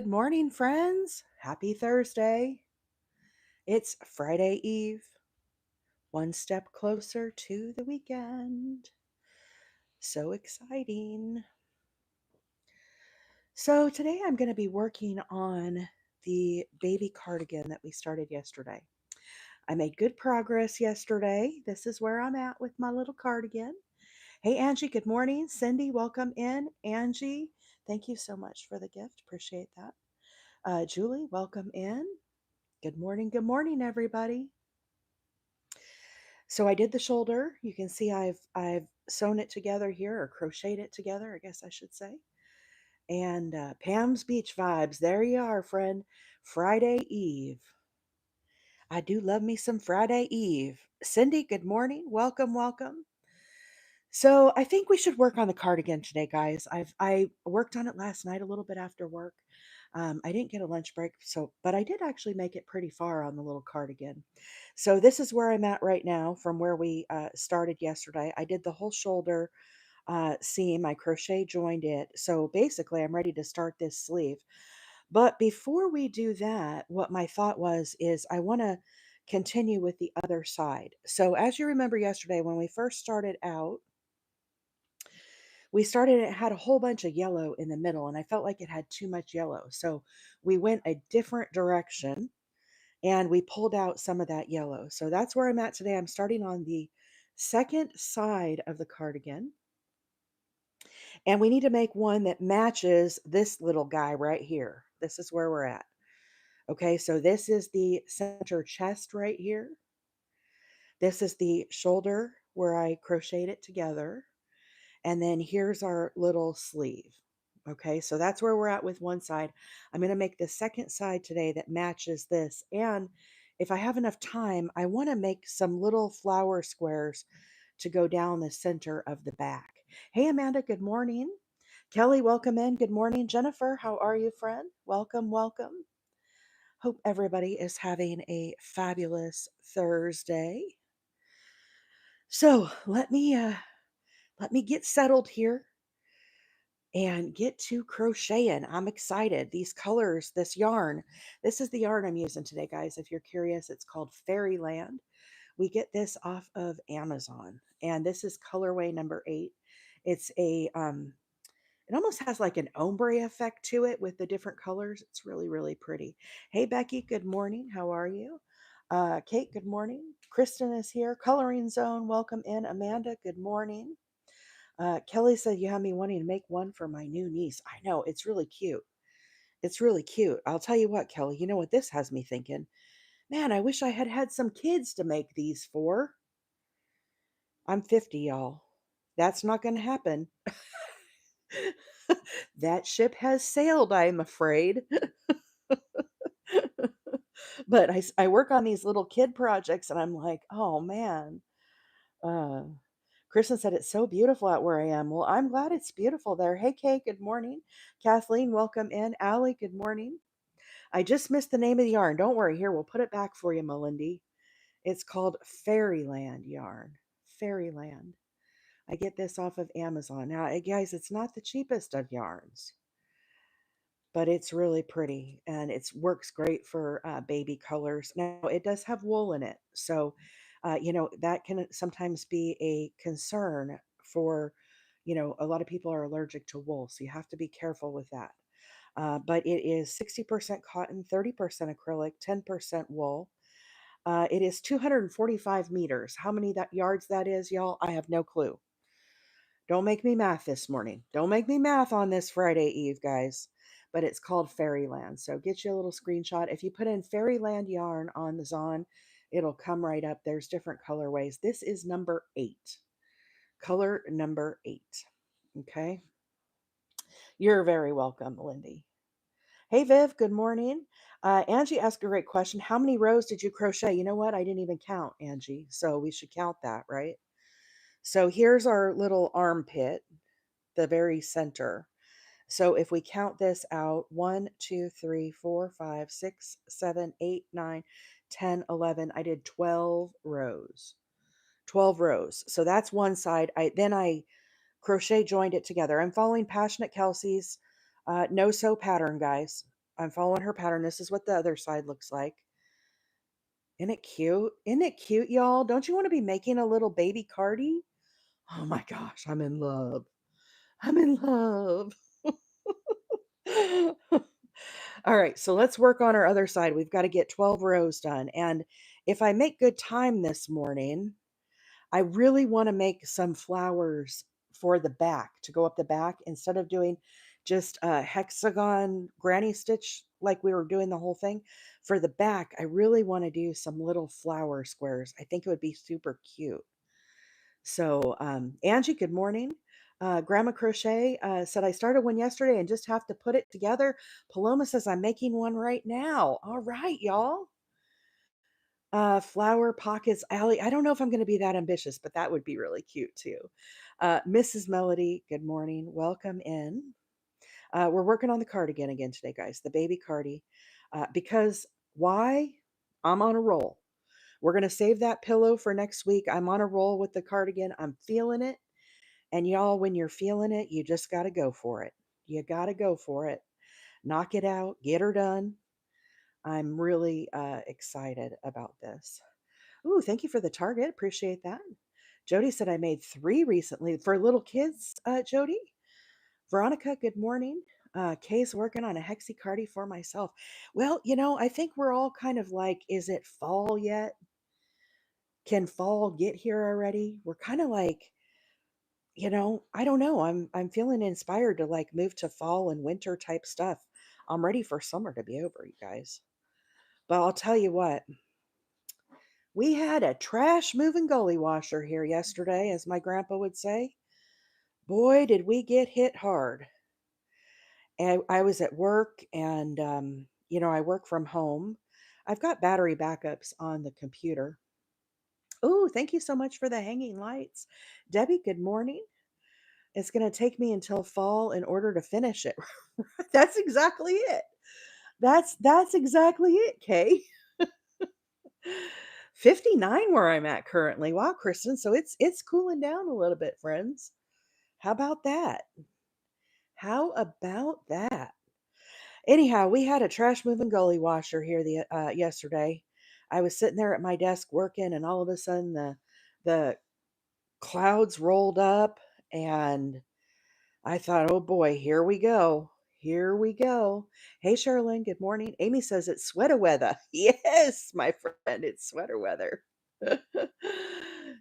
Good morning, friends. Happy Thursday. It's Friday Eve, one step closer to the weekend. So exciting. So, today I'm going to be working on the baby cardigan that we started yesterday. I made good progress yesterday. This is where I'm at with my little cardigan. Hey, Angie, good morning. Cindy, welcome in. Angie, thank you so much for the gift. Appreciate that. Julie, welcome in. Good morning, everybody. So I did the shoulder. You can see I've sewn it together here, or crocheted it together, I guess I should say. And Pam's Beach vibes. There you are, friend. Friday Eve. I do love me some Friday Eve. Cindy, good morning. Welcome, welcome. So I think we should work on the cardigan today, guys. I worked on it last night a little bit after work. I didn't get a lunch break, but I did actually make it pretty far on the little cardigan. So this is where I'm at right now from where we started yesterday. I did the whole shoulder seam. I crochet joined it. So basically, I'm ready to start this sleeve. But before we do that, what my thought was is I want to continue with the other side. So as you remember yesterday, when we first started out, it had a whole bunch of yellow in the middle, and I felt like it had too much yellow. So we went a different direction and we pulled out some of that yellow. So that's where I'm at today. I'm starting on the second side of the cardigan, and we need to make one that matches this little guy right here. This is where we're at. Okay, so this is the center chest right here. This is the shoulder where I crocheted it together. And then here's our little sleeve. Okay, so that's where we're at with one side. I'm going to make the second side today that matches this. And if I have enough time, I want to make some little flower squares to go down the center of the back. Hey, Amanda, good morning. Kelly, welcome in. Good morning. Jennifer, how are you, friend? Welcome, welcome. Hope everybody is having a fabulous Thursday. So let me get settled here and get to crocheting. I'm excited. These colors, this yarn, this is the yarn I'm using today, guys. If you're curious, it's called Fairyland. We get this off of Amazon, and this is colorway number 8. It's it almost has like an ombre effect to it with the different colors. It's really, really pretty. Hey, Becky, good morning. How are you? Kate, good morning. Kristen is here. Coloring Zone, welcome in. Amanda, good morning. Kelly said, you have me wanting to make one for my new niece. I know, it's really cute. It's really cute. I'll tell you what, Kelly, you know what this has me thinking? Man, I wish I had had some kids to make these for. I'm 50, y'all. That's not going to happen. That ship has sailed, I'm afraid. But I work on these little kid projects and I'm like, oh man. Uh, Kristen said it's so beautiful out where I am. Well, I'm glad it's beautiful there. Hey, Kay, good morning. Kathleen, welcome in. Allie, good morning. I just missed the name of the yarn. Don't worry. Here, we'll put it back for you, Melindy. It's called Fairyland yarn. Fairyland. I get this off of Amazon. Now, guys, it's not the cheapest of yarns, but it's really pretty and it works great for baby colors. Now, it does have wool in it. So, that can sometimes be a concern for, a lot of people are allergic to wool. So you have to be careful with that. But it is 60% cotton, 30% acrylic, 10% wool. It is 245 meters. How many that yards that is, y'all? I have no clue. Don't make me math this morning. Don't make me math on this Friday Eve, guys. But it's called Fairyland. So get you a little screenshot. If you put in Fairyland yarn on the Zon, it'll come right up. There's different colorways. This is number 8. Color number 8. Okay. You're very welcome, Lindy. Hey, Viv, good morning. Angie asked a great question. How many rows did you crochet? You know what? I didn't even count, Angie. So we should count that, right? So here's our little armpit, the very center. So if we count this out, 1, 2, 3, 4, 5, 6, 7, 8, 9, 10, 11. I did 12 rows. 12 rows. So that's one side. I crochet joined it together. I'm following Passionate Kelsey's no sew pattern, guys. I'm following her pattern. This is what the other side looks like. Isn't it cute? Isn't it cute, y'all? Don't you want to be making a little baby cardi? Oh my gosh, I'm in love. I'm in love. All right, so let's work on our other side. We've got to get 12 rows done. And if I make good time this morning, I really want to make some flowers for the back to go up the back instead of doing just a hexagon granny stitch like we were doing the whole thing. For the back, I really want to do some little flower squares. I think it would be super cute. So, Angie, good morning. Grandma Crochet said, I started one yesterday and just have to put it together. Paloma says, I'm making one right now. All right, y'all. Flower pockets, Allie. I don't know if I'm going to be that ambitious, but that would be really cute too. Mrs. Melody, good morning. Welcome in. We're working on the cardigan again today, guys. The baby cardi. Because why? I'm on a roll. We're going to save that pillow for next week. I'm on a roll with the cardigan. I'm feeling it. And y'all, when you're feeling it, you just got to go for it. You got to go for it. Knock it out. Get her done. I'm really excited about this. Ooh, thank you for the target. Appreciate that. Jody said I made 3 recently for little kids, Jody. Veronica, good morning. Kay's working on a hexicardi for myself. Well, I think we're all kind of like, is it fall yet? Can fall get here already? We're kind of like, I don't know. I'm feeling inspired to like move to fall and winter type stuff. I'm ready for summer to be over, you guys. But I'll tell you what, we had a trash moving gully washer here yesterday, as my grandpa would say. Boy, did we get hit hard. And I was at work and, I work from home. I've got battery backups on the computer. Oh, thank you so much for the hanging lights. Debbie, good morning. It's going to take me until fall in order to finish it. That's exactly it. That's exactly it, Kay. 59 where I'm at currently. Wow, Kristen. So it's cooling down a little bit, friends. How about that? How about that? Anyhow, we had a trash moving gully washer here the yesterday. I was sitting there at my desk working, and all of a sudden the clouds rolled up, and I thought, oh boy, here we go. Here we go. Hey, Sherilyn, good morning. Amy says it's sweater weather. Yes, my friend, it's sweater weather.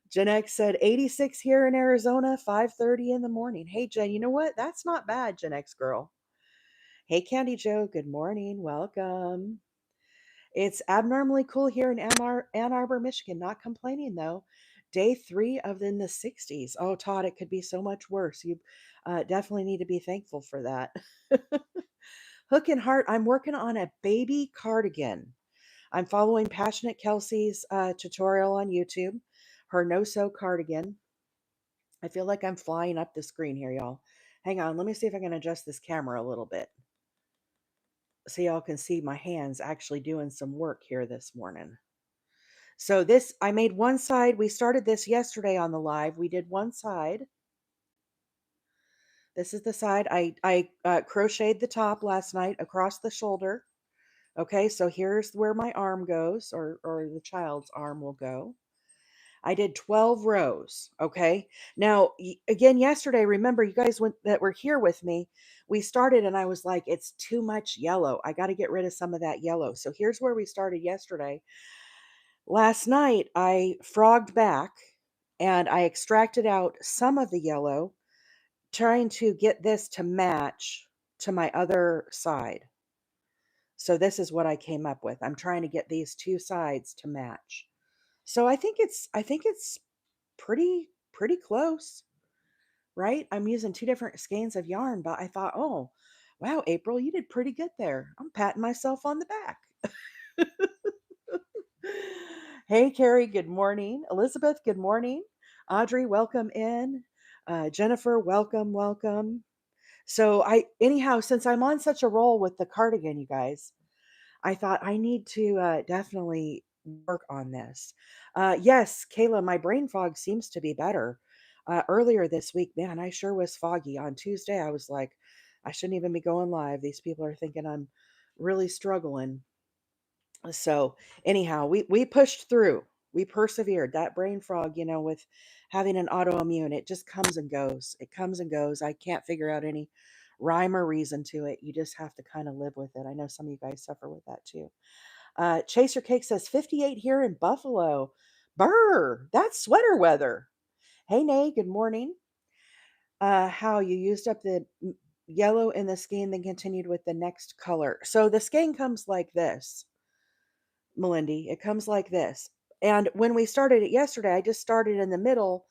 Jen X said 86 here in Arizona, 5:30 in the morning. Hey, Jen, you know what? That's not bad, Gen X girl. Hey, Candy Joe, good morning. Welcome. It's abnormally cool here in Ann Arbor, Michigan. Not complaining though. Day 3 of in the 60s. Oh, Todd, it could be so much worse. You definitely need to be thankful for that. Hook and Heart, I'm working on a baby cardigan. I'm following Passionate Kelsie's tutorial on YouTube, her no-sew cardigan. I feel like I'm flying up the screen here, y'all. Hang on, let me see if I can adjust this camera a little bit so y'all can see my hands actually doing some work here this morning. So this, I made one side. We started this yesterday on the live. We did one side. This is the side. I crocheted the top last night across the shoulder. Okay, so here's where my arm goes, or the child's arm will go. I did 12 rows. Okay. Now, again, yesterday, remember you guys that were here with me, we started and I was like, it's too much yellow. I got to get rid of some of that yellow. So here's where we started yesterday. Last night, I frogged back and I extracted out some of the yellow, trying to get this to match to my other side. So this is what I came up with. I'm trying to get these two sides to match. So I think it's pretty close, right? I'm using 2 different skeins of yarn, but I thought, "Oh, wow, April, you did pretty good there." I'm patting myself on the back. Hey, Carrie, good morning. Elizabeth, good morning. Audrey, welcome in. Jennifer, welcome, welcome. So anyhow, since I'm on such a roll with the cardigan, you guys, I thought I need to definitely work on this. Yes, Kayla, my brain fog seems to be better. Earlier this week, man, I sure was foggy. On Tuesday, I was like, I shouldn't even be going live. These people are thinking I'm really struggling. So anyhow, we pushed through. We persevered. That brain frog, with having an autoimmune, it just comes and goes. It comes and goes. I can't figure out any rhyme or reason to it. You just have to kind of live with it. I know some of you guys suffer with that too. Chaser Cake says 58 here in Buffalo. Brr, that's sweater weather. Hey, Nay, good morning. How you used up the yellow in the skein, then continued with the next color. So the skein comes like this, Melindy. It comes like this. And when we started it yesterday, I just started in the middle.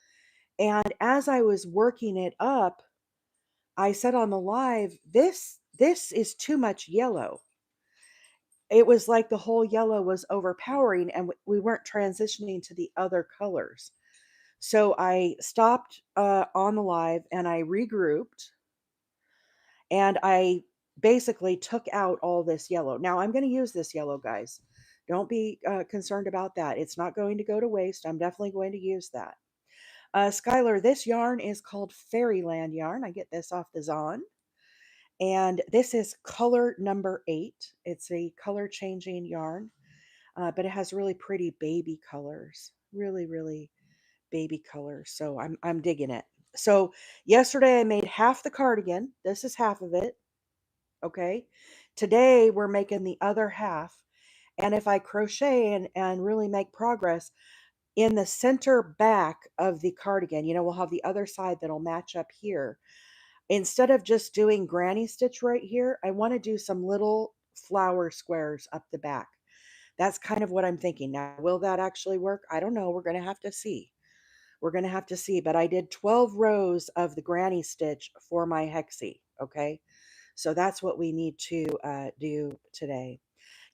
And as I was working it up, I said on the live, this is too much yellow. It was like the whole yellow was overpowering and we weren't transitioning to the other colors. So I stopped on the live and I regrouped and I basically took out all this yellow. Now I'm going to use this yellow, guys. Don't be concerned about that. It's not going to go to waste. I'm definitely going to use that. Skylar, this yarn is called Fairyland yarn. I get this off the Zon. And this is color number 8. It's a color changing yarn, but it has really pretty baby colors. Really, really baby colors. So I'm digging it. So yesterday I made half the cardigan. This is half of it. Okay. Today we're making the other half. And if I crochet and really make progress in the center back of the cardigan, we'll have the other side that'll match up here. Instead of just doing granny stitch right here, I want to do some little flower squares up the back. That's kind of what I'm thinking. Now, will that actually work? I don't know. We're going to have to see. We're going to have to see. But I did 12 rows of the granny stitch for my hexie. Okay. So that's what we need to do today.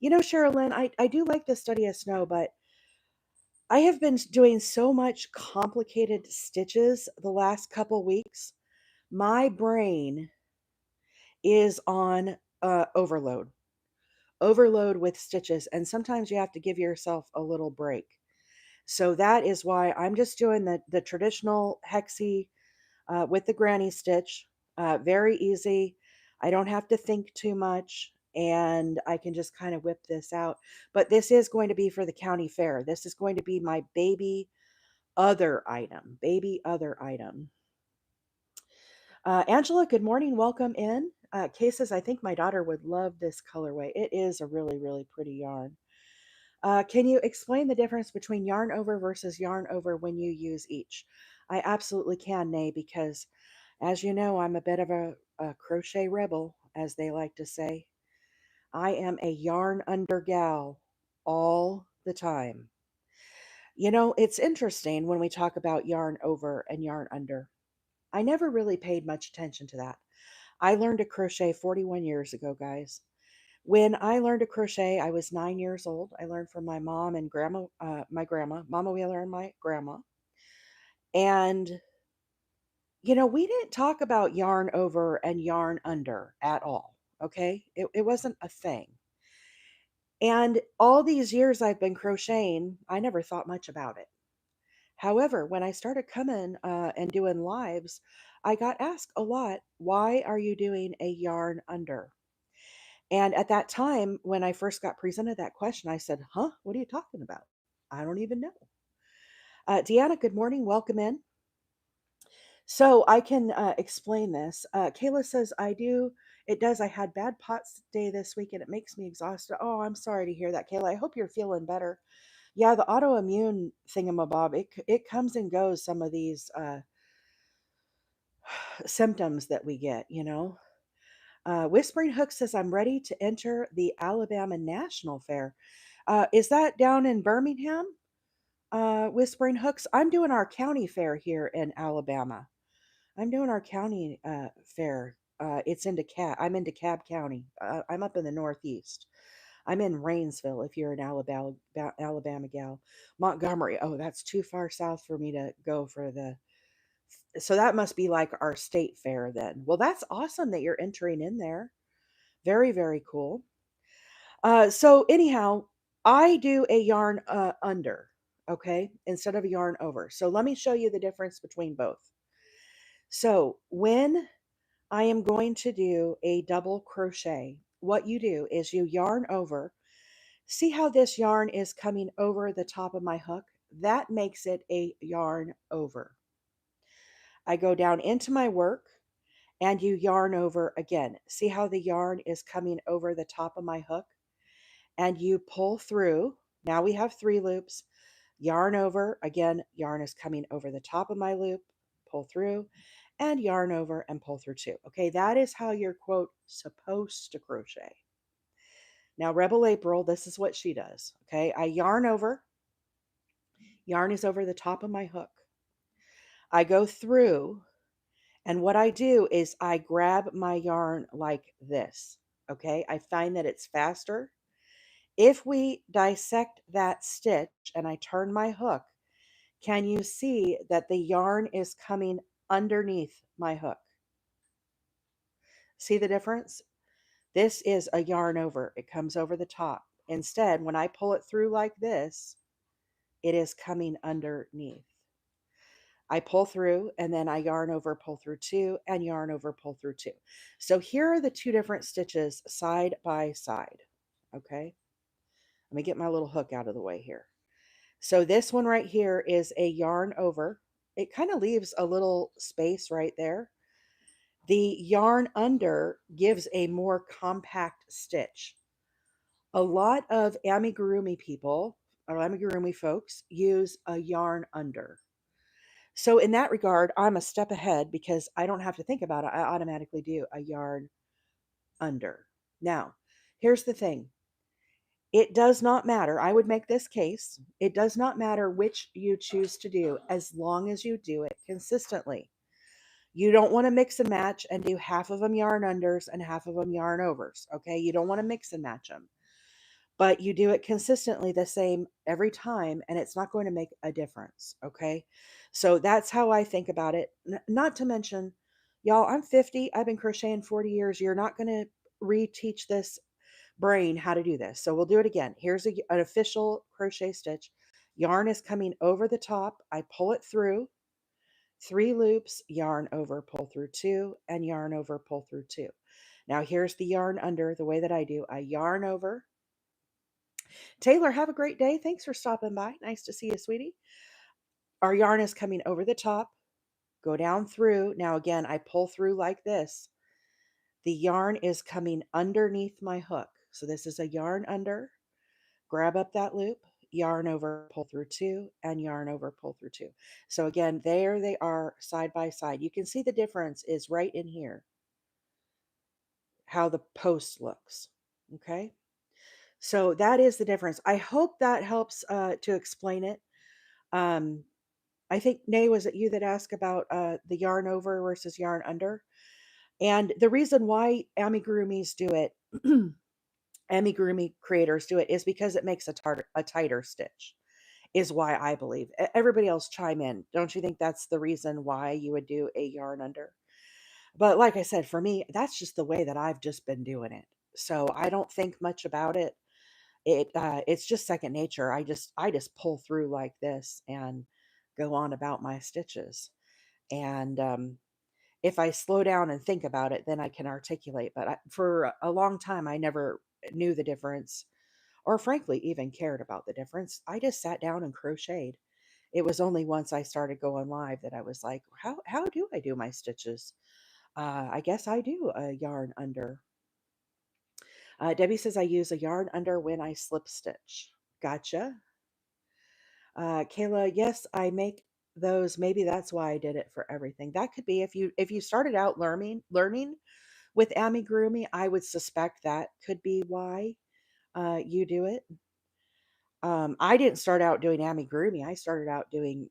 Sherilyn, I do like the study of snow, but I have been doing so much complicated stitches the last couple weeks. My brain is on overload with stitches. And sometimes you have to give yourself a little break. So that is why I'm just doing the traditional hexie with the granny stitch. Very easy. I don't have to think too much and I can just kind of whip this out. But this is going to be for the county fair. This is going to be my baby other item. Baby other item. Angela, good morning. Welcome in. Kay says, I think my daughter would love this colorway. It is a really, really pretty yarn. Can you explain the difference between yarn over versus yarn over when you use each? I absolutely can, Nay, because as you know, I'm a bit of a crochet rebel, as they like to say. I am a yarn under gal all the time. It's interesting when we talk about yarn over and yarn under. I never really paid much attention to that. I learned to crochet 41 years ago, guys. When I learned to crochet, I was 9 years old. I learned from my mom and grandma, my grandma, Mama Wheeler, and my grandma. And, we didn't talk about yarn over and yarn under at all. Okay. It wasn't a thing. And all these years I've been crocheting, I never thought much about it. However, when I started coming and doing lives, I got asked a lot, why are you doing a yarn under? And at that time, when I first got presented that question, I said, huh, what are you talking about? I don't even know. Deanna, good morning. Welcome in. So I can explain this. Kayla says, I do. It does. I had bad POTS day this week and it makes me exhausted. Oh, I'm sorry to hear that, Kayla. I hope you're feeling better. Yeah, the autoimmune thingamabob, it comes and goes, some of these symptoms that we get. Whispering Hook says, I'm ready to enter the Alabama National Fair. Is that down in Birmingham? Whispering Hooks. I'm doing our county fair here in Alabama. I'm doing our county fair. It's in DeKalb. I'm in DeKalb County. I'm up in the Northeast. I'm in Rainsville. If you're an Alabama gal, Montgomery. Oh, that's too far south for me to go for the. So that must be like our state fair then. Well, that's awesome that you're entering in there. Very, very cool. So anyhow, I do a yarn under, okay, instead of a yarn over. So let me show you the difference between both. So when I am going to do a double crochet, what you do is you yarn over. See how this yarn is coming over the top of my hook? That makes it a yarn over. I go down into my work and you yarn over again. See how the yarn is coming over the top of my hook? And you pull through. Now we have 3 loops. Yarn over, again, yarn is coming over the top of my loop, pull through, and yarn over and pull through 2. Okay, that is how you're, quote, supposed to crochet. Now, Rebel April, this is what she does. Okay, I yarn over, yarn is over the top of my hook. I go through, and what I do is I grab my yarn like this. Okay, I find that it's faster. If we dissect that stitch and I turn my hook, can you see that the yarn is coming underneath my hook? See the difference? This is a yarn over. It comes over the top. Instead, when I pull it through like this, it is coming underneath. I pull through and then I yarn over, pull through 2, and yarn over, pull through 2. So here are the 2 different stitches side by side. Okay, let me get my little hook out of the way here. So this one right here is a yarn over. It kind of leaves a little space right there. The yarn under gives a more compact stitch. A lot of amigurumi people or amigurumi folks use a yarn under. So in that regard, I'm a step ahead because I don't have to think about it. I automatically do a yarn under. Now, here's the thing. It does not matter. I would make this case. It does not matter which you choose to do as long as you do it consistently. You don't want to mix and match and do half of them yarn unders and half of them yarn overs. Okay. You don't want to mix and match them, but you do it consistently the same every time and it's not going to make a difference. Okay. So that's how I think about it. Not to mention, y'all, I'm 50. I've been crocheting 40 years. You're not going to reteach this brain how to do this. So we'll do it again. Here's an official crochet stitch. Yarn is coming over the top. I pull it through 3 loops, yarn over, pull through 2, and yarn over, pull through 2. Now here's the yarn under the way that I do. I yarn over. Taylor, have a great day. Thanks for stopping by. Nice to see you, sweetie. Our yarn is coming over the top. Go down through. Now again, I pull through like this. The yarn is coming underneath my hook. So this is a yarn under. Grab up that loop, yarn over, pull through 2, and yarn over, pull through 2. So again, there they are side by side. You can see the difference is right in here, how the post looks. Okay. So that is the difference. I hope that helps to explain it. Um, I think, Nay, was it you that asked about the yarn over versus yarn under? And the reason why amigurumis do it, amigurumi creators do it, is because it makes a tighter stitch, is why I believe. Everybody else chime in. Don't you think that's the reason why you would do a yarn under? But like I said, for me, that's just the way that I've just been doing it. So I don't think much about it. It's just second nature. I just pull through like this and go on about my stitches. And if I slow down and think about it, then I can articulate. But for a long time, I never knew the difference, or frankly, even cared about the difference. I just sat down and crocheted. It was only once I started going live that I was like, how do I do my stitches? I guess I do a yarn under. Debbie says I use a yarn under when I slip stitch. Gotcha. Kayla, yes, I make those. Maybe that's why I did it for everything. That could be if you started out learning with amigurumi, I would suspect that could be why you do it. I didn't start out doing amigurumi. I started out doing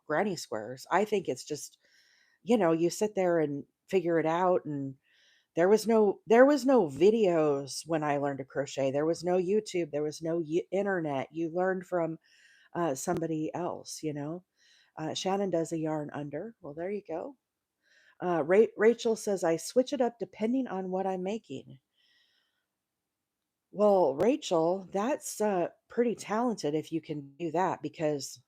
granny squares. I think it's just, you sit there and figure it out. And there was no videos when I learned to crochet. There was no YouTube. There was no internet. You learned from somebody else. Shannon does a yarn under. Well, there you go. Rachel says I switch it up depending on what I'm making. Well, Rachel, that's pretty talented if you can do that, because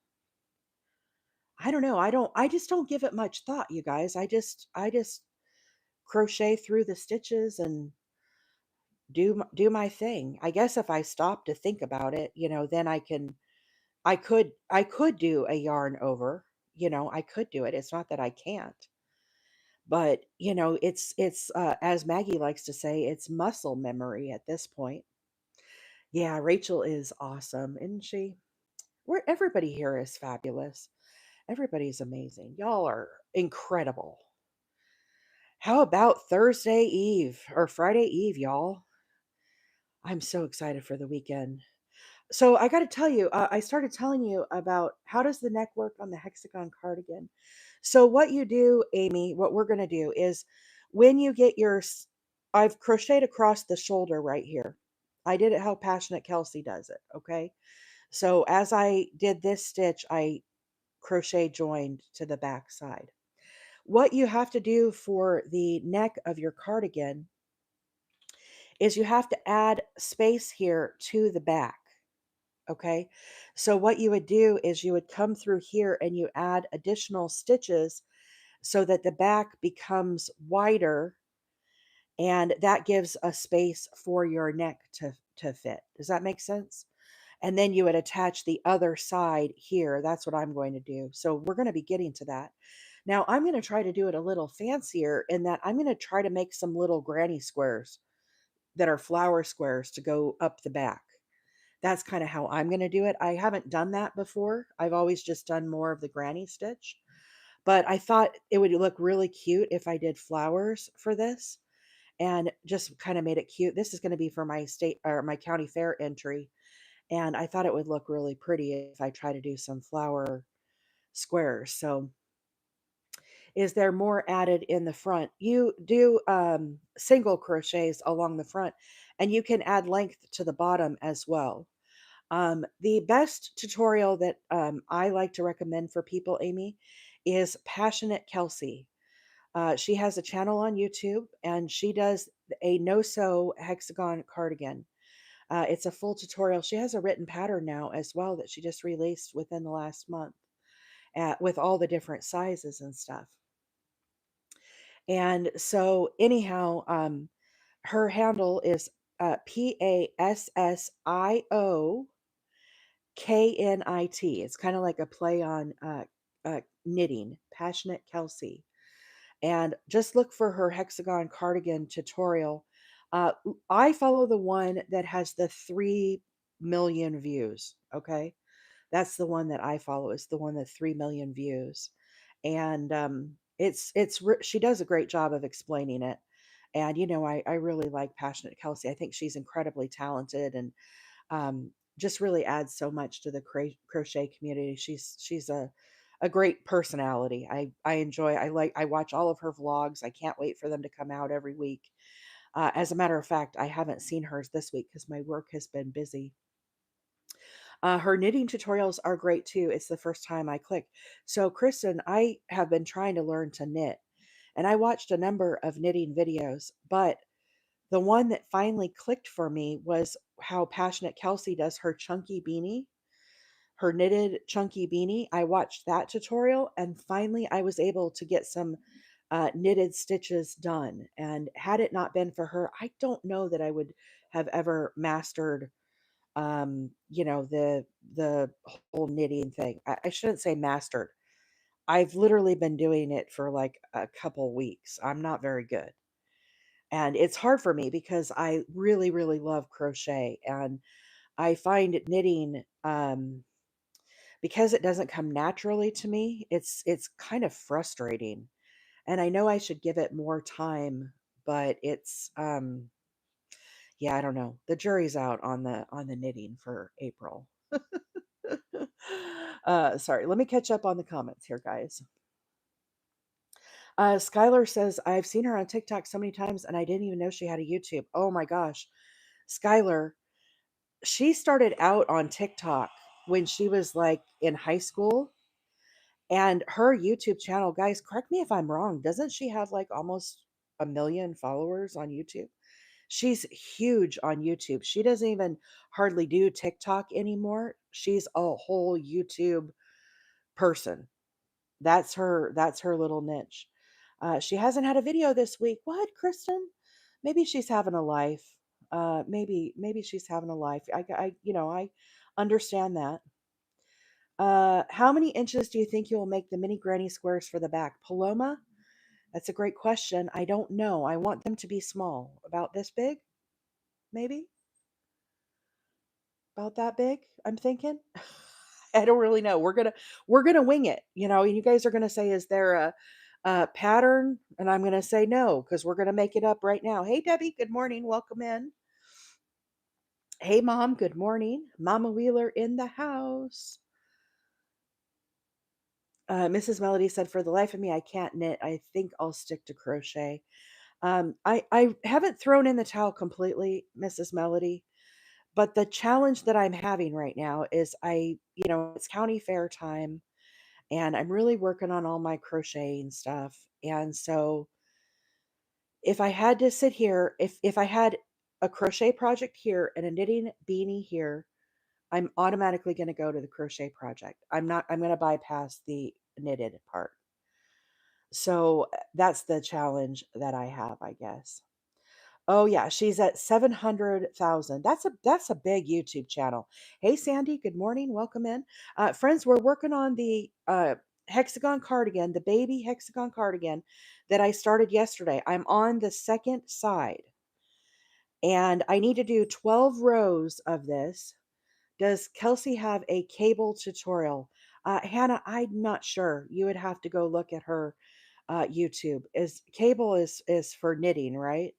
I don't know. I just don't give it much thought, you guys. I just crochet through the stitches, and do my thing. I guess if I stop to think about it, then I could do a yarn over. I could do it. It's not that I can't. But, it's as Maggie likes to say, it's muscle memory at this point. Yeah, Rachel is awesome, isn't she? Everybody here is fabulous. Everybody's amazing. Y'all are incredible. How about Thursday Eve or Friday Eve, y'all? I'm so excited for the weekend. So I got to tell you, I started telling you about how does the neck work on the hexagon cardigan. So what you do, Amy, what we're going to do is when you get I've crocheted across the shoulder right here. I did it how Passionate Kelsie does it. Okay. So as I did this stitch, I crochet joined to the back side. What you have to do for the neck of your cardigan is you have to add space here to the back. Okay. So what you would do is you would come through here and you add additional stitches so that the back becomes wider, and that gives a space for your neck to fit. Does that make sense? And then you would attach the other side here. That's what I'm going to do. So we're going to be getting to that. Now I'm going to try to do it a little fancier in that I'm going to try to make some little granny squares that are flower squares to go up the back. That's kind of how I'm going to do it. I haven't done that before. I've always just done more of the granny stitch, but I thought it would look really cute if I did flowers for this and just kind of made it cute. This is going to be for my state or my county fair entry. And I thought it would look really pretty if I try to do some flower squares. So is there more added in the front? You do single crochets along the front, and you can add length to the bottom as well. The best tutorial that I like to recommend for people, Amy, is Passionate Kelsie. She has a channel on YouTube and she does a no sew hexagon cardigan. It's a full tutorial. She has a written pattern now as well that she just released within the last month with all the different sizes and stuff. And so, anyhow, her handle is PassioKnit. It's kind of like a play on knitting, Passionate Kelsie. And just look for her hexagon cardigan tutorial. I follow the one that has the 3 million views. Okay. That's the one that I follow. Is the one that 3 million views. And she does a great job of explaining it. And, I really like Passionate Kelsie. I think she's incredibly talented and just really adds so much to the crochet community. She's a great personality. I watch all of her vlogs. I can't wait for them to come out every week. As a matter of fact, I haven't seen hers this week because my work has been busy. Her knitting tutorials are great too. It's the first time I click. So, Kristen, I have been trying to learn to knit, and I watched a number of knitting videos, but the one that finally clicked for me was how Passionate Kelsie does her chunky beanie, her knitted chunky beanie. I watched that tutorial and finally I was able to get some knitted stitches done. And had it not been for her, I don't know that I would have ever mastered the whole knitting thing. I shouldn't say mastered. I've literally been doing it for like a couple weeks. I'm not very good. And it's hard for me because I really, really love crochet. And I find knitting, because it doesn't come naturally to me, it's kind of frustrating. And I know I should give it more time, but yeah, I don't know. The jury's out on the knitting for April. Sorry, let me catch up on the comments here, guys. Skylar says, I've seen her on TikTok so many times and I didn't even know she had a YouTube. Oh my gosh. Skylar, she started out on TikTok when she was like in high school. And her YouTube channel, guys, correct me if I'm wrong, doesn't she have like almost 1 million followers on YouTube? She's huge on YouTube. She doesn't even hardly do TikTok anymore. She's a whole YouTube person. That's her little niche. She hasn't had a video this week. What, Kristen? Maybe she's having a life. Maybe she's having a life. I understand that. How many inches do you think you will make the mini granny squares for the back? Paloma, that's a great question. I don't know. I want them to be small, about this big, maybe about that big. I'm thinking. I don't really know. We're gonna wing it, and you guys are gonna say, "Is there a pattern?" And I'm gonna say no because we're gonna make it up right now. Hey, Debbie. Good morning. Welcome in. Hey, Mom. Good morning. Mama Wheeler in the house. Mrs. Melody said, "For the life of me, I can't knit. I think I'll stick to crochet." I haven't thrown in the towel completely, Mrs. Melody, but the challenge that I'm having right now is it's county fair time, and I'm really working on all my crocheting stuff. And so if I had to sit here, if I had a crochet project here and a knitting beanie here, I'm automatically going to go to the crochet project. I'm going to bypass the knitted part. So that's the challenge that I have, I guess. Oh yeah, she's at 700,000. That's a big YouTube channel. Hey Sandy, good morning. Welcome in. Friends, we're working on the hexagon cardigan, the baby hexagon cardigan that I started yesterday. I'm on the second side and I need to do 12 rows of this. Does Kelsie have a cable tutorial? Hannah, I'm not sure. You would have to go look at her YouTube. Is cable is for knitting, right?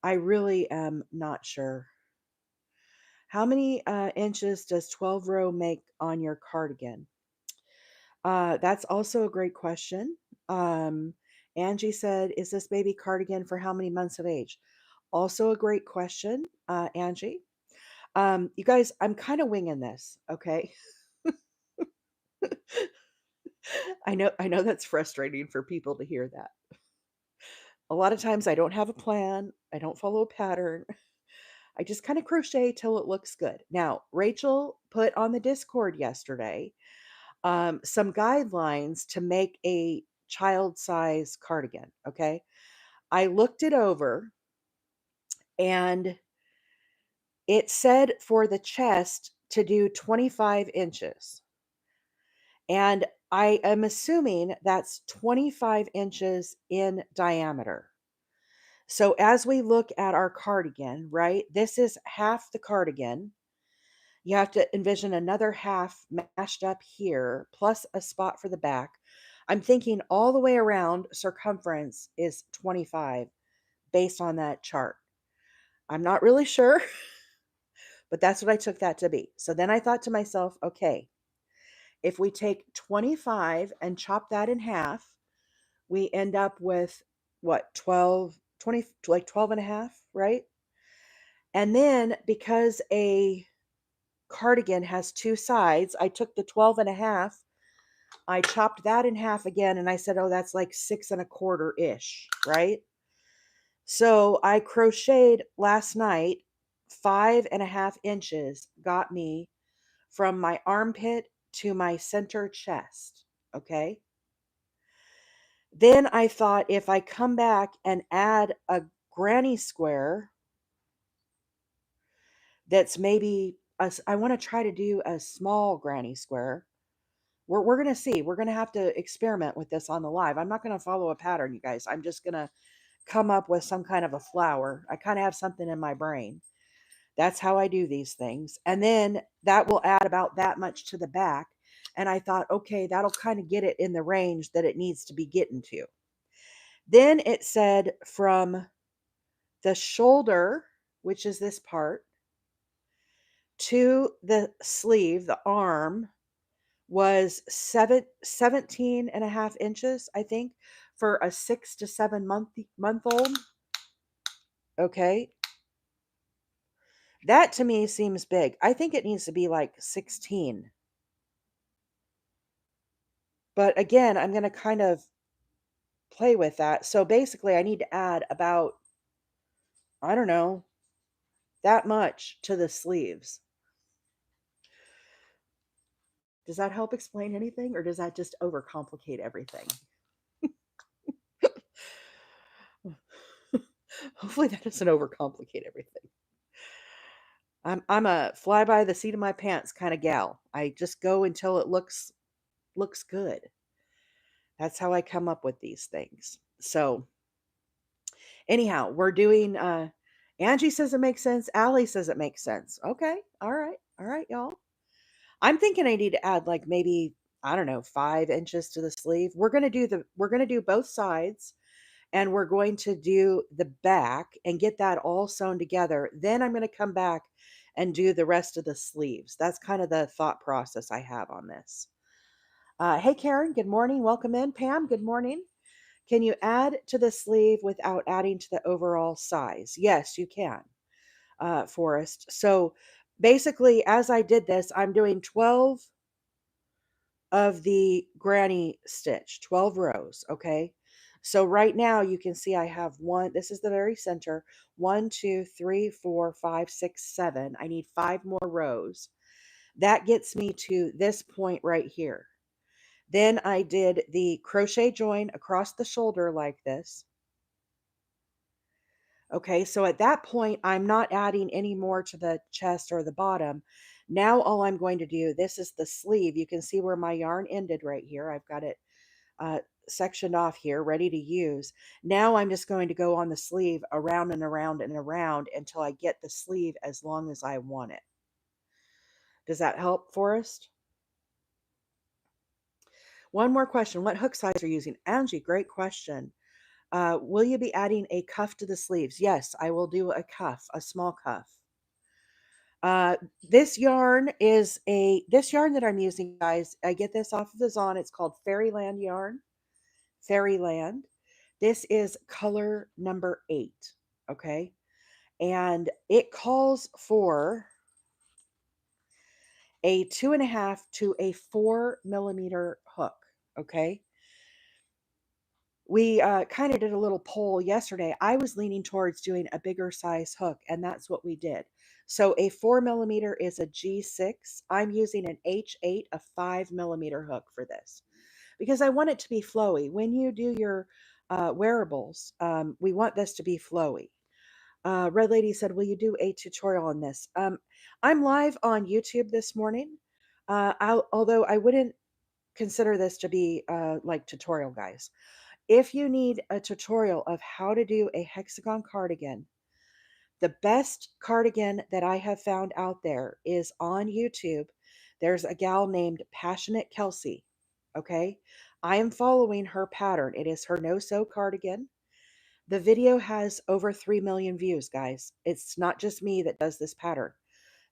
I really am not sure. How many inches does 12 row make on your cardigan? That's also a great question. Um, Angie said, "Is this baby cardigan for how many months of age?" Also a great question, Angie. You guys, I'm kind of winging this, okay? I know that's frustrating for people to hear that. A lot of times I don't have a plan, I don't follow a pattern. I just kind of crochet till it looks good. Now, Rachel put on the Discord yesterday some guidelines to make a child size cardigan. Okay. I looked it over and it said for the chest to do 25 inches. And I am assuming that's 25 inches in diameter. So as we look at our cardigan, right, this is half the cardigan. You have to envision another half mashed up here, plus a spot for the back. I'm thinking all the way around circumference is 25 based on that chart. I'm not really sure, but that's what I took that to be. So then I thought to myself, okay, if we take 25 and chop that in half, we end up with what, 12, 20, like 12 and a half, right? And then because a cardigan has two sides, I took the 12 and a half, I chopped that in half again, and I said, oh, that's like 6 1/4 ish, right? So I crocheted last night, 5 1/2 inches got me from my armpit to my center chest. Okay. Then I thought if I come back and add a granny square that's maybe, I want to try to do a small granny square. We're going to see. We're going to have to experiment with this on the live. I'm not going to follow a pattern, you guys. I'm just going to come up with some kind of a flower. I kind of have something in my brain. That's how I do these things. And then that will add about that much to the back. And I thought, okay, that'll kind of get it in the range that it needs to be getting to. Then it said from the shoulder, which is this part, to the sleeve, the arm, was 17 1/2 inches, I think, for a 6 to 7 month old. Okay. That to me seems big. I think it needs to be like 16. But again, I'm going to kind of play with that. So basically, I need to add about, I don't know, that much to the sleeves. Does that help explain anything, or does that just overcomplicate everything? Hopefully that doesn't overcomplicate everything. I'm a fly by the seat of my pants kind of gal. I just go until it looks good. That's how I come up with these things. So anyhow, we're doing Angie says it makes sense. Allie says it makes sense. Okay. All right. All right, y'all. I'm thinking I need to add like maybe, I don't know, 5 inches to the sleeve. We're gonna do both sides and we're going to do the back and get that all sewn together. Then I'm going to come back and do the rest of the sleeves. That's kind of the thought process I have on this. Hey, Karen, good morning. Welcome in. Pam, good morning. Can you add to the sleeve without adding to the overall size? Yes, you can, Forrest. So basically, as I did this, I'm doing 12 of the granny stitch, 12 rows, okay? So right now you can see I have one, this is the very center, 1, 2, 3, 4, 5, 6, 7. I need 5 more rows. That gets me to this point right here. Then I did the crochet join across the shoulder like this. Okay, so at that point, I'm not adding any more to the chest or the bottom. Now all I'm going to do, this is the sleeve. You can see where my yarn ended right here. I've got it uh, sectioned off here, ready to use. Now I'm just going to go on the sleeve around and around and around until I get the sleeve as long as I want it. Does that help, Forrest? One more question. What hook size are you using? Angie, great question. Will you be adding a cuff to the sleeves? Yes, I will do a cuff, a small cuff. Uh, this yarn that I'm using, guys. I get this off of the Zon. It's called Fairyland yarn. Fairyland. This is color number 8. Okay. And it calls for a 2.5 to a 4 millimeter hook. Okay. We kind of did a little poll yesterday. I was leaning towards doing a bigger size hook, and that's what we did. So a 4 millimeter is a G6. I'm using an H8, a 5 millimeter hook for this because I want it to be flowy. When you do your wearables, we want this to be flowy. Red Lady said, "Will you do a tutorial on this?" I'm live on YouTube this morning. Although I wouldn't consider this to be like tutorial, guys. If you need a tutorial of how to do a hexagon cardigan, the best cardigan that I have found out there is on YouTube. There's a gal named PassioKnit Kelsie. Okay. I am following her pattern. It is her no sew cardigan. The video has over 3 million views, guys. It's not just me that does this pattern.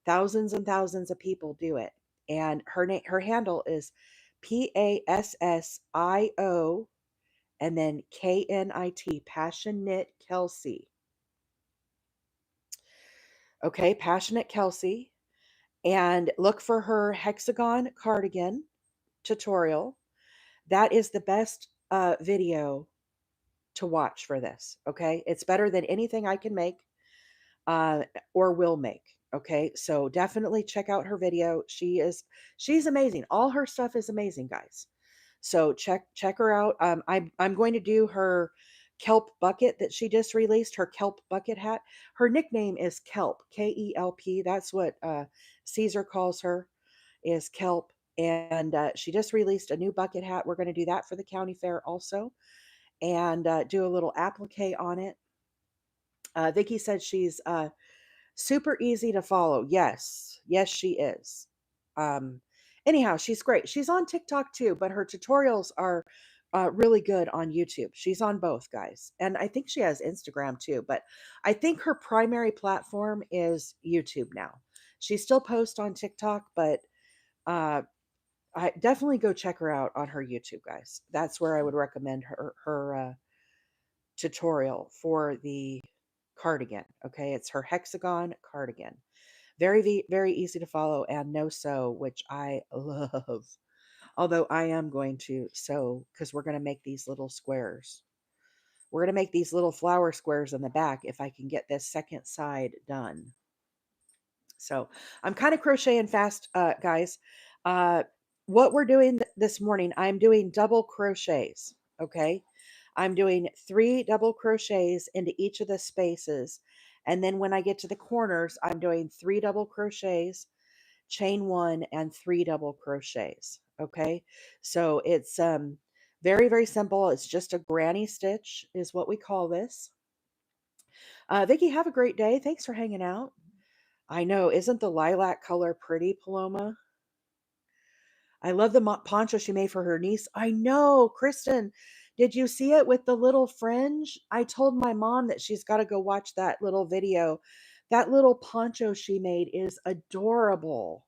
Thousands and thousands of people do it. And her handle is PASSIO and then KNIT, PassionKnit Kelsie. Okay, PassionKnit Kelsie. And look for her hexagon cardigan tutorial. That is the best video to watch for this. Okay, it's better than anything I can make uh, or will make. Okay, so definitely check out her video. She's amazing. All her stuff is amazing, guys. So check her out. I'm going to do her kelp bucket that she just released. Her kelp bucket hat. Her nickname is Kelp, KELP. That's what Caesar calls her, is Kelp. And she just released a new bucket hat. We're going to do that for the county fair also, and do a little applique on it. Vicky said she's super easy to follow. Yes. Yes, she is. Um, anyhow, she's great. She's on TikTok too, but her tutorials are really good on YouTube. She's on both, guys. And I think she has Instagram too, but I think her primary platform is YouTube now. She still posts on TikTok, but uh, I definitely go check her out on her YouTube, guys. That's where I would recommend her tutorial for the cardigan. Okay, it's her hexagon cardigan. Very easy to follow and no sew, which I love. Although I am going to sew because we're going to make these little squares. We're going to make these little flower squares in the back if I can get this second side done. So I'm kind of crocheting fast, guys. What we're doing this morning, I'm doing double crochets. Okay. I'm doing 3 double crochets into each of the spaces. And then when I get to the corners, I'm doing 3 double crochets, chain 1 and 3 double crochets. Okay? So it's very very simple. It's just a granny stitch is what we call this. Vicki, have a great day. Thanks for hanging out. I know, isn't the lilac color pretty, Paloma? I love the poncho she made for her niece. I know, Kristen. Did you see it with the little fringe? I told my mom that she's got to go watch that little video. That little poncho she made is adorable.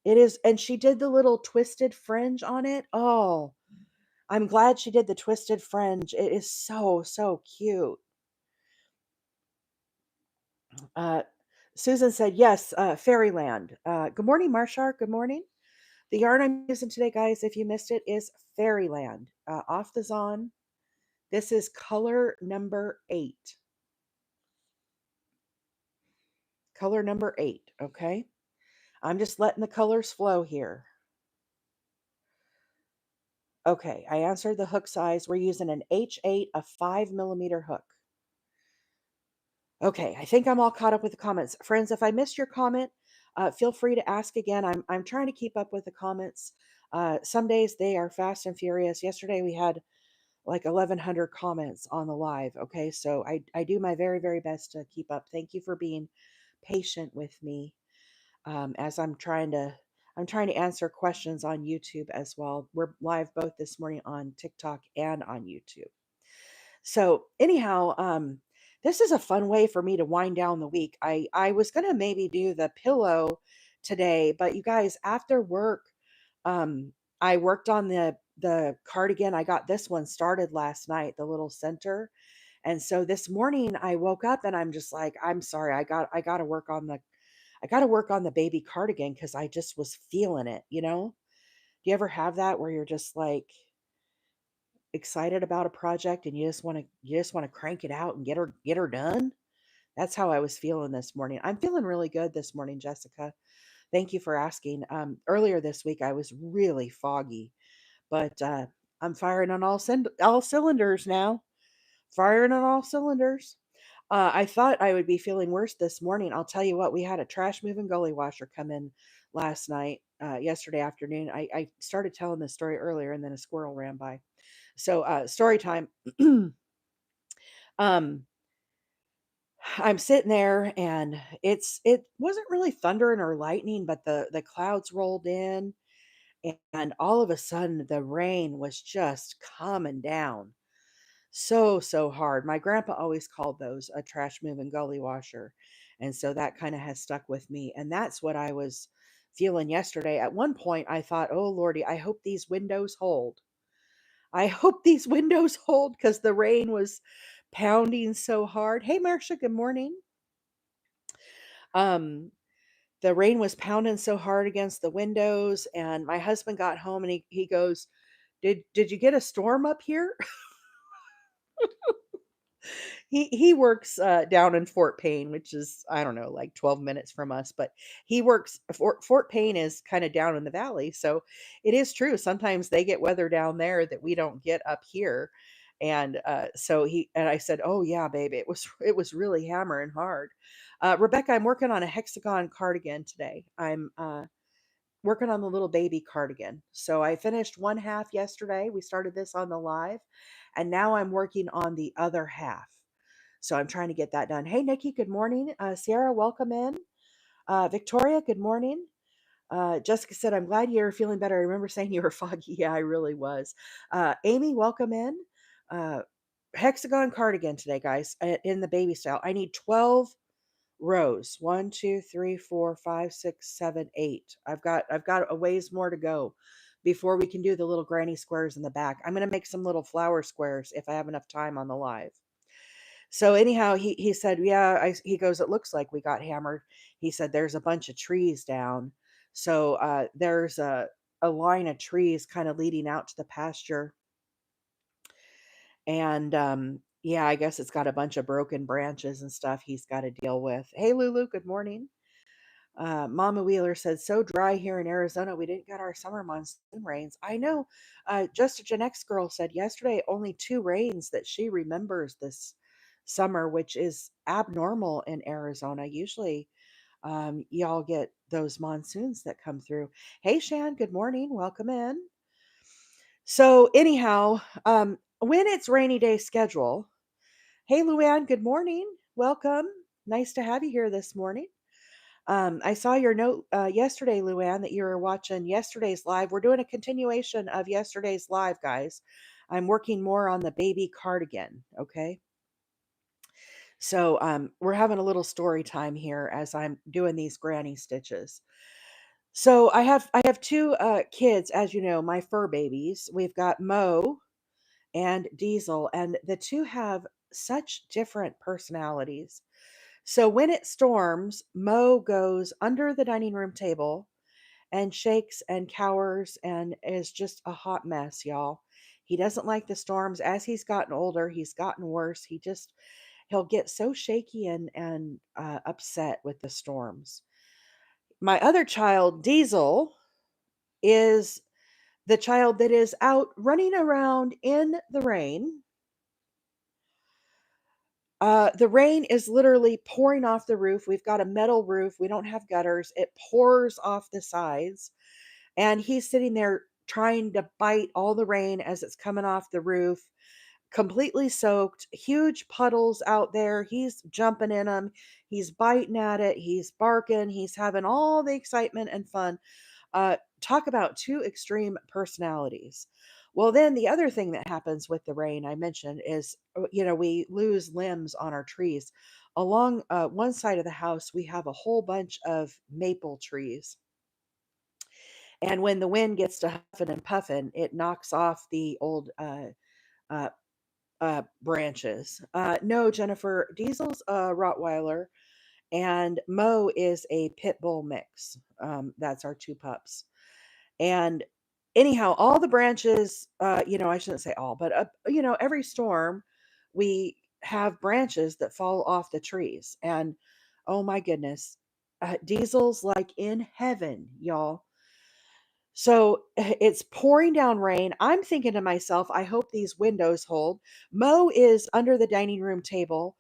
It is, and she did the little twisted fringe on it. Oh, I'm glad she did the twisted fringe. It is so, so cute. Uh, Susan said, yes, Fairyland. Good morning, Marshart. Good morning. The yarn I'm using today, guys, if you missed it, is Fairyland. Off the Zon. This is color number 8. Color number 8, okay? I'm just letting the colors flow here. Okay, I answered the hook size. We're using an H8, a 5mm hook. Okay, I think I'm all caught up with the comments. Friends, if I missed your comment, feel free to ask again. I'm trying to keep up with the comments. Some days they are fast and furious. Yesterday we had like 1,100 comments on the live. Okay, so I do my very, very best to keep up. Thank you for being patient with me as I'm trying to answer questions on YouTube as well. We're live both this morning on TikTok and on YouTube. So anyhow, this is a fun way for me to wind down the week. I was gonna maybe do the pillow today, but you guys, after work, I worked on the cardigan. I got this one started last night, the little center. And so this morning I woke up and I'm just like, I'm sorry, I got to work on the baby cardigan because I just was feeling it, you know? Do you ever have that where you're just like excited about a project and you just want to crank it out and get her done? That's how I was feeling this morning. I'm feeling really good this morning, Jessica. Thank you for asking. Earlier this week I was really foggy, but I'm firing on all cylinders now. Firing on all cylinders. I thought I would be feeling worse this morning. I'll tell you what, we had a trash moving gully washer come in last night, yesterday afternoon. I started telling this story earlier and then a squirrel ran by. So, story time. um, I'm sitting there and it wasn't really thundering or lightning, but the clouds rolled in and all of a sudden the rain was just coming down so, so hard. My grandpa always called those a trash moving gully washer. And so that kind of has stuck with me. And that's what I was feeling yesterday. At one point, I thought, oh, Lordy, I hope these windows hold. I hope these windows hold because the rain was pounding so hard. Hey, Marcia, good morning. Um, the rain was pounding so hard against the windows. And my husband got home and he goes, did you get a storm up here? He works down in Fort Payne, which is I don't know, like 12 minutes from us, but he works Fort Payne is kind of down in the valley, so it is true. Sometimes they get weather down there that we don't get up here, and so he and I said, "Oh yeah, baby, it was really hammering hard." Rebecca, I'm working on a hexagon cardigan today. I'm working on the little baby cardigan. So I finished one half yesterday. We started this on the live, and now I'm working on the other half. So I'm trying to get that done. Hey, Nikki, good morning. Sierra, welcome in. Victoria, good morning. Jessica said, I'm glad you're feeling better. I remember saying you were foggy. Yeah, I really was. Amy, welcome in. Uh, Hexagon cardigan today, guys, in the baby style. I need 12 rows. 1, 2, 3, 4, 5, 6, 7, 8. I've got a ways more to go before we can do the little granny squares in the back. I'm going to make some little flower squares if I have enough time on the live. So anyhow, he said, yeah, he goes, it looks like we got hammered. He said, there's a bunch of trees down. So there's a line of trees kind of leading out to the pasture. And yeah, I guess it's got a bunch of broken branches and stuff he's got to deal with. Hey, Lulu, good morning. Mama Wheeler said, so dry here in Arizona. We didn't get our summer monsoon rains. I know. Just a Gen X girl said yesterday only two rains that she remembers this summer, which is abnormal in Arizona. Usually, y'all get those monsoons that come through. Hey, Shan, good morning. Welcome in. So, anyhow, when it's rainy day schedule, hey, Luann, good morning. Welcome. Nice to have you here this morning. I saw your note yesterday, Luann, that you were watching yesterday's live. We're doing a continuation of yesterday's live, guys. I'm working more on the baby cardigan. Okay. So we're having a little story time here as I'm doing these granny stitches. So I have two kids, as you know, my fur babies. We've got Mo and Diesel, and the two have such different personalities. So when it storms, Mo goes under the dining room table and shakes and cowers and is just a hot mess, y'all. He doesn't like the storms. As he's gotten older, he's gotten worse. He'll get so shaky and upset with the storms. My other child, Diesel, is the child that is out running around in the rain. The rain is literally pouring off the roof. We've got a metal roof. We don't have gutters. It pours off the sides. And he's sitting there trying to bite all the rain as it's coming off the roof, completely soaked, huge puddles out there. He's jumping in them. He's biting at it. He's barking. He's having all the excitement and fun. Talk about two extreme personalities. Well, then the other thing that happens with the rain I mentioned is, we lose limbs on our trees. Along one side of the house, we have a whole bunch of maple trees. And when the wind gets to huffing and puffing, it knocks off the old uh, branches. No, Jennifer, Diesel's a Rottweiler, and Mo is a pit bull mix. That's our two pups. And anyhow, all the branches, I shouldn't say all, but, every storm, we have branches that fall off the trees. And oh my goodness, Diesel's like in heaven, y'all. So it's pouring down rain. I'm thinking to myself, I hope these windows hold. Mo is under the dining room table,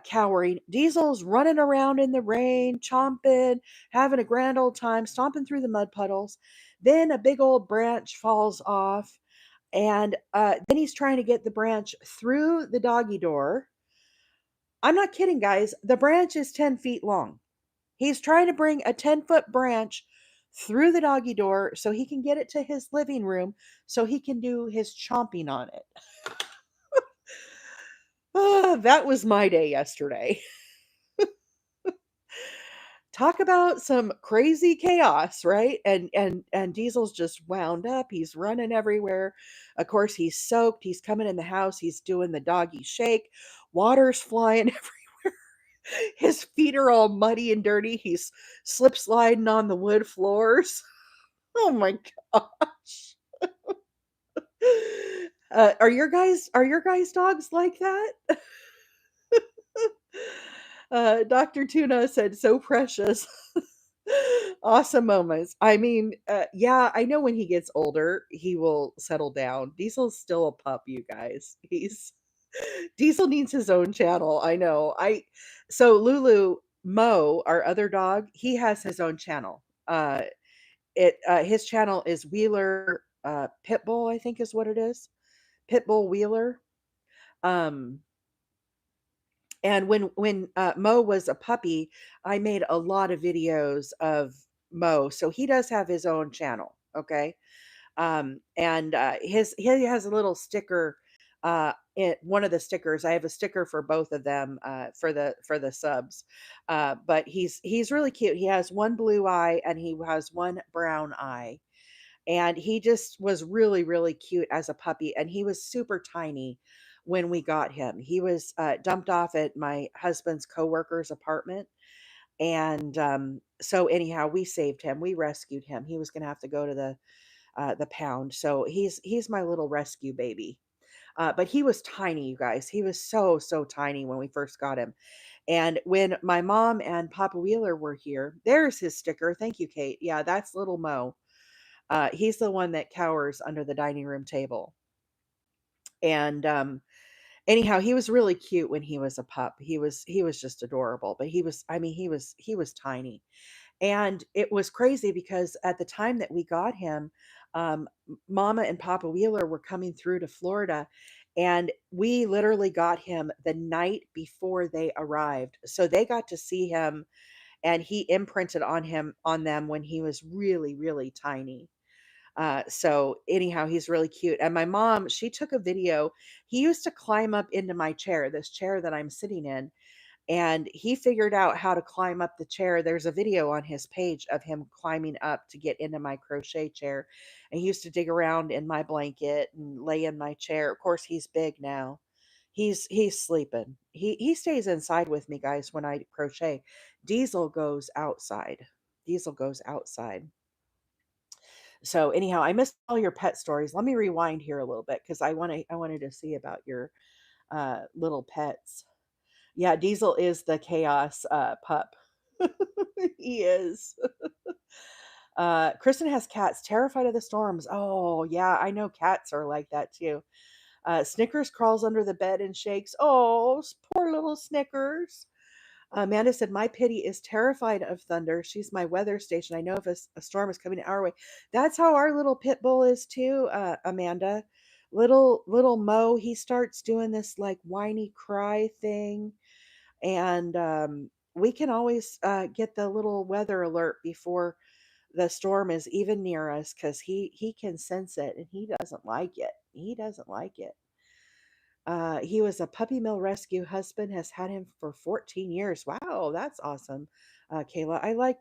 cowering. Diesel's running around in the rain, chomping, having a grand old time, stomping through the mud puddles. Then a big old branch falls off, and then he's trying to get the branch through the doggy door. I'm not kidding, guys. The branch is 10 feet long. He's trying to bring a 10-foot branch through the doggy door so he can get it to his living room so he can do his chomping on it. That was my day yesterday. Talk about some crazy chaos, right? And Diesel's just wound up. He's running everywhere. Of course, he's soaked. He's coming in the house. He's doing the doggy shake. Water's flying everywhere. His feet are all muddy and dirty. He's slip sliding on the wood floors. Oh my gosh. Are your guys dogs like that? Dr. Tuna said so precious. Awesome moments. I mean, yeah, I know when he gets older, he will settle down. Diesel's still a pup, you guys. He's Diesel needs his own channel. I know. So Lulu Mo, our other dog, he has his own channel. His channel is Wheeler Pitbull, I think is what it is. Pitbull Wheeler. Um, and when Mo was a puppy, I made a lot of videos of Mo. So he does have his own channel. Okay. And he has a little sticker. One of the stickers, I have a sticker for both of them for the subs. But he's really cute. He has one blue eye and he has one brown eye, and he just was really really cute as a puppy, and he was super tiny when we got him. He was dumped off at my husband's coworker's apartment, and so anyhow we saved him, we rescued him. He was going to have to go to the pound, so he's my little rescue baby. But he was tiny, you guys. He was so tiny when we first got him. And when my mom and Papa Wheeler were here, there's his sticker. Thank you, Kate. Yeah, that's little Mo. He's the one that cowers under the dining room table. And anyhow, he was really cute when he was a pup. He was just adorable, but he was tiny. And it was crazy because at the time that we got him, Mama and Papa Wheeler were coming through to Florida, and we literally got him the night before they arrived. So they got to see him, and he imprinted on them when he was really, really tiny. So anyhow, he's really cute. And my mom, she took a video. He used to climb up into my chair, this chair that I'm sitting in, and he figured out how to climb up the chair. There's a video on his page of him climbing up to get into my crochet chair. And he used to dig around in my blanket and lay in my chair. Of course, he's big now. He's sleeping. He stays inside with me, guys, when I crochet. Diesel goes outside. Diesel goes outside. So anyhow, I missed all your pet stories. Let me rewind here a little bit because I wanted to see about your little pets. Yeah, Diesel is the chaos pup. He is. Kristen has cats terrified of the storms. Oh, yeah, I know cats are like that too. Snickers crawls under the bed and shakes. Oh, poor little Snickers. Amanda said, "My Pitty is terrified of thunder. She's my weather station. I know if a storm is coming our way." That's how our little pit bull is too, Amanda. Little Mo, he starts doing this like whiny cry thing, and we can always get the little weather alert before the storm is even near us because he can sense it and he doesn't like it. He doesn't like it. He was a puppy mill rescue. Husband has had him for 14 years. Wow, that's awesome, Kayla. I like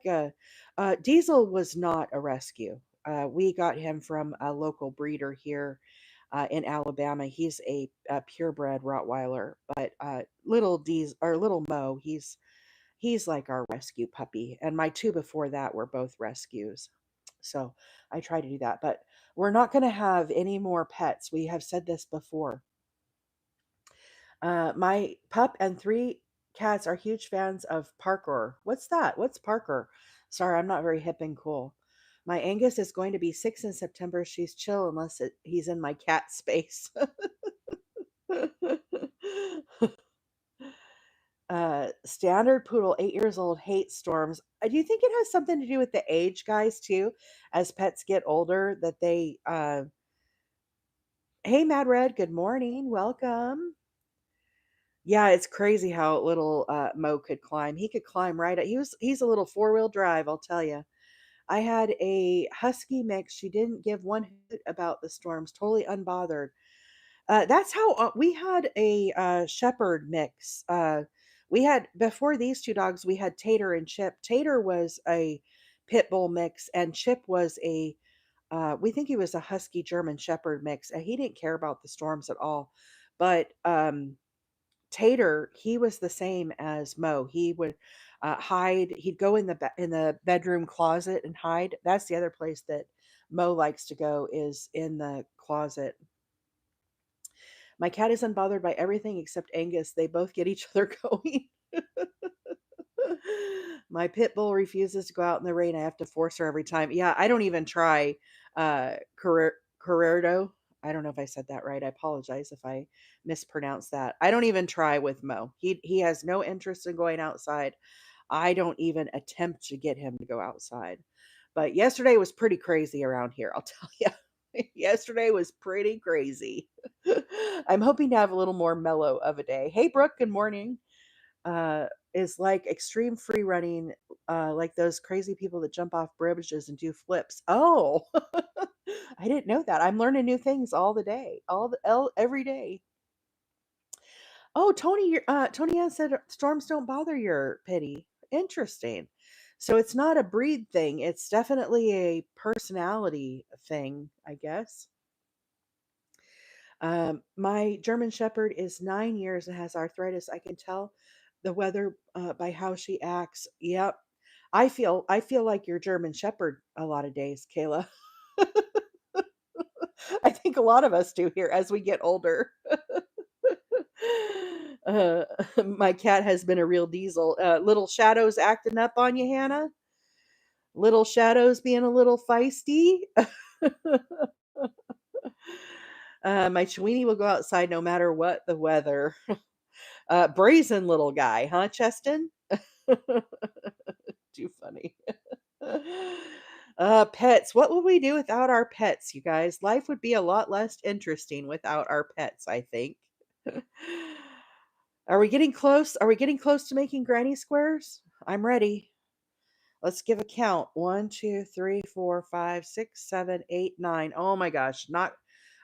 Diesel was not a rescue. We got him from a local breeder here in Alabama. He's a purebred Rottweiler, but little Mo, he's like our rescue puppy. And my two before that were both rescues. So I try to do that, but we're not going to have any more pets. We have said this before. My pup and three cats are huge fans of parkour. What's that? What's parkour? Sorry, I'm not very hip and cool. My Angus is going to be 6 in September. She's chill unless he's in my cat space. Standard poodle, 8 years old, hates storms. Do you think it has something to do with the age, guys, too? As pets get older, that they. Hey, Mad Red, good morning. Welcome. Yeah, it's crazy how little Mo could climb. He could climb right up. He's a little four-wheel drive, I'll tell you. I had a husky mix. She didn't give one hoot about the storms, totally unbothered. That's how we had a shepherd mix. We had before these two dogs, we had Tater and Chip. Tater was a pit bull mix, and Chip was a we think he was a husky German shepherd mix, and he didn't care about the storms at all. But Tater, he was the same as Mo. He would hide. He'd go in the bedroom closet and hide. That's the other place that Mo likes to go is in the closet. My cat is unbothered by everything except Angus. They both get each other going. My pit bull refuses to go out in the rain. I have to force her every time. Yeah, I don't even try. Carrerdo. I don't know if I said that right. I apologize if I mispronounced that. I don't even try with Mo. He has no interest in going outside. I don't even attempt to get him to go outside. But yesterday was pretty crazy around here, I'll tell you. Yesterday was pretty crazy. I'm hoping to have a little more mellow of a day. Hey, Brooke, good morning. Is like extreme free running, like those crazy people that jump off bridges and do flips. Oh, I didn't know that. I'm learning new things all the day, every day. Oh, Tony Ann said storms don't bother your pity. Interesting. So it's not a breed thing. It's definitely a personality thing, I guess. My German Shepherd is 9 years and has arthritis. I can tell the weather by how she acts. Yep. I feel like your German Shepherd a lot of days, Kayla. I think a lot of us do here as we get older. Uh, my cat has been a real diesel. Little Shadow's acting up on you, Hannah? Little Shadow's being a little feisty? My Chweenie will go outside no matter what the weather. Brazen little guy, huh, Cheston? Too funny. Pets. What would we do without our pets, you guys? Life would be a lot less interesting without our pets, I think. Are we getting close? Are we getting close to making granny squares? I'm ready. Let's give a count. 1, 2, 3, 4, 5, 6, 7, 8, 9. Oh my gosh. Not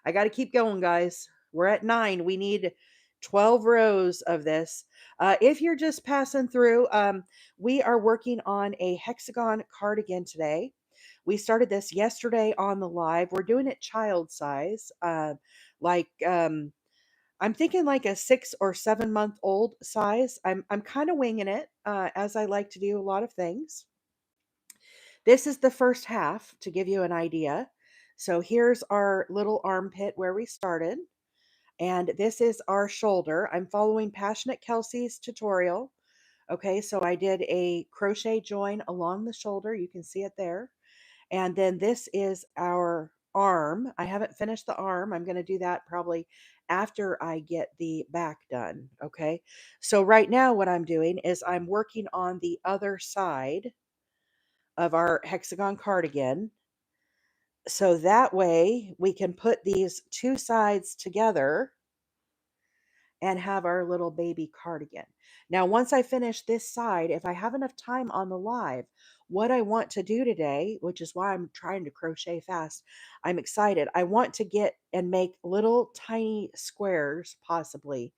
I gotta keep going, guys. We're at 9. We need 12 rows of this. If you're just passing through, we are working on a hexagon cardigan today. We started this yesterday on the live. We're doing it child size. Like I'm thinking like a 6 or 7 month old size. I'm kind of winging it, as I like to do a lot of things. This is the first half to give you an idea. So here's our little armpit where we started. And this is our shoulder. I'm following Passionate Kelsie's tutorial. Okay, so I did a crochet join along the shoulder. You can see it there. And then this is our arm. I haven't finished the arm. I'm going to do that probably after I get the back done. Okay, so right now what I'm doing is I'm working on the other side of our hexagon cardigan. So that way we can put these two sides together and have our little baby cardigan. Now, once I finish this side, if I have enough time on the live, what I want to do today, which is why I'm trying to crochet fast, I'm excited. I want to get and make little tiny squares, possibly,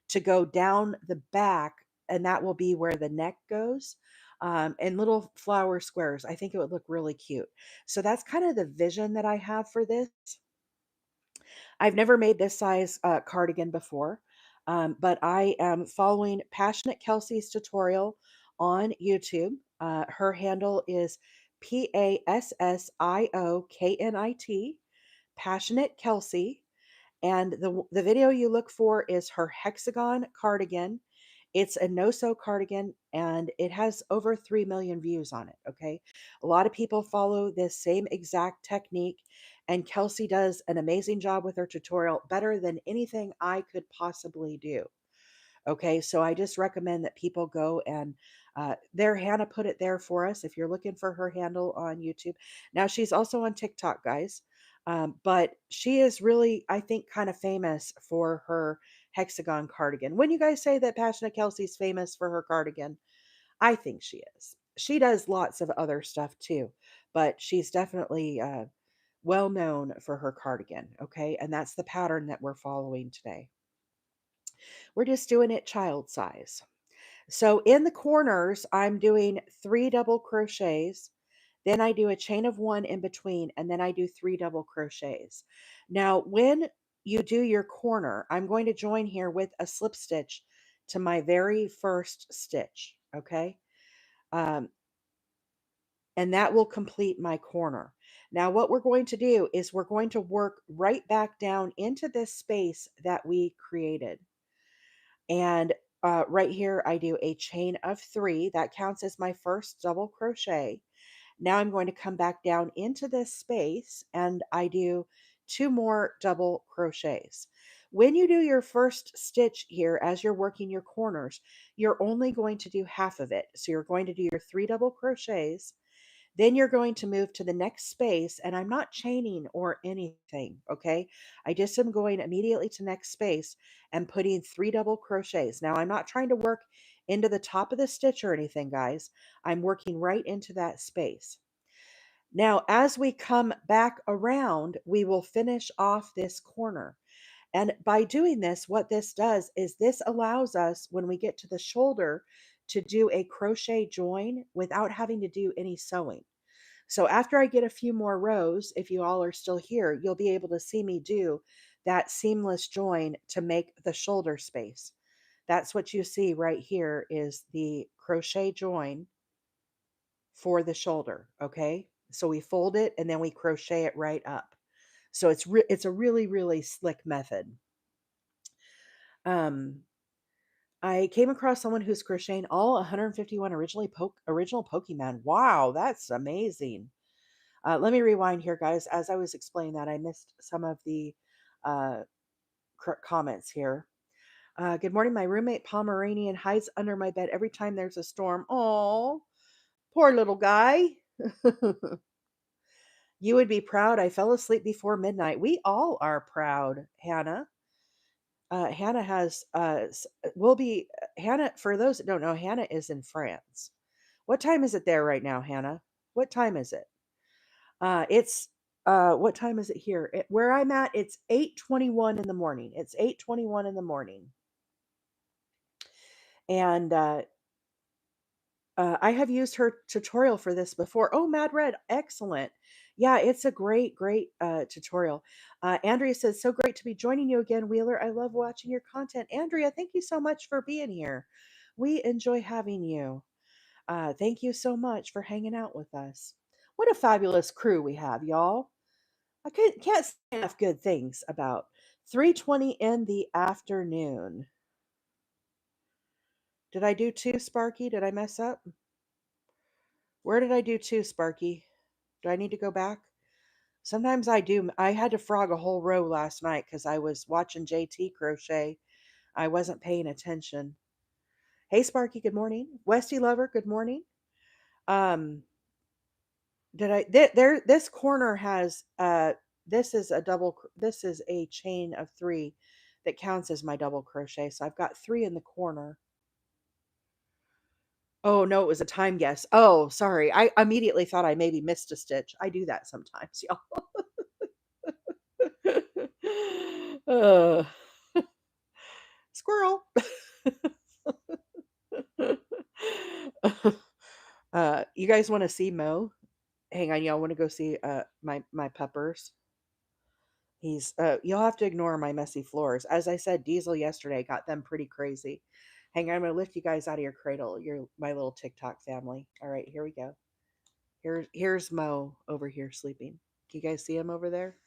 to go down the back, and that will be where the neck goes. And little flower squares. I think it would look really cute. So that's kind of the vision that I have for this. I've never made this size cardigan before, but I am following Passionate Kelsie's tutorial on YouTube. Her handle is PassioKnit, Passionate Kelsie. And the video you look for is her hexagon cardigan. It's a no-sew cardigan and it has over 3 million views on it. Okay. A lot of people follow this same exact technique, and Kelsie does an amazing job with her tutorial, better than anything I could possibly do. Okay, so I just recommend that people go and there, Hannah put it there for us if you're looking for her handle on YouTube. Now, she's also on TikTok, guys, but she is really, I think, kind of famous for her hexagon cardigan. When you guys say that Passionate Kelsie's famous for her cardigan, I think she is. She does lots of other stuff too, but she's definitely well known for her cardigan. Okay, and that's the pattern that we're following today. We're just doing it child size. So in the corners, I'm doing 3 double crochets. Then I do a chain of 1 in between, and then I do 3 double crochets. Now, when you do your corner, I'm going to join here with a slip stitch to my very first stitch. Okay. Um, and that will complete my corner. Now, what we're going to do is we're going to work right back down into this space that we created. And right here, I do a chain of 3. That counts as my first double crochet. Now I'm going to come back down into this space and I do 2 more double crochets. When you do your first stitch here, as you're working your corners, you're only going to do half of it. So you're going to do your 3 double crochets, then you're going to move to the next space, and I'm not chaining or anything, okay? I just am going immediately to next space and putting 3 double crochets. Now, I'm not trying to work into the top of the stitch or anything, guys. I'm working right into that space. Now, as we come back around, we will finish off this corner. And by doing this, what this does is this allows us, when we get to the shoulder, to do a crochet join without having to do any sewing. So after I get a few more rows, if you all are still here, you'll be able to see me do that seamless join to make the shoulder space. That's what you see right here is the crochet join for the shoulder, okay? So we fold it and then we crochet it right up. So it's a really slick method. Um I came across someone who's crocheting all 151 original Pokemon. Wow, that's amazing. Let me rewind here, guys. As I was explaining that, I missed some of the uh, comments here. Good morning. My roommate Pomeranian hides under my bed every time there's a storm. Oh, poor little guy. You would be proud. I fell asleep before midnight. We all are proud, Hannah. Hannah has will be Hannah. For those that don't know, Hannah is in France. What time is it there right now, Hannah? What time is it? It's what time is it here? Where I'm at, it's 8:21 in the morning. It's 8:21 in the morning. And I have used her tutorial for this before. Oh, Mad Red, excellent. Yeah, it's a great tutorial. Andrea says, so great to be joining you again, Wheeler. I love watching your content. Andrea, thank you so much for being here. We enjoy having you. Thank you so much for hanging out with us. What a fabulous crew we have, y'all. Can't say enough good things about 3:20 in the afternoon. Did I do two, Sparky? Did I mess up? Where did I do two, Sparky? Do I need to go back? Sometimes I do. I had to frog a whole row last night because I was watching JT crochet. I wasn't paying attention. Hey, Sparky, good morning. Westy Lover, good morning. Um, did I there this corner has this is a this is a chain of three that counts as my double crochet. So I've got three in the corner. Oh no, it was a time guess. Oh, sorry. I immediately thought I maybe missed a stitch. I do that sometimes, y'all. uh, squirrel. You guys want to see Mo? Hang on, y'all want to go see my peppers? He's you'll have to ignore my messy floors. As I said, Diesel yesterday got them pretty crazy. Hang on, I'm gonna lift you guys out of your cradle. You're my little TikTok family. All right, here we go. Here's Mo over here sleeping. Can you guys see him over there?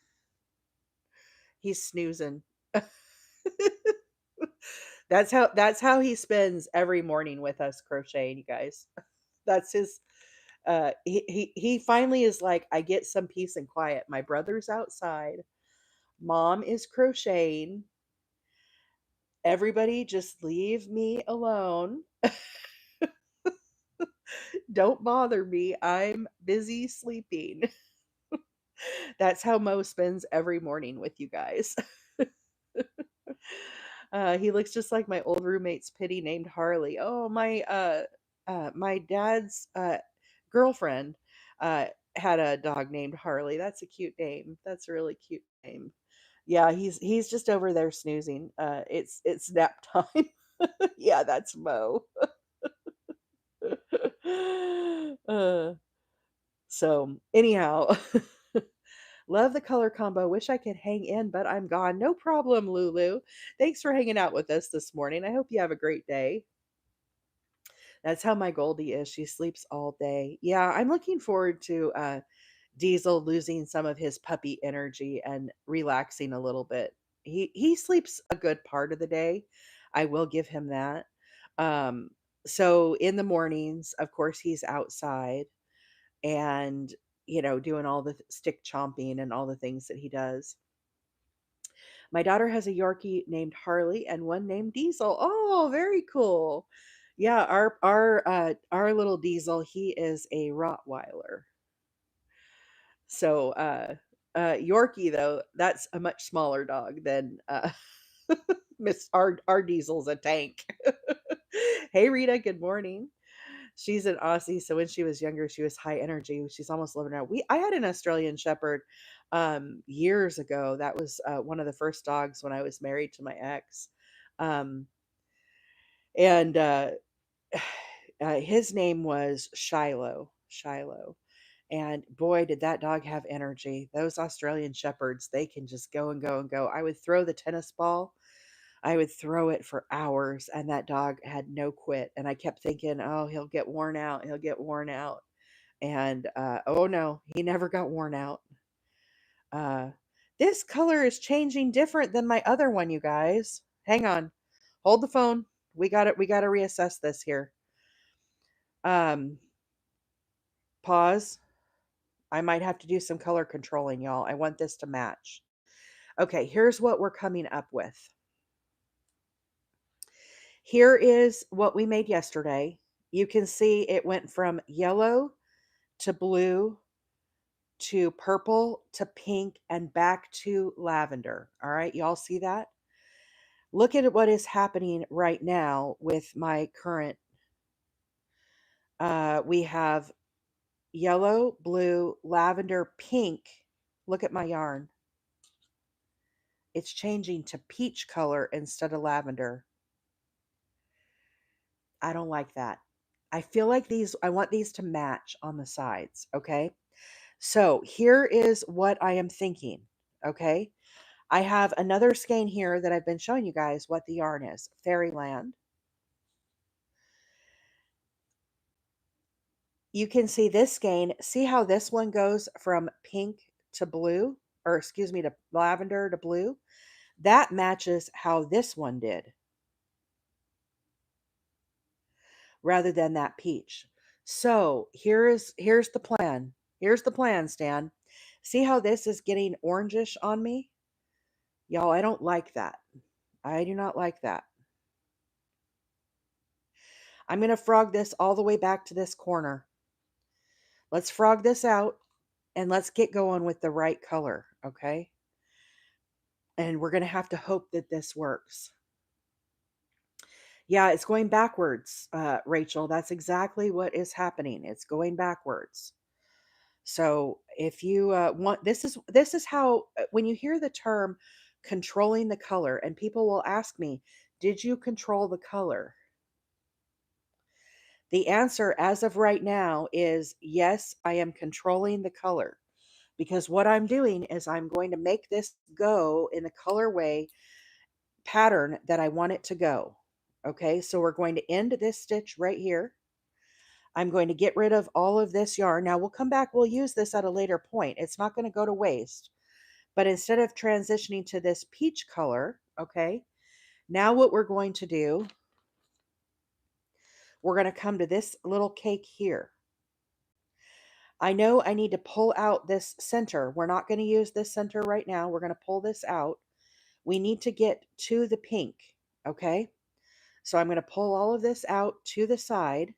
He's snoozing. That's how he spends every morning with us crocheting, you guys. That's his he finally is like, I get some peace and quiet. My brother's outside. Mom is crocheting. Everybody just leave me alone. Don't bother me. I'm busy sleeping. That's how Mo spends every morning with you guys. He looks just like my old roommate's Pitty named Harley. Oh, my dad's girlfriend had a dog named Harley. That's a cute name. That's a really cute name. Yeah, he's just over there snoozing. It's nap time. Yeah, that's Mo. uh, so anyhow, love the color combo. Wish I could hang in, but I'm gone. No problem, Lulu. Thanks for hanging out with us this morning. I hope you have a great day. That's how my Goldie is. She sleeps all day. Yeah, I'm looking forward to Diesel losing some of his puppy energy and relaxing a little bit. He sleeps a good part of the day. I will give him that. Um, so in the mornings, of course, he's outside and doing all the stick chomping and all the things that he does. My daughter has a Yorkie named Harley and one named Diesel. Oh, very cool. Yeah, our little Diesel, he is a Rottweiler. So Yorkie though, that's a much smaller dog than Miss our Diesel's a tank. Hey Rita, good morning. She's an Aussie, so when she was younger, she was high energy. She's almost 11 now. I had an Australian Shepherd years ago. That was one of the first dogs when I was married to my ex. Um, and his name was Shiloh. Shiloh. And boy, did that dog have energy. Those Australian Shepherds, they can just go and go and go. I would throw the tennis ball. I would throw it for hours, and that dog had no quit. And I kept thinking, oh, he'll get worn out. He'll get worn out. And oh no, he never got worn out. Uh, this color is changing different than my other one, you guys. Hang on. Hold the phone. We got to reassess this here. Um, Pause. I might have to do some color controlling, y'all. I want this to match. Okay, here's what we're coming up with. Here is what we made yesterday. You can see it went from yellow to blue to purple to pink and back to lavender. All right, y'all see that? Look at what is happening right now with my current. We have yellow, blue, lavender, pink. Look at my yarn. It's changing to peach color instead of lavender. I don't like that. I feel like I want these to match on the sides. Okay. So here is what I am thinking. Okay. I have another skein here that I've been showing you guys what the yarn is. Fairyland. You can see this skein. See how this one goes from pink to blue, or excuse me, to lavender to blue? That matches how this one did rather than that peach. So here's the plan. Here's the plan, Stan. See how this is getting orangish on me? Y'all, I don't like that. I do not like that. I'm going to frog this all the way back to this corner. Let's frog this out and let's get going with the right color, okay? And we're going to have to hope that this works. Yeah, it's going backwards, Rachel. That's exactly what is happening. It's going backwards. So if you want, this is how when you hear the term controlling the color, and people will ask me, "Did you control the color?" The answer as of right now is yes, I am controlling the color because what I'm doing is I'm going to make this go in the colorway pattern that I want it to go. Okay, so we're going to end this stitch right here. I'm going to get rid of all of this yarn. Now we'll come back, we'll use this at a later point. It's not going to go to waste. But instead of transitioning to this peach color, okay, now what we're going to do, we're going to come to this little cake here. I know I need to pull out this center. We're not going to use this center right now. We're going to pull this out. We need to get to the pink, okay? So I'm going to pull all of this out to the side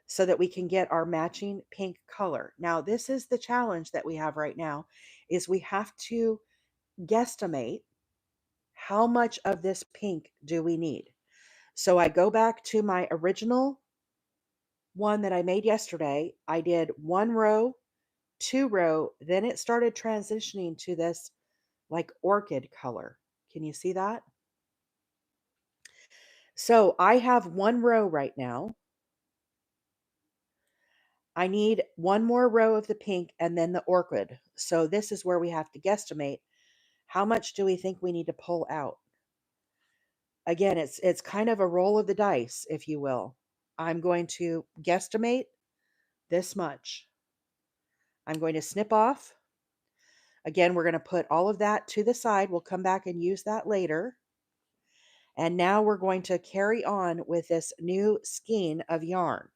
so that we can get our matching pink color. Now, this is the challenge that we have right now is we have to guesstimate how much of this pink do we need. So I go back to my original one that I made yesterday. I did 1 row, 2 row, then it started transitioning to this like orchid color. Can you see that? So I have 1 row right now. I need 1 more row of the pink and then the orchid. So this is where we have to guesstimate how much do we think we need to pull out. Again, it's kind of a roll of the dice, if you will. I'm going to guesstimate this much. I'm going to snip off. Again, we're going to put all of that to the side. We'll come back and use that later. And now we're going to carry on with this new skein of yarn.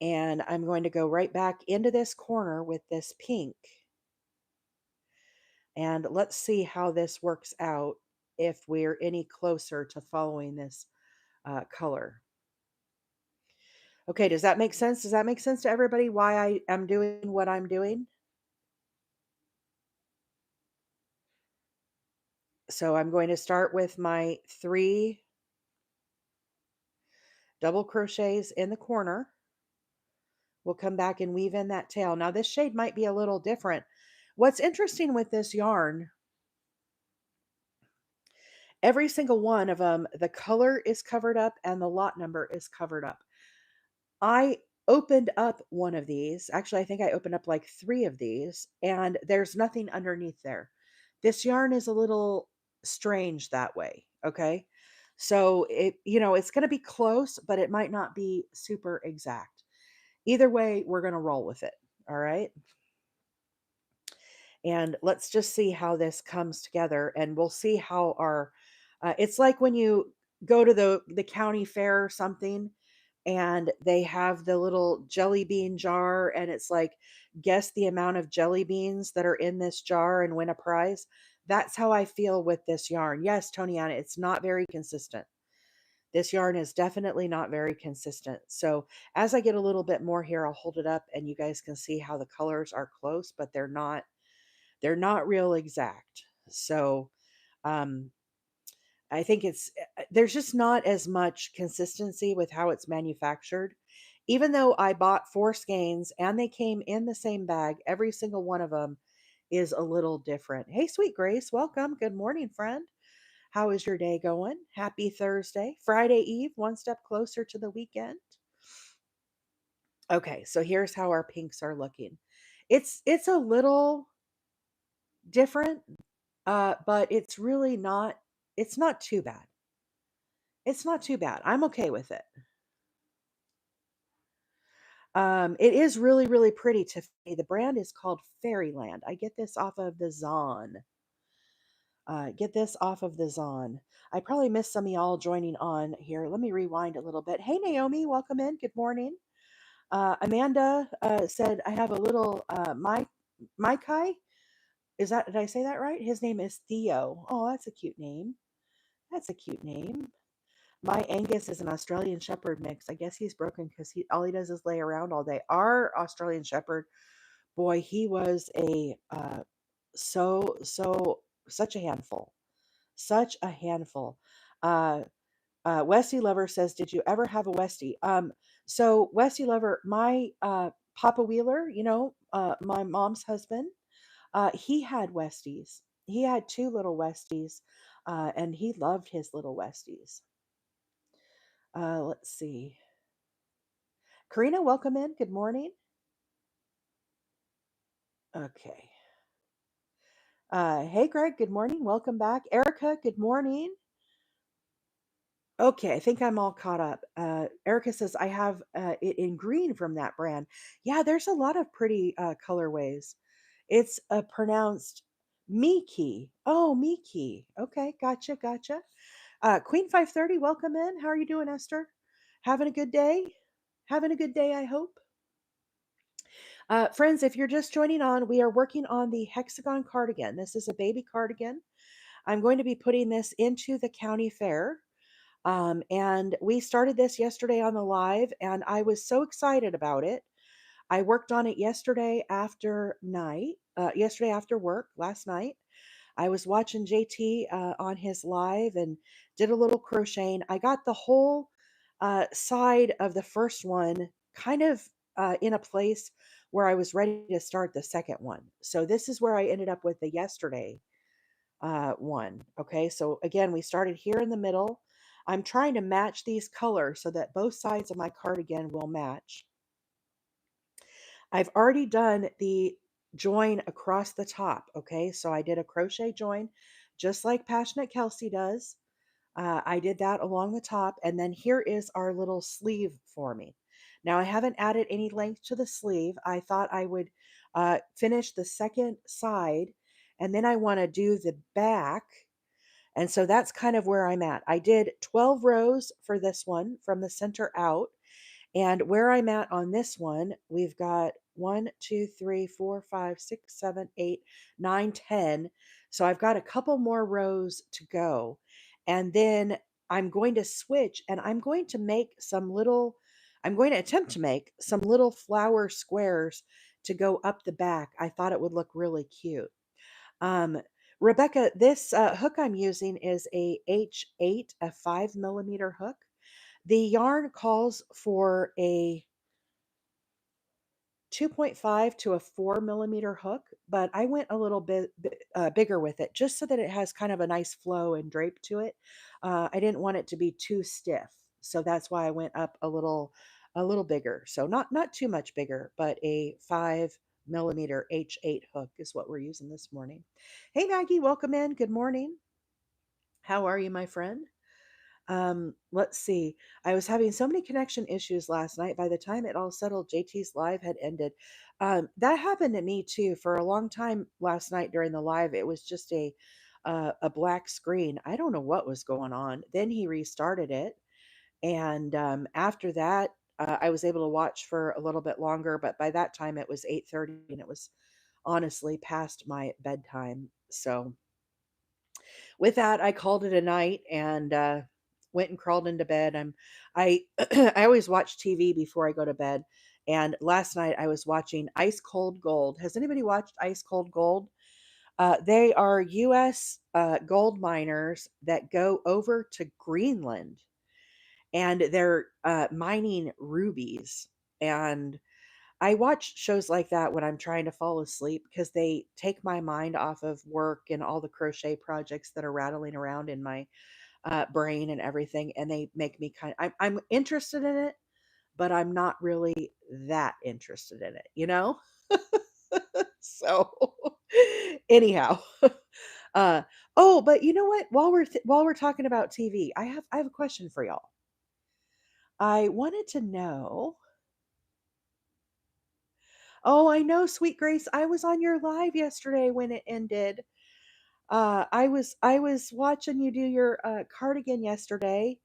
And I'm going to go right back into this corner with this pink. And let's see how this works out if we're any closer to following this color. Okay, does that make sense? Does that make sense to everybody why I am doing what I'm doing? So I'm going to start with my 3 double crochets in the corner. We'll come back and weave in that tail. Now this shade might be a little different. What's interesting with this yarn, every single one of them, the color is covered up and the lot number is covered up. I opened up one of these. Actually, I think I opened up like 3 of these and there's nothing underneath there. This yarn is a little strange that way, okay? So it's going to be close, but it might not be super exact. Either way, we're going to roll with it, all right? And let's just see how this comes together, and we'll see how our it's like when you go to the county fair or something, and they have the little jelly bean jar, and it's like, guess the amount of jelly beans that are in this jar and win a prize. That's how I feel with this yarn. Yes, Tonyana, it's not very consistent. This yarn is definitely not very consistent. So as I get a little bit more here, I'll hold it up and you guys can see how the colors are close, but they're not real exact. So um, I think there's just not as much consistency with how it's manufactured. Even though I bought four skeins and they came in the same bag, every single one of them is a little different. Hey, sweet Grace, welcome. Good morning, friend. How is your day going? Happy Thursday, Friday Eve, one step closer to the weekend. Okay, so here's how our pinks are looking. It's a little different, but it's not too bad. It's not too bad. I'm okay with it. It is really, really pretty, Tiffany. The brand is called Fairyland. I get this off of the Zon. Get this off of the Zon. I probably missed some of y'all joining on here. Let me rewind a little bit. Hey, Naomi, welcome in. Good morning. Amanda said, I have a little my Kai. Did I say that right? His name is Theo. Oh, that's a cute name. That's a cute name. My Angus is an Australian Shepherd mix. I guess he's broken because all he does is lay around all day. Our Australian Shepherd, boy, he was a such a handful, such a handful. Uh, Westy Lover says, "Did you ever have a Westie?" So Westy Lover, my Papa Wheeler, my mom's husband, he had Westies. He had two little Westies, and he loved his little Westies. Let's see. Karina, welcome in. Good morning. Okay. Hey, Greg. Good morning. Welcome back. Erica, good morning. Okay, I think I'm all caught up. Erica says, I have it in green from that brand. Yeah, there's a lot of pretty colorways. It's pronounced Miki. Oh, Miki. Okay, gotcha, gotcha. Queen 530, welcome in. How are you doing, Esther? Having a good day? Having a good day, I hope. Friends, if you're just joining on, we are working on the hexagon cardigan. This is a baby cardigan. I'm going to be putting this into the county fair. And we started this yesterday on the live, and I was so excited about it. I worked on it yesterday after work last night. I was watching JT on his live and did a little crocheting. I got the whole side of the first one kind of in a place where I was ready to start the second one. So this is where I ended up with the yesterday one. Okay, so again, we started here in the middle. I'm trying to match these colors so that both sides of my cardigan will match. I've already done the join across the top. Okay, so I did a crochet join just like Passionate Kelsie does. I did that along the top, and then here is our little sleeve for me. Now I haven't added any length to the sleeve. I thought I would finish the second side, and then I want to do the back. And so that's kind of where I'm at. I did 12 rows for this one from the center out. And where I'm at on this one, we've got 1, 2, 3, 4, 5, 6, 7, 8, 9, 10. So I've got a couple more rows to go. And then I'm going to switch and I'm going to attempt to make some little flower squares to go up the back. I thought it would look really cute. Um, Rebecca, this hook I'm using is a H8, a 5 millimeter hook. The yarn calls for a 2.5 to a 4 millimeter hook, but I went a little bit bigger with it just so that it has kind of a nice flow and drape to it. I didn't want it to be too stiff, so that's why I went up a little bigger. So not too much bigger, but a 5 millimeter H8 hook is what we're using this morning. Hey Maggie, welcome in. Good morning. How are you, my friend? Let's see. I was having so many connection issues last night. By the time it all settled, JT's live had ended. That happened to me too. For a long time last night during the live, it was just a black screen. I don't know what was going on. Then he restarted it, and after that, I was able to watch for a little bit longer. But by that time, it was 8:30, and it was honestly past my bedtime. So with that, I called it a night and went and crawled into bed. I I always watch TV before I go to bed. And last night I was watching Ice Cold Gold. Has anybody watched Ice Cold Gold? They are U.S. Gold miners that go over to Greenland, and they're mining rubies. And I watch shows like that when I'm trying to fall asleep because they take my mind off of work and all the crochet projects that are rattling around in my brain and everything, and they make me I'm interested in it, but I'm not really that interested in it, you know? So anyhow, uh oh, but you know what? While we're talking about TV, I have a question for y'all. I wanted to know. Oh, I know, Sweet Grace. I was on your live yesterday when it ended. I was watching you do your cardigan yesterday,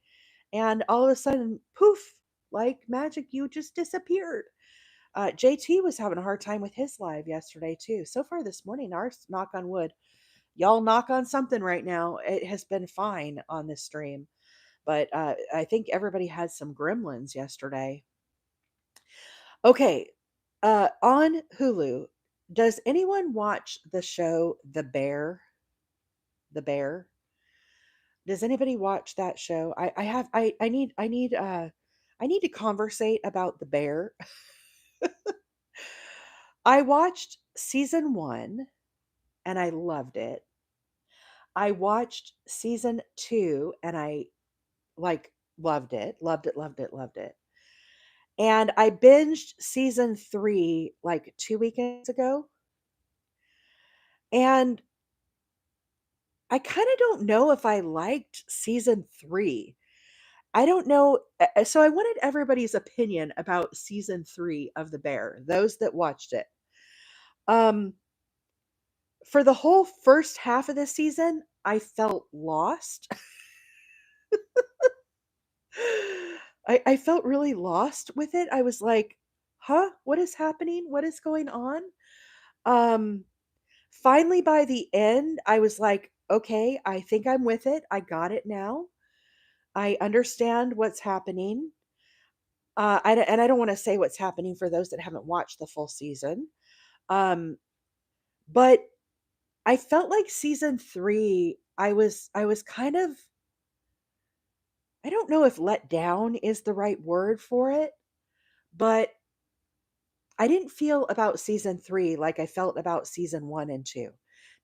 and all of a sudden, poof, like magic, you just disappeared. JT was having a hard time with his live yesterday too. So far this morning, ours, knock on wood, y'all knock on something right now. It has been fine on this stream, but I think everybody had some gremlins yesterday. Okay, on Hulu, does anyone watch the show The Bear? The Bear. Does anybody watch that show? I have I need to conversate about The Bear. I watched season 1 and I loved it. I watched season 2 and I like loved it. Loved it, loved it, loved it. And I binged season 3 like 2 weekends ago. And I kind of don't know if I liked season 3. I don't know. So I wanted everybody's opinion about season 3 of The Bear, those that watched it. Um, for the whole first half of the season, I felt lost. I felt really lost with it. I was like, huh? What is happening? What is going on? Um, Finally, by the end, I was like, okay, I think I'm with it. I got it now. I understand what's happening. And I don't want to say what's happening for those that haven't watched the full season. Um, but I felt like season 3, I was kind of, I don't know if let down is the right word for it, but I didn't feel about season 3 like I felt about season 1 and 2.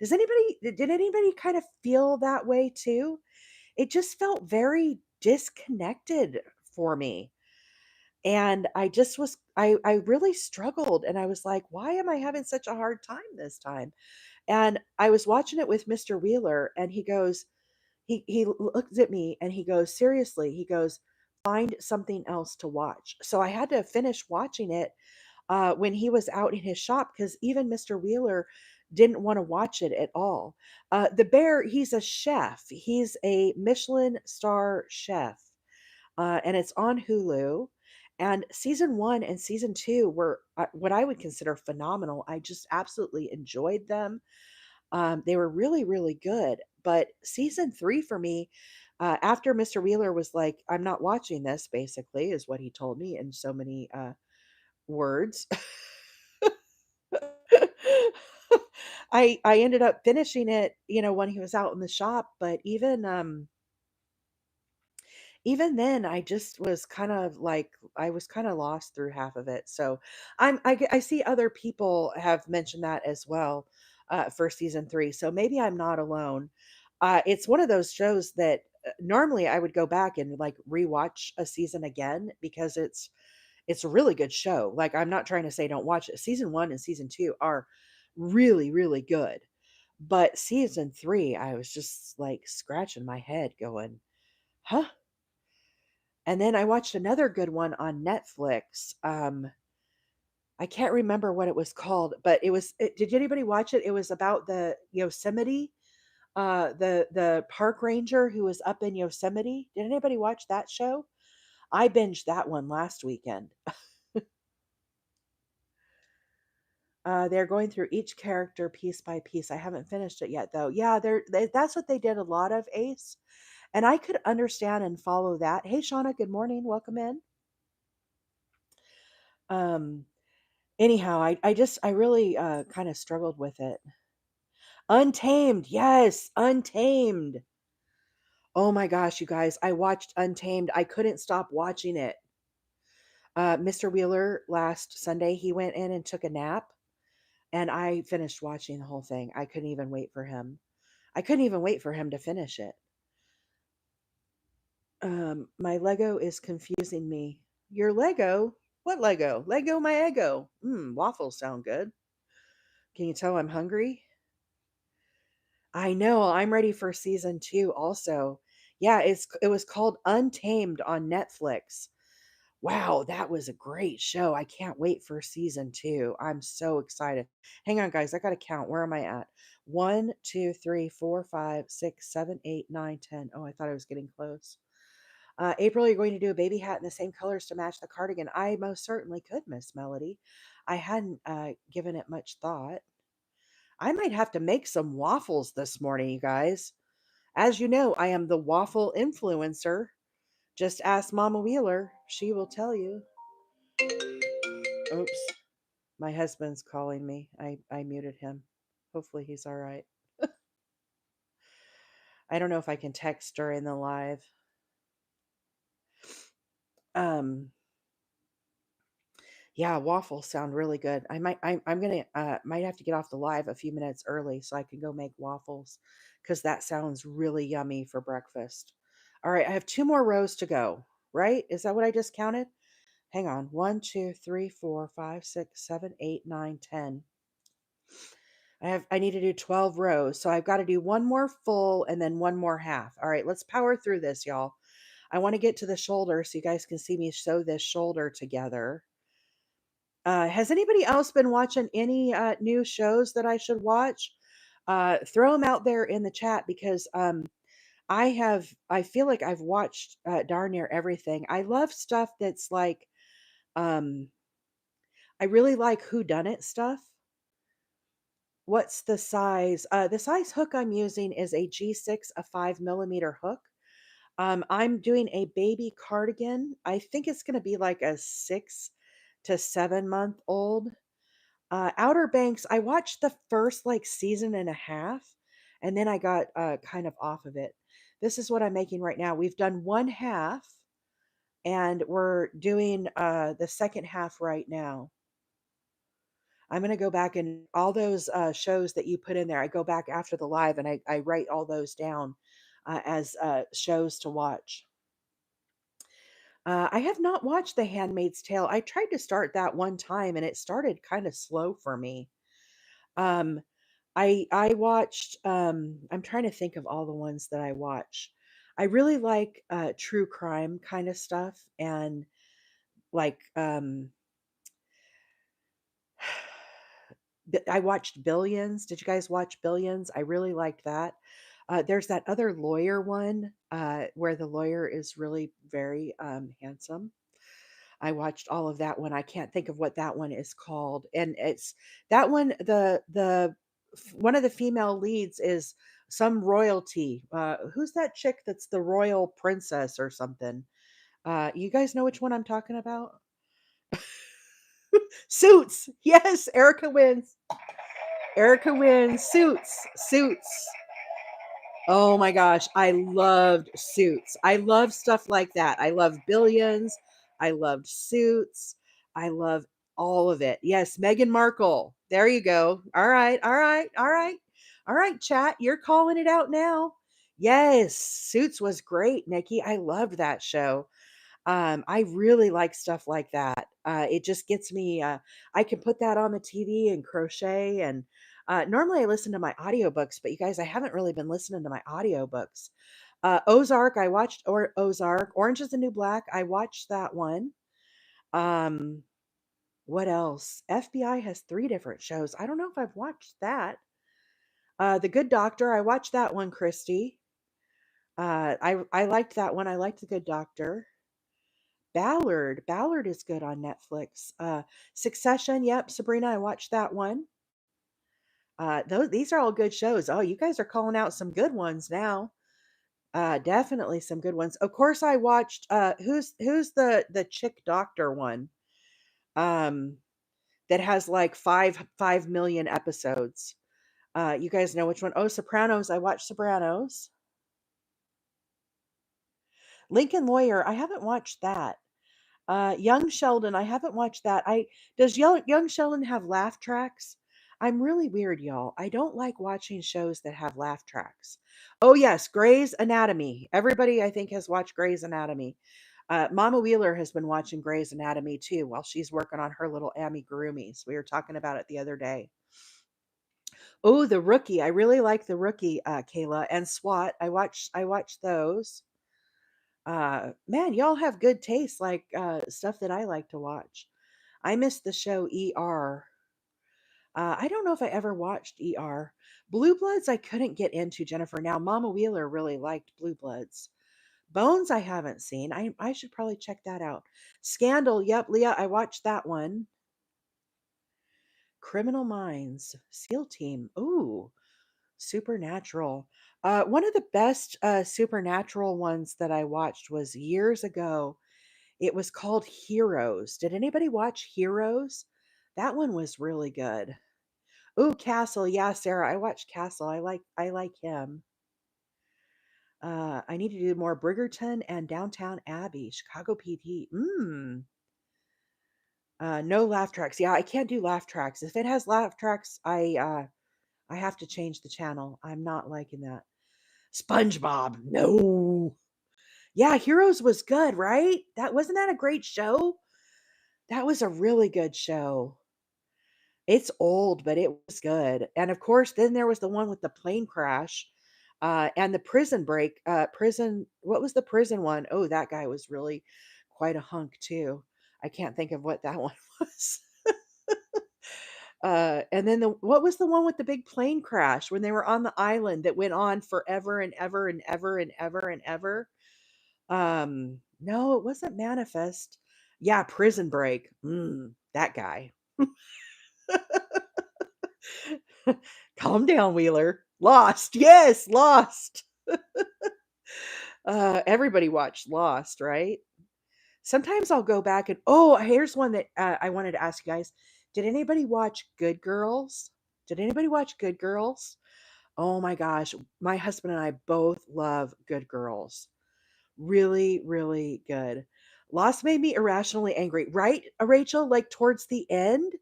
Did anybody kind of feel that way too? It just felt very disconnected for me. And I just was I really struggled, and I was like, "Why am I having such a hard time this time?" And I was watching it with Mr. Wheeler, and he looked at me and he goes, "Seriously," he goes, "find something else to watch." So I had to finish watching it when he was out in his shop because even Mr. Wheeler didn't want to watch it at all. The Bear, he's a chef. He's a Michelin star chef, and it's on Hulu. And season 1 and season 2 were what I would consider phenomenal. I just absolutely enjoyed them. They were really, really good. But season 3 for me, after Mr. Wheeler was like, "I'm not watching this," basically, is what he told me in so many words. I ended up finishing it, when he was out in the shop, but even then I just was kind of like I was kind of lost through half of it. So I see other people have mentioned that as well for season 3. So maybe I'm not alone. It's one of those shows that normally I would go back and like rewatch a season again because it's a really good show. Like, I'm not trying to say don't watch it. Season 1 and season 2 are really, really good. But season 3, I was just like scratching my head going, huh? And then I watched another good one on Netflix. I can't remember what it was called, but did anybody watch it? It was about the Yosemite, the park ranger who was up in Yosemite. Did anybody watch that show? I binged that one last weekend. They're going through each character piece by piece. I haven't finished it yet, though. Yeah, that's what they did a lot of, Ace. And I could understand and follow that. Hey, Shauna, good morning. Welcome in. Um, Anyhow, I really kind of struggled with it. Untamed. Yes, Untamed. Oh my gosh, you guys, I watched Untamed. I couldn't stop watching it. Mr. Wheeler last Sunday, he went in and took a nap, and I finished watching the whole thing. I couldn't even wait for him. I couldn't even wait for him to finish it. My Lego is confusing me. Your Lego? What Lego? Lego my ego. Waffles sound good. Can you tell I'm hungry? I know. I'm ready for season 2 also. Yeah, it was called Untamed on Netflix. Wow, that was a great show. I can't wait for season 2. I'm so excited. Hang on, guys. I got to count. Where am I at? 1, 2, 3, 4, 5, 6, 7, 8, 9, 10. Oh, I thought I was getting close. April, you're going to do a baby hat in the same colors to match the cardigan. I most certainly could, Miss Melody. I hadn't given it much thought. I might have to make some waffles this morning, you guys. As you know, I am the waffle influencer. Just ask Mama Wheeler. She will tell you. Oops. My husband's calling me. I muted him. Hopefully he's all right. I don't know if I can text during the live. Um yeah, waffles sound really good. I'm gonna might have to get off the live a few minutes early so I can go make waffles because that sounds really yummy for breakfast. All right, I have 2 more rows to go, right? Is that what I just counted? Hang on. 1, 2, 3, 4, 5, 6, 7, 8, 9, 10. I need to do 12 rows. So I've got to do one more full and then one more half. All right, let's power through this, y'all. I want to get to the shoulder so you guys can see me sew this shoulder together. Has anybody else been watching any new shows that I should watch? Throw them out there in the chat because I feel like I've watched darn near everything. I love stuff that's like um I really like whodunit stuff. What's the size? The size hook I'm using is a G6, a 5 millimeter hook. I'm doing a baby cardigan. I think it's going to be like a 6 to 7 month old. Outer Banks, I watched the first like season and a half, and then I got kind of off of it. This is what I'm making right now. We've done one half, and we're doing the second half right now. I'm going to go back and all those shows that you put in there. I go back after the live and I write all those down as shows to watch. I have not watched The Handmaid's Tale. I tried to start that one time and it started kind of slow for me. Um, I watched. I'm trying to think of all the ones that I watch. I really like true crime kind of stuff and like I watched Billions. Did you guys watch Billions? I really liked that. There's that other lawyer one where the lawyer is really very handsome. I watched all of that one. I can't think of what that one is called, and it's that one. One of the female leads is some royalty. Who's that chick that's the royal princess or something? You guys know which one I'm talking about? Suits. Yes, Erica wins. Erica wins. Suits. Suits. Oh my gosh, I loved Suits. I love stuff like that. I love Billions. I loved Suits. I love all of it. Yes, Meghan Markle. There you go. All right, all right, all right. All right, chat, you're calling it out now. Yes, Suits was great, Nikki. I loved that show. I really like stuff like that. It just gets me, I can put that on the TV and crochet. And normally I listen to my audiobooks, but you guys, I haven't really been listening to my audiobooks. Ozark, I watched Ozark. Orange is the New Black, I watched that one. Um, what else? FBI has 3 different shows. I don't know if I've watched that. The Good Doctor, I watched that one, Christy. I liked that one. I liked The Good Doctor. Ballard is good on Netflix. Succession, yep, Sabrina, I watched that one. These are all good shows. Oh, you guys are calling out some good ones now. Definitely some good ones. Of course, I watched. Who's the chick doctor one? Um, that has like 5 million episodes. You guys know which one? Oh, Sopranos. I watched Sopranos. Lincoln Lawyer. I haven't watched that. Young Sheldon, I haven't watched that. Does Young Sheldon have laugh tracks? I'm really weird, y'all. I don't like watching shows that have laugh tracks. Oh yes, Grey's Anatomy. Everybody I think has watched Grey's Anatomy. Mama Wheeler has been watching Grey's Anatomy too while she's working on her little amigurumis. We were talking about it the other day. Oh, The Rookie. I really like The Rookie, Kayla, and SWAT. I watched those. Man, y'all have good taste, like stuff that I like to watch. I missed the show ER. I don't know if I ever watched ER. Blue Bloods, I couldn't get into, Jennifer. Now, Mama Wheeler really liked Blue Bloods. Bones, I haven't seen. I should probably check that out. Scandal, yep, Leah, I watched that one. Criminal Minds, SEAL Team. Ooh, Supernatural. One of the best supernatural ones that I watched was years ago. It was called Heroes. Did anybody watch Heroes? That one was really good. Ooh, Castle. Yeah, Sarah, I watched Castle. I like him. I need to do more Bridgerton and Downtown Abbey, Chicago PD. No laugh tracks. Yeah, I can't do laugh tracks. If it has laugh tracks, I have to change the channel. I'm not liking that. SpongeBob. No. Yeah, Heroes was good, right? That wasn't that a great show? That was a really good show. It's old, but it was good. And of course, then there was the one with the plane crash, and the prison break. What was the prison one? Oh, that guy was really quite a hunk too. I can't think of what that one was. And then what was the one with the big plane crash when they were on the island that went on forever and ever and ever and ever and ever? No, it wasn't Manifest. Yeah, Prison Break. That guy. Calm down, Wheeler. Lost. Yes, Lost. Everybody watched Lost, right? Sometimes I'll go back and here's one that I wanted to ask you guys. Did anybody watch Good Girls? Did anybody watch Good Girls? Oh my gosh, my husband and I both love Good Girls. Really, really good. Lost made me irrationally angry, right, Rachel? Like towards the end.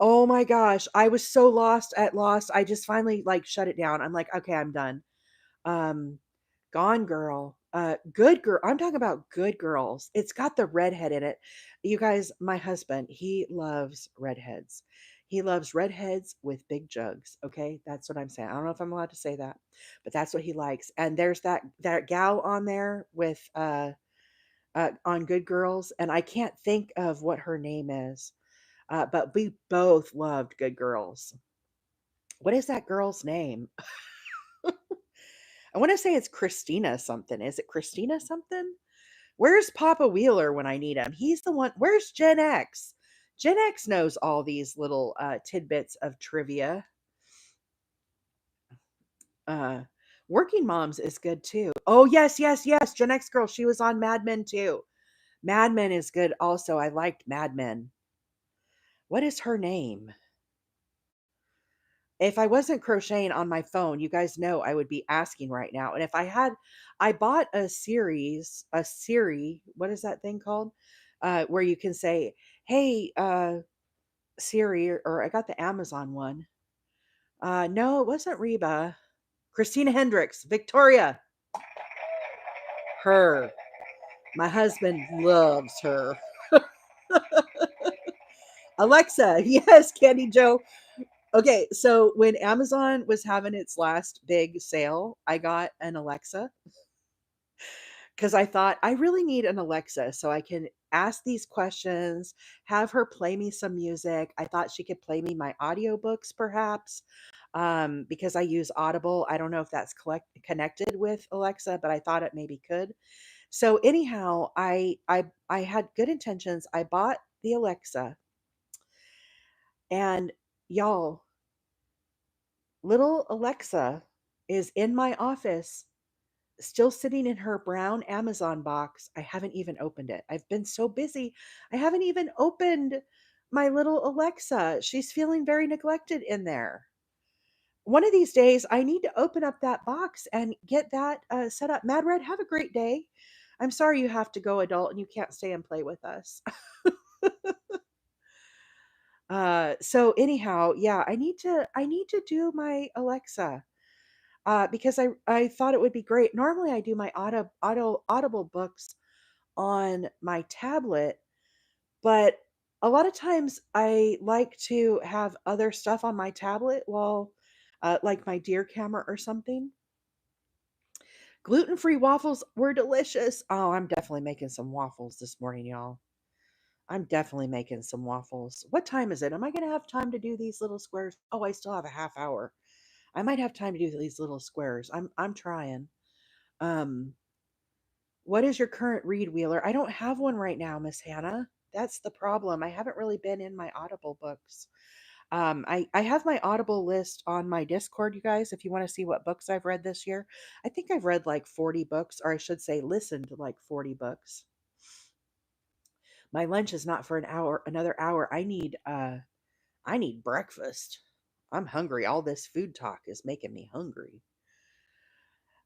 Oh my gosh, I was so lost at Lost. I just finally like shut it down. I'm like, okay, I'm done. Um, Gone Girl. Good Girl. I'm talking about Good Girls. It's got the redhead in it. You guys, my husband, he loves redheads. He loves redheads with big jugs. Okay, that's what I'm saying. I don't know if I'm allowed to say that, but that's what he likes. And there's that gal on there with on Good Girls, and I can't think of what her name is. But we both loved Good Girls. What is that girl's name? I want to say it's Christina something. Is it Christina something? Where's Papa Wheeler when I need him? He's the one. Where's Gen X? Gen X knows all these little tidbits of trivia. Uh, Working Moms is good too. Oh, yes, yes, yes. Gen X girl. She was on Mad Men too. Mad Men is good also. I liked Mad Men. What is her name? If I wasn't crocheting on my phone, you guys know I would be asking right now. And if I had, I bought a Siri, what is that thing called? Where you can say, hey, Siri, or I got the Amazon one. No, it wasn't Reba. Christina Hendricks, Victoria, her. My husband loves her. Alexa, yes, Candy Joe. Okay, so when Amazon was having its last big sale, I got an Alexa because I thought I really need an Alexa so I can ask these questions, have her play me some music. I thought she could play me my audiobooks perhaps, because I use Audible. I don't know if that's connected with Alexa, but I thought it maybe could. So anyhow, I had good intentions. I bought the Alexa, and y'all, little Alexa is in my office, still sitting in her brown Amazon box. I haven't even opened it. I've been so busy. I haven't even opened my little Alexa. She's feeling very neglected in there. One of these days, I need to open up that box and get that set up. Mad Red, have a great day. I'm sorry you have to go adult and you can't stay and play with us. So anyhow, yeah, I need to do my Alexa. Because I thought it would be great. Normally, I do my Audible books on my tablet, but a lot of times I like to have other stuff on my tablet while, like my deer camera or something. Gluten-free waffles were delicious. Oh, I'm definitely making some waffles this morning, y'all. I'm definitely making some waffles. What time is it? Am I going to have time to do these little squares? Oh, I still have a half hour. I might have time to do these little squares. I'm trying. Um, what is your current read wheeler? I don't have one right now, Miss Hannah. That's the problem. I haven't really been in my Audible books. I have my Audible list on my Discord, you guys, if you want to see what books I've read this year. I think I've read like 40 books, or I should say listened to like 40 books. My lunch is not for an hour, another hour. I need breakfast. I'm hungry. All this food talk is making me hungry.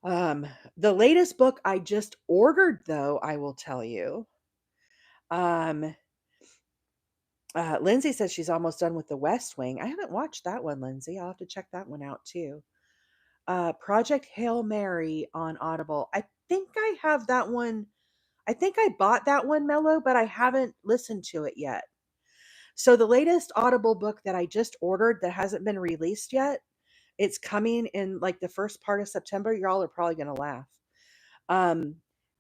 Um, the latest book I just ordered, though, I will tell you. Um, Lindsay says she's almost done with The West Wing. I haven't watched that one, Lindsay. I'll have to check that one out too. Project Hail Mary on Audible. I think I have that one. I think I bought that one, Mellow, but I haven't listened to it yet. So the latest Audible book that I just ordered that hasn't been released yet, it's coming in like the first part of September. Y'all are probably gonna laugh. Um,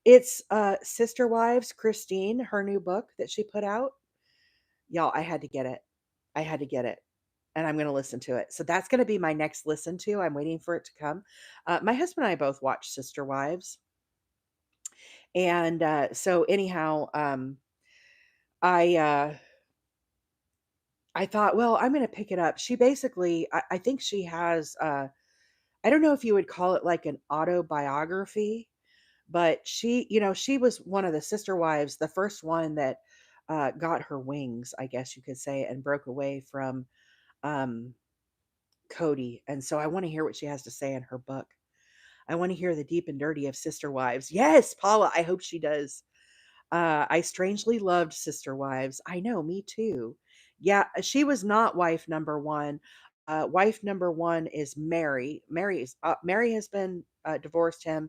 it's Sister Wives, Christine, her new book that she put out. Y'all, I had to get it. I had to get it. And I'm going to listen to it. So that's going to be my next listen to. I'm waiting for it to come. My husband and I both watch Sister Wives. And so anyhow, I uh, I thought, well, I'm going to pick it up. She basically, I think she has, I don't know if you would call it like an autobiography, but she was one of the sister wives, the first one that got her wings, I guess you could say, and broke away from um, Cody. And so I want to hear what she has to say in her book. I want to hear the deep and dirty of Sister Wives. Yes, Paula, I hope she does. I strangely loved Sister Wives. I know, me too. Yeah, she was not wife number one. Wife number one is Mary. Mary has been divorced him.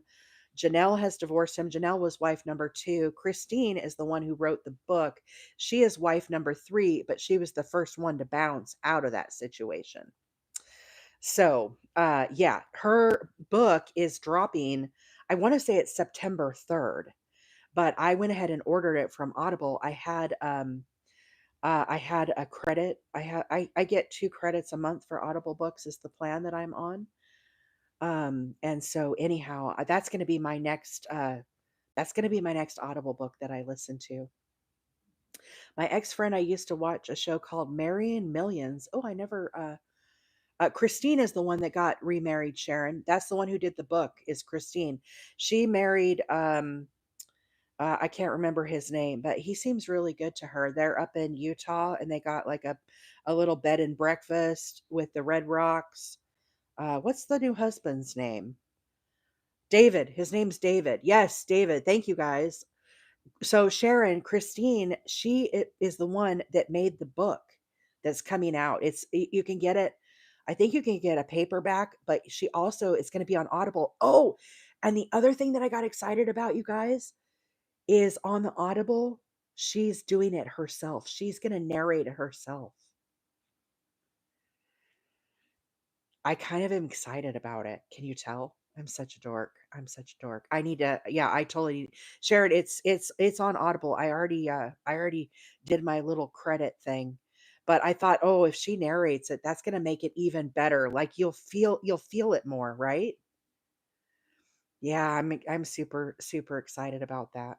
Janelle has divorced him. Janelle was wife number two. Christine is the one who wrote the book. She is wife number three, but she was the first one to bounce out of that situation. So, yeah, her book is dropping. I want to say it's September 3rd, but I went ahead and ordered it from Audible. I had a credit. I get 2 credits a month for Audible books is the plan that I'm on. And so anyhow, that's going to be my next Audible book that I listen to. My ex-friend, I used to watch a show called Marrying Millions. Oh, I never Christine is the one that got remarried, Sharon. That's the one who did the book, is Christine. She married, I can't remember his name, but he seems really good to her. They're up in Utah and they got like a little bed and breakfast with the Red Rocks. What's the new husband's name? David. His name's David. Yes, David. Thank you guys. So Sharon, Christine, is the one that made the book that's coming out. You can get it. I think you can get a paperback, but she also it's going to be on Audible. Oh, and the other thing that I got excited about, you guys, is on the Audible. She's doing it herself. She's going to narrate it herself. I kind of am excited about it. Can you tell? I'm such a dork. I'm such a dork. I need to, yeah, I totally share it. It's on Audible. I already did my little credit thing. But I thought, oh, if she narrates it, that's gonna make it even better. Like you'll feel it more, right? Yeah, I'm super, super excited about that.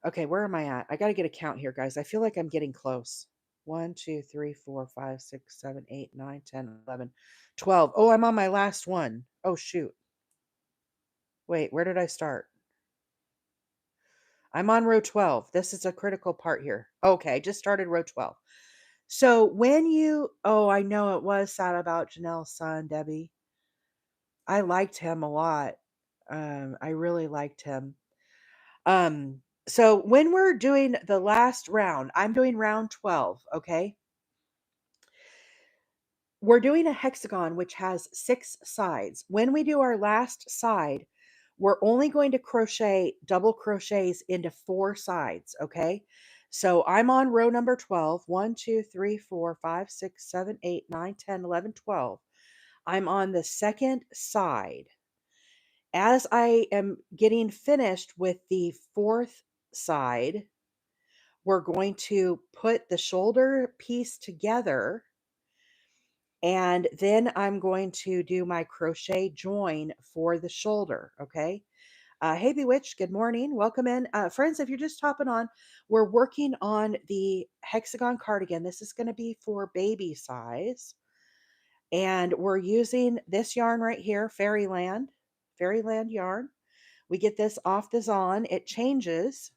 Okay, where am I at? I gotta get a count here, guys. I feel like I'm getting close. 1, 2, 3, 4, 5, 6, 7, 8, 9, 10, 11, 12. Oh, I'm on my last one. Oh, shoot. Wait, where did I start? I'm on row 12. This is a critical part here. Okay, I just started row 12. So oh, I know it was sad about Janelle's son, Debbie. I liked him a lot. I really liked him. So when we're doing the last round, I'm doing round 12, okay? We're doing a hexagon which has 6 sides. When we do our last side, we're only going to crochet double crochets into 4 sides, okay? So I'm on row number 12. 1, 2, 3, 4, 5, 6, 7, 8, 9, 10, 11, 12. I'm on the second side. As I am getting finished with the fourth side, we're going to put the shoulder piece together, and then I'm going to do my crochet join for the shoulder. Okay. Hey, Bewitched, good morning. Welcome in. Friends, if you're just hopping on, we're working on the hexagon cardigan. This is going to be for baby size. And we're using this yarn right here, Fairyland yarn. We get this off the Zon. It changes.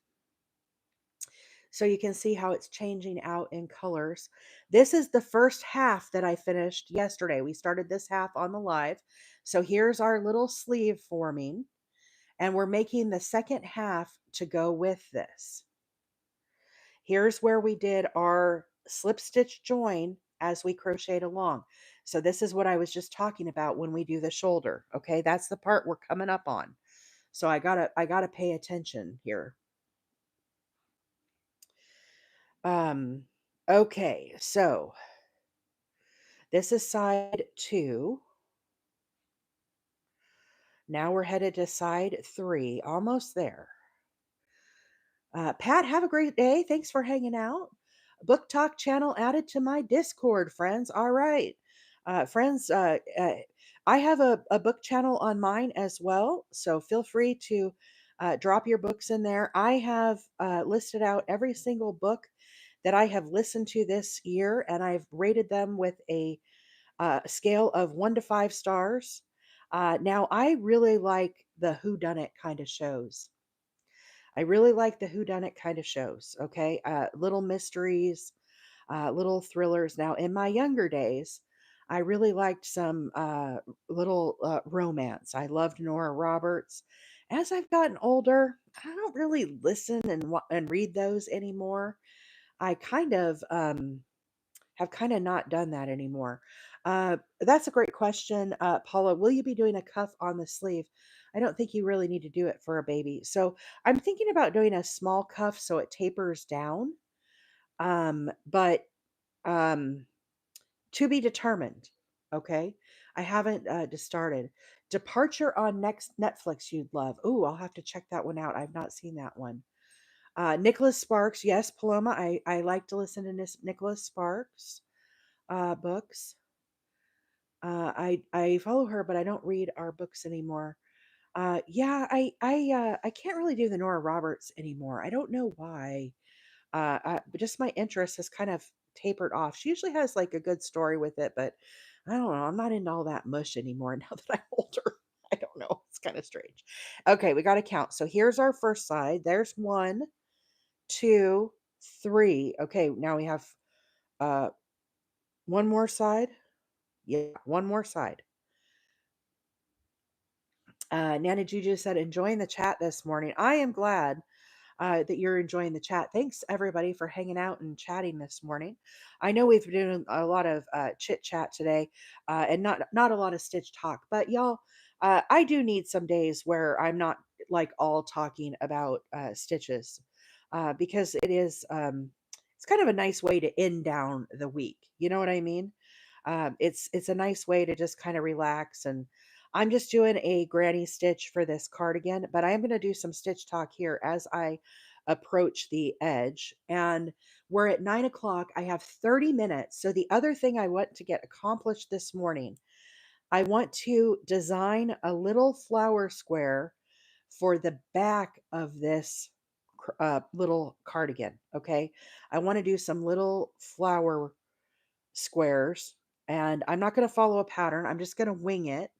So you can see how it's changing out in colors. This is the first half that I finished yesterday. We started this half on the live. So here's our little sleeve forming, and we're making the second half to go with this. Here's where we did our slip stitch join as we crocheted along. So this is what I was just talking about when we do the shoulder. Okay, that's the part we're coming up on. So I gotta pay attention here. Um, okay, so this is side 2. Now we're headed to side 3, almost there. Pat, have a great day. Thanks for hanging out. Book Talk channel added to my Discord, friends. All right. Friends, I have a book channel on mine as well. So feel free to drop your books in there. I have listed out every single book that I have listened to this year, and I've rated them with a scale of 1 to 5 stars. Now, I really like the whodunit kind of shows. I really like the whodunit kind of shows. Okay, little mysteries, little thrillers. Now, in my younger days, I really liked some little romance. I loved Nora Roberts. As I've gotten older, I don't really listen and read those anymore. I kind of have kind of not done that anymore. That's a great question, Paula. Will you be doing a cuff on the sleeve? I don't think you really need to do it for a baby. So I'm thinking about doing a small cuff so it tapers down. But um, to be determined. Okay. I haven't just started. Departure on next Netflix you'd love. Ooh, I'll have to check that one out. I've not seen that one. Nicholas Sparks. Yes, Paloma. I like to listen to Nicholas Sparks books. I follow her, but I don't read our books anymore. Yeah, I can't really do the Nora Roberts anymore. I don't know why. But just my interest has kind of tapered off. She usually has like a good story with it, but I don't know. I'm not into all that mush anymore now that I'm older. I don't know. It's kind of strange. Okay, we got to count. So here's our first side. There's 1, 2, 3. Okay, now we have uh one more side. Yeah, one more side. Nana Juju said, enjoying the chat this morning. I am glad that you're enjoying the chat. Thanks everybody for hanging out and chatting this morning. I know we've been doing a lot of chit chat today, and not a lot of stitch talk, but y'all, I do need some days where I'm not like all talking about stitches, because it's kind of a nice way to end down the week. You know what I mean? It's a nice way to just kind of relax. And I'm just doing a granny stitch for this cardigan, but I am going to do some stitch talk here as I approach the edge. And we're at 9 o'clock. I have 30 minutes. So the other thing I want to get accomplished this morning, I want to design a little flower square for the back of this little cardigan. Okay. I want to do some little flower squares, and I'm not going to follow a pattern. I'm just going to wing it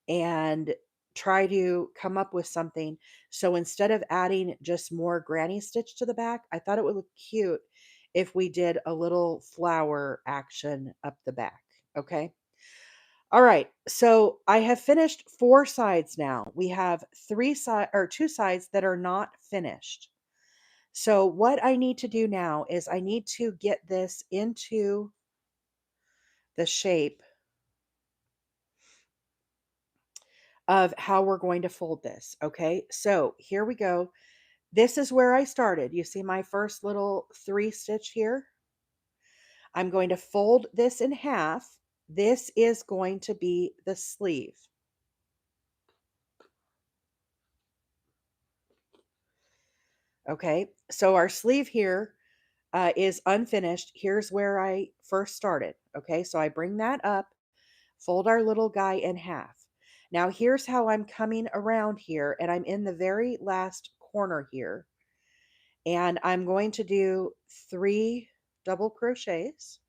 and try to come up with something. So instead of adding just more granny stitch to the back, I thought it would look cute if we did a little flower action up the back. Okay. All right. So I have finished 4 sides now. We have 2 sides that are not finished. So what I need to do now is I need to get this into the shape of how we're going to fold this. Okay, so here we go. This is where I started. You see my first little 3 stitch here? I'm going to fold this in half. This is going to be the sleeve. Okay, so our sleeve here is unfinished. Here's where I first started. Okay, so I bring that up, fold our little guy in half. Now here's how I'm coming around here, and I'm in the very last corner here. And I'm going to do 3 double crochets.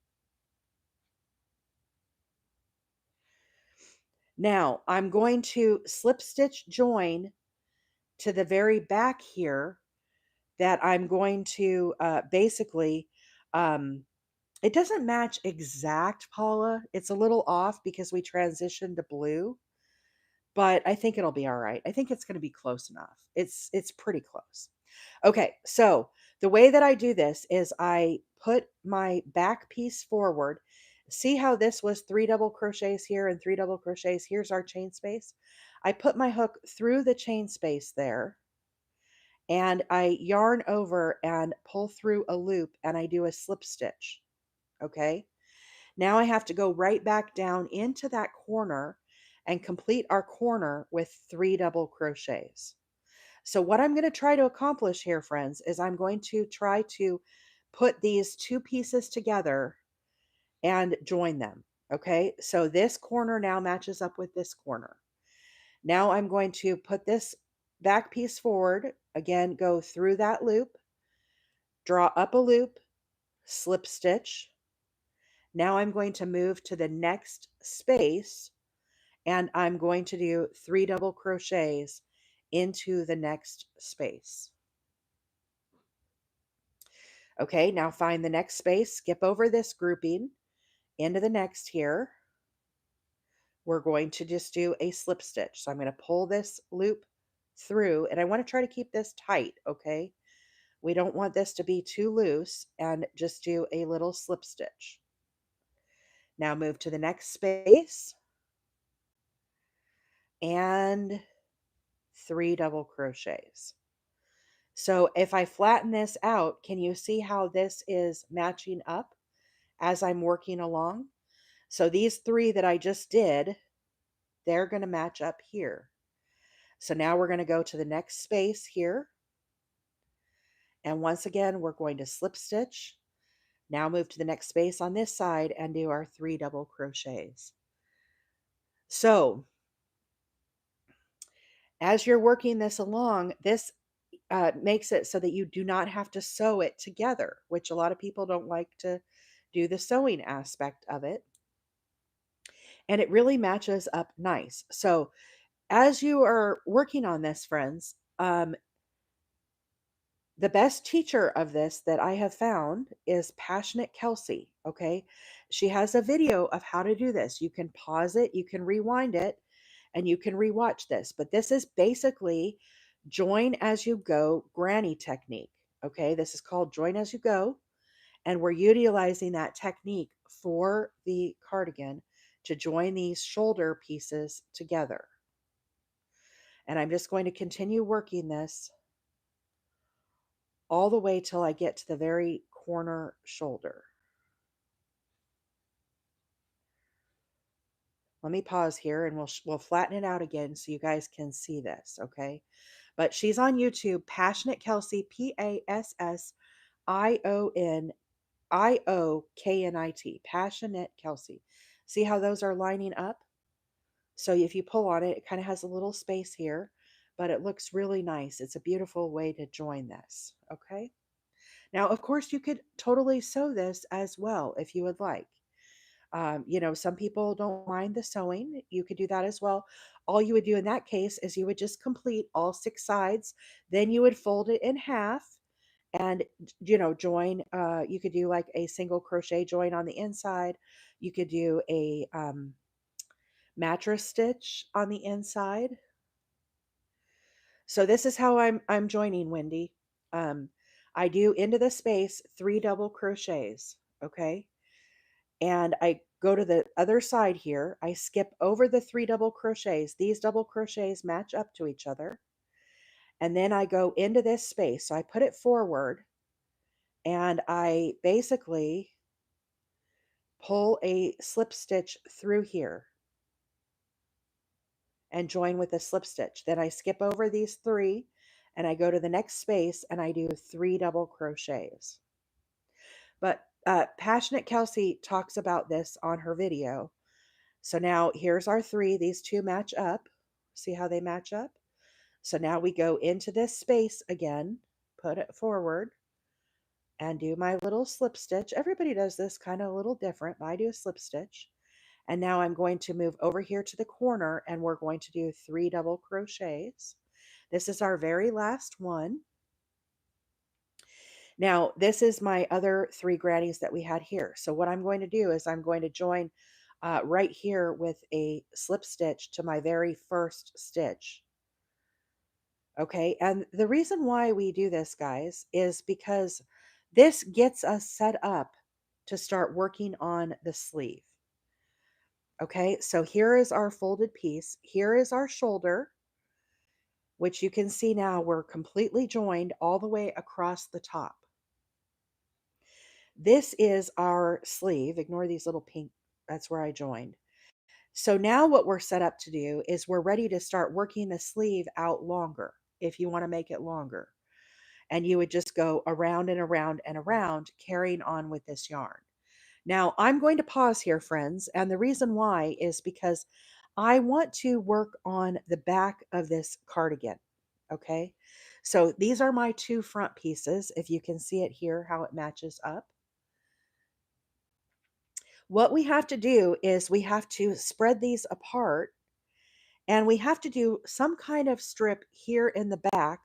Now I'm going to slip stitch join to the very back here, that I'm going to basically, um, it doesn't match exact, Paula. It's a little off because we transitioned to blue, but I think it'll be all right. I think it's going to be close enough. It's pretty close. Okay, so the way that I do this is I put my back piece forward. See how this was 3 double crochets here and 3 double crochets? Here's our chain space. I put my hook through the chain space there, and I yarn over and pull through a loop, and I do a slip stitch. Okay, now I have to go right back down into that corner and complete our corner with 3 double crochets. So what I'm going to try to accomplish here, friends, is I'm going to try to put these 2 pieces together and join them. Okay, so this corner now matches up with this corner. Now I'm going to put this back piece forward, again, go through that loop, draw up a loop, slip stitch. Now I'm going to move to the next space, and I'm going to do 3 double crochets into the next space. Okay, now find the next space, skip over this grouping into the next here. We're going to just do a slip stitch. So I'm going to pull this loop through, and I want to try to keep this tight, okay? We don't want this to be too loose, and just do a little slip stitch. Now move to the next space and 3 double crochets. So if I flatten this out, can you see how this is matching up as I'm working along? So these 3 that I just did, they're going to match up here. So now we're going to go to the next space here. And once again, we're going to slip stitch. Now move to the next space on this side and do our 3 double crochets. So as you're working this along, this makes it so that you do not have to sew it together, which a lot of people don't like to do the sewing aspect of it. And it really matches up nice. So as you are working on this, friends, the best teacher of this that I have found is Passionate Kelsie. Okay. She has a video of how to do this. You can pause it, you can rewind it, and you can rewatch this. But this is basically join as you go granny technique. Okay. This is called join as you go. And we're utilizing that technique for the cardigan to join these shoulder pieces together. And I'm just going to continue working this all the way till I get to the very corner shoulder. Let me pause here and we'll flatten it out again so you guys can see this, okay? But she's on YouTube, Passionate Kelsie, PassionIOKNIT, Passionate Kelsie. See how those are lining up? So if you pull on it, it kind of has a little space here, but it looks really nice. It's a beautiful way to join this, okay? Now, of course, you could totally sew this as well if you would like. Some people don't mind the sewing. You could do that as well. All you would do in that case is you would just complete all 6 sides. Then you would fold it in half and, join. You could do like a single crochet join on the inside. You could do a mattress stitch on the inside. So this is how I'm joining, Wendy. Um, I do into the space 3 double crochets, okay? And I go to the other side here. I skip over the 3 double crochets. These double crochets match up to each other. And then I go into this space. So I put it forward and I basically pull a slip stitch through here and join with a slip stitch. Then I skip over these 3 and I go to the next space and I do 3 double crochets. But Passionate Kelsie talks about this on her video. So now here's our 3. These 2 match up. See how they match up? So now we go into this space again, put it forward, and do my little slip stitch. Everybody does this kind of a little different, but I do a slip stitch. And now I'm going to move over here to the corner and we're going to do 3 double crochets. This is our very last one. Now, this is my other 3 grannies that we had here. So what I'm going to do is I'm going to join right here with a slip stitch to my very first stitch. Okay, and the reason why we do this, guys, is because this gets us set up to start working on the sleeve. Okay, so here is our folded piece. Here is our shoulder, which you can see now we're completely joined all the way across the top. This is our sleeve. Ignore these little pink, that's where I joined. So now what we're set up to do is we're ready to start working the sleeve out longer if you want to make it longer. And you would just go around and around and around, carrying on with this yarn. Now, I'm going to pause here, friends, and the reason why is because I want to work on the back of this cardigan, okay? So these are my 2 front pieces, if you can see it here, how it matches up. What we have to do is we have to spread these apart, and we have to do some kind of strip here in the back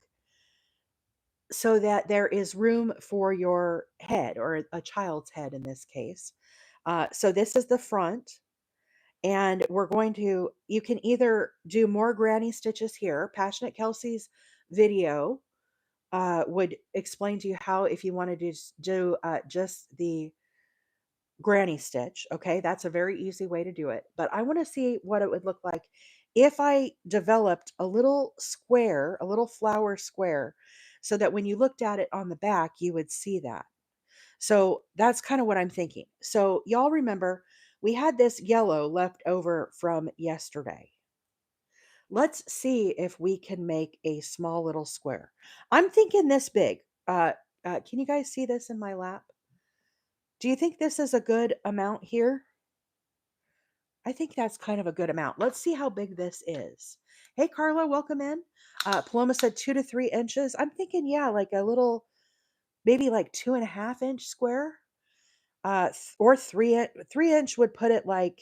so that there is room for your head, or a child's head in this case. So this is the front, and we're going to, you can either do more granny stitches here. Passionate Kelsie's video would explain to you how, if you want to do just the granny stitch, okay, that's a very easy way to do it. But I want to see what it would look like if I developed a little square, a little flower square, so that when you looked at it on the back, you would see that. So that's kind of what I'm thinking. So y'all remember we had this yellow left over from yesterday. Let's see if we can make a small little square. I'm thinking this big. Can you guys see this in my lap? Do you think this is a good amount here? I think that's kind of a good amount. Let's see how big this is. Hey, Carla, welcome in. Paloma said 2 to 3 inches. I'm thinking, yeah, like a little, maybe like 2.5 inch square. Or 3 inch would put it like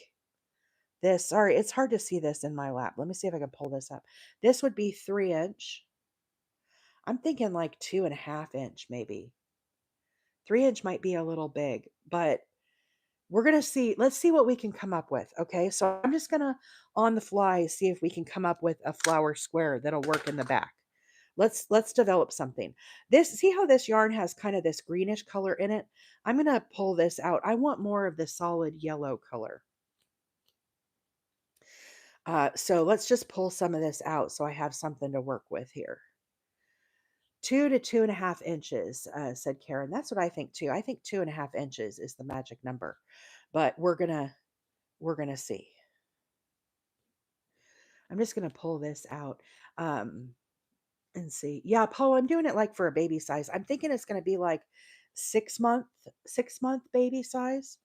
this. Sorry, it's hard to see this in my lap. Let me see if I can pull this up. This would be 3 inch. I'm thinking like 2.5 inch, maybe. 3 inch might be a little big, but we're going to see. Let's see what we can come up with. Okay. So I'm just going to, on the fly, see if we can come up with a flower square that'll work in the back. Let's develop something. See how this yarn has kind of this greenish color in it? I'm going to pull this out. I want more of the solid yellow color. So let's just pull some of this out so I have something to work with here. 2 to 2.5 inches, said Karen. That's what I think too. I think 2.5 inches is the magic number, but we're gonna see. I'm just going to pull this out. Um, and see. Yeah, Paul, I'm doing it like for a baby size. I'm thinking it's going to be like 6 month, 6 month baby size.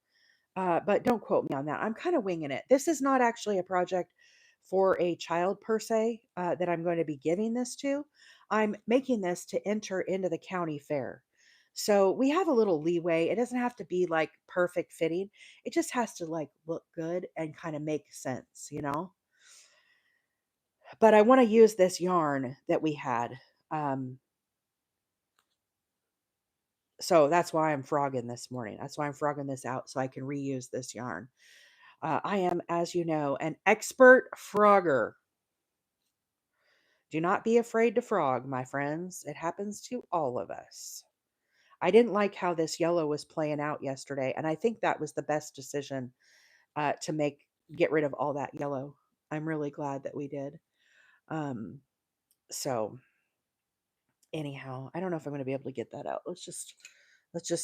But don't quote me on that. I'm kind of winging it. This is not actually a project for a child per se that I'm going to be giving this to. I'm making this to enter into the county fair. So we have a little leeway. It doesn't have to be like perfect fitting. It just has to like look good and kind of make sense, you know? But I want to use this yarn that we had. Um, so that's why I'm frogging this morning. That's why I'm frogging this out so I can reuse this yarn. I am, as you know, an expert frogger. Do not be afraid to frog, my friends. It happens to all of us. I didn't like how this yellow was playing out yesterday, and I think that was the best decision to make, get rid of all that yellow. I'm really glad that we did. Um, so anyhow, I don't know if I'm going to be able to get that out. Let's just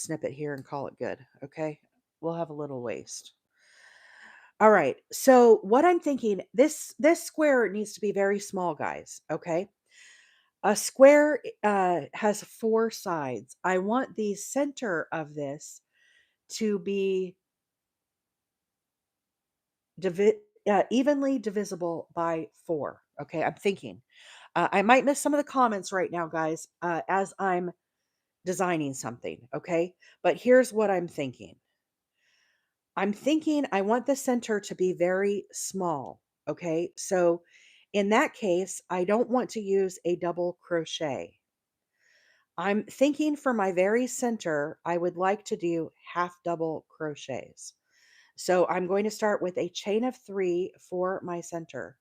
snip it here and call it good. Okay, we'll have a little waste. All right. So what I'm thinking, this square needs to be very small, guys. Okay. A square has four sides. I want the center of this to be evenly divisible by four. Okay. I'm thinking. I might miss some of the comments right now, guys, as I'm designing something. Okay. But here's what I'm thinking. I'm thinking I want the center to be very small. Okay. So in that case, I don't want to use a double crochet. I'm thinking for my very center, I would like to do half double crochets. So I'm going to start with a chain of three for my center.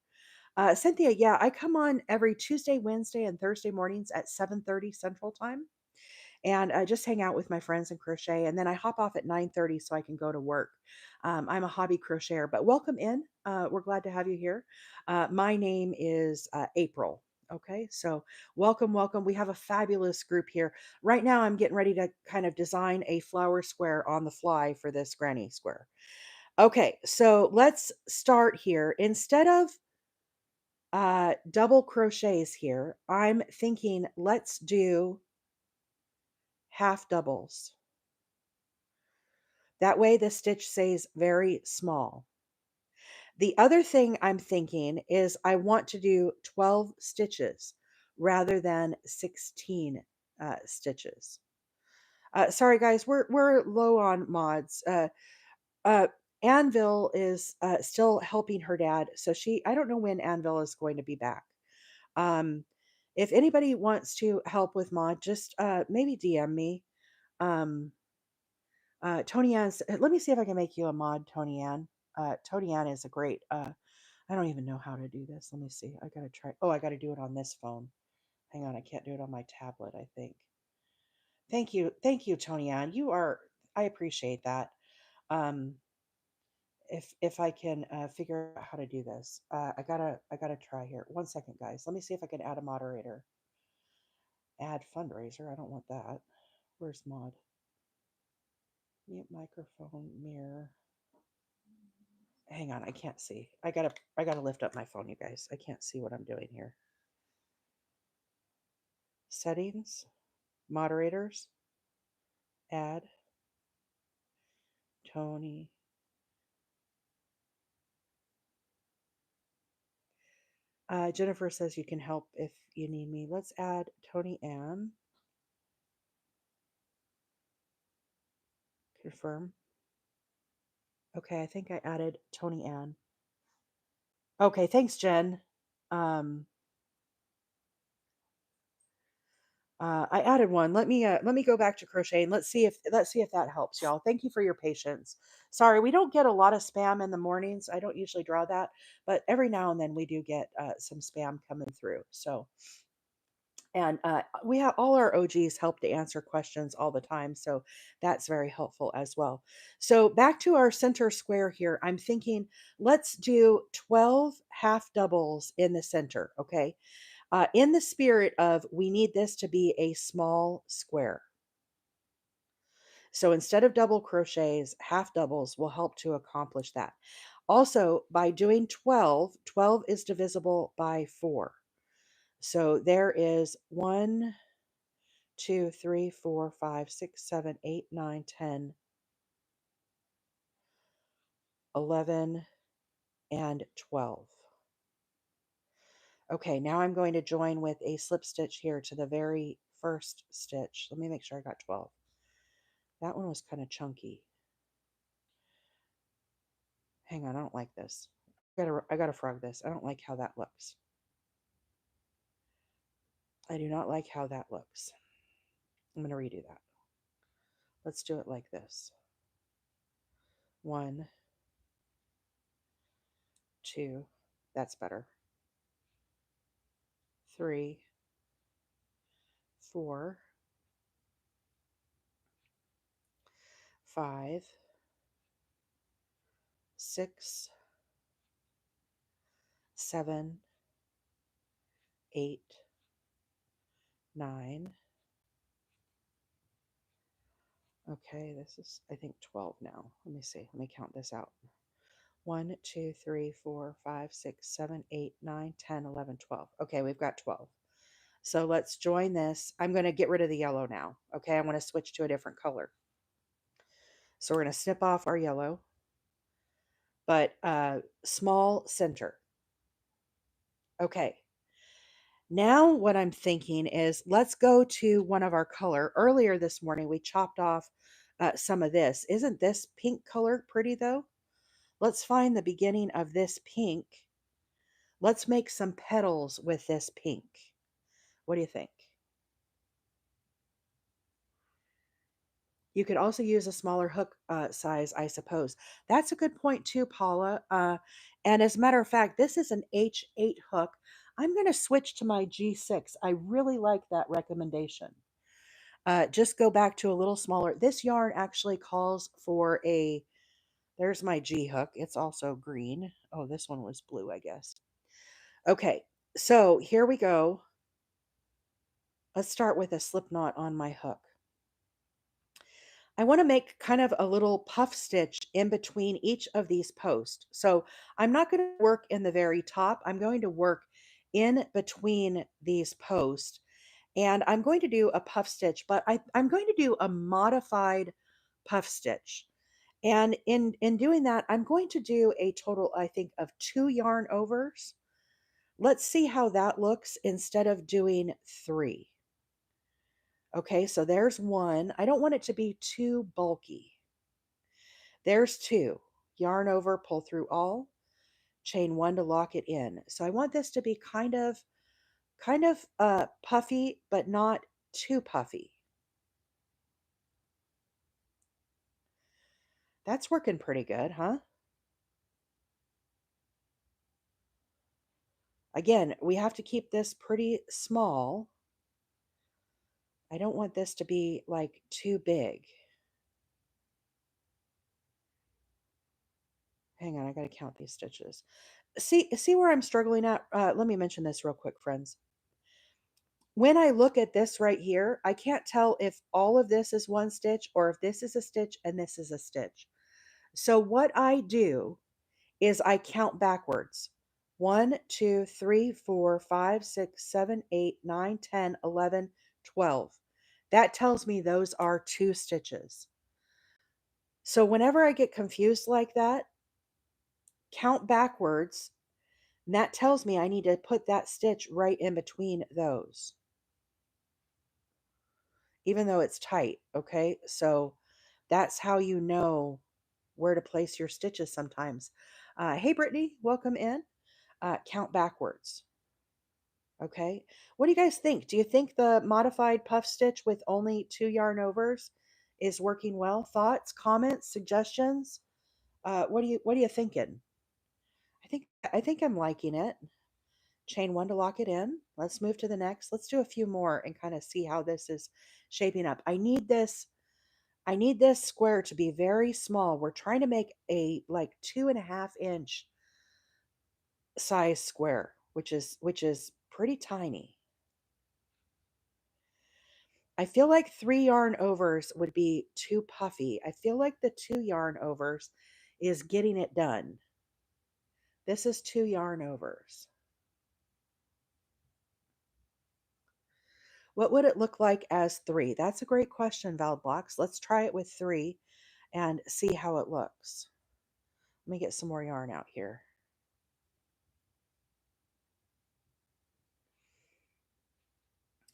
Cynthia, yeah, I come on every Tuesday, Wednesday, and Thursday mornings at 7:30 Central Time and just hang out with my friends and crochet. And then I hop off at 9:30 so I can go to work. I'm a hobby crocheter, but welcome in. We're glad to have you here. My name is April. Okay, so welcome, welcome. We have a fabulous group here. Right now, I'm getting ready to kind of design a flower square on the fly for this granny square. Okay, so let's start here. Instead of double crochets here, I'm thinking let's do half doubles. That way the stitch stays very small. The other thing I'm thinking is I want to do 12 stitches rather than 16 stitches. Sorry guys, we're low on mods. Uh, Anvil is still helping her dad, so I don't know when Anvil is going to be back. Um, if anybody wants to help with mod, just maybe DM me. Um, Tony Ann's, let me see if I can make you a mod, Tony Ann. Tony Ann is a great, I don't even know how to do this. Let me see. I gotta try. Oh, I gotta do it on this phone. Hang on, I can't do it on my tablet, I think. Thank you. Thank you, Tony Ann. I appreciate that. Um, if I can figure out how to do this, I gotta try here. 1 second, guys. Let me see if I can add a moderator. Add fundraiser. I don't want that. Where's mod? Mute microphone mirror. Hang on, I can't see. I gotta lift up my phone, you guys. I can't see what I'm doing here. Settings, moderators, add, Tony. Jennifer says you can help if you need me. Let's add Tony Ann. Confirm. Okay, I think I added Tony Ann. Okay, thanks, Jen. Um, I added one. Let me go back to crocheting. Let's see if that helps, y'all. Thank you for your patience. Sorry, we don't get a lot of spam in the mornings. I don't usually draw that, but every now and then we do get some spam coming through. So, and we have all our OGs help to answer questions all the time, so that's very helpful as well. So back to our center square here. I'm thinking let's do 12 half doubles in the center. Okay. In the spirit of we need this to be a small square. So instead of double crochets, half doubles will help to accomplish that. Also, by doing 12, 12 is divisible by 4. So there is 1, 2, 3, 4, 5, 6, 7, 8, 9, 10, 11, and 12. Okay, now I'm going to join with a slip stitch here to the very first stitch. Let me make sure I got 12. That one was kind of chunky. Hang on, I don't like this. I gotta frog this. I don't like how that looks. I do not like how that looks. I'm going to redo that. Let's do it like this. 1, 2, that's better. 3, 4, 5, 6, 7, 8, 9. Okay, this is, I think, 12 now. Let me see. Let me count this out. 1, 2, 3, 4, 5, 6, 7, 8, 9, 10, 11, 12. Okay, we've got 12. So let's join this. I'm going to get rid of the yellow now. Okay, I want to switch to a different color. So we're going to snip off our yellow, but small center. Okay. Now what I'm thinking is let's go to one of our color. Earlier this morning, we chopped off some of this. Isn't this pink color pretty though? Let's find the beginning of this pink. Let's make some petals with this pink. What do you think? You could also use a smaller hook size, I suppose. That's a good point too, Paula. And as a matter of fact, this is an H8 hook. I'm going to switch to my G6. I really like that recommendation. Just go back to a little smaller. This yarn actually calls for a, there's my G hook. It's also green. Oh, this one was blue, I guess. Okay, so here we go. Let's start with a slip knot on my hook. I want to make kind of a little puff stitch in between each of these posts. So I'm not going to work in the very top. I'm going to work in between these posts, and I'm going to do a puff stitch, but I'm going to do a modified puff stitch. And in doing that, I'm going to do a total, I think, of 2 yarn overs. Let's see how that looks instead of doing 3. Okay, so there's 1. I don't want it to be too bulky. There's 2. Yarn over, pull through all, chain 1 to lock it in. So I want this to be kind of puffy, but not too puffy. That's working pretty good, huh? Again, we have to keep this pretty small. I don't want this to be like too big. Hang on, I got to count these stitches. See where I'm struggling at? Let me mention this real quick, friends. When I look at this right here, I can't tell if all of this is one stitch or if this is a stitch and this is a stitch. So what I do is I count backwards. 1, 2, 3, 4, 5, 6, 7, 8, 9, 10, 11, 12. That tells me those are 2 stitches. So whenever I get confused like that, count backwards, and that tells me I need to put that stitch right in between those, even though it's tight, okay? So that's how you know where to place your stitches sometimes. Hey, Brittany, welcome in. Count backwards. Okay. What do you guys think? Do you think the modified puff stitch with only 2 yarn overs is working well? Thoughts, comments, suggestions? What are you thinking? I think I'm liking it. Chain 1 to lock it in. Let's move to the next. Let's do a few more and kind of see how this is shaping up. I need this square to be very small. We're trying to make a like 2.5-inch size square, which is pretty tiny. I feel like 3 yarn overs would be too puffy. I feel like the 2 yarn overs is getting it done. This is 2 yarn overs. What would it look like as 3? That's a great question, Blocks. Let's try it with 3 and see how it looks. Let me get some more yarn out here.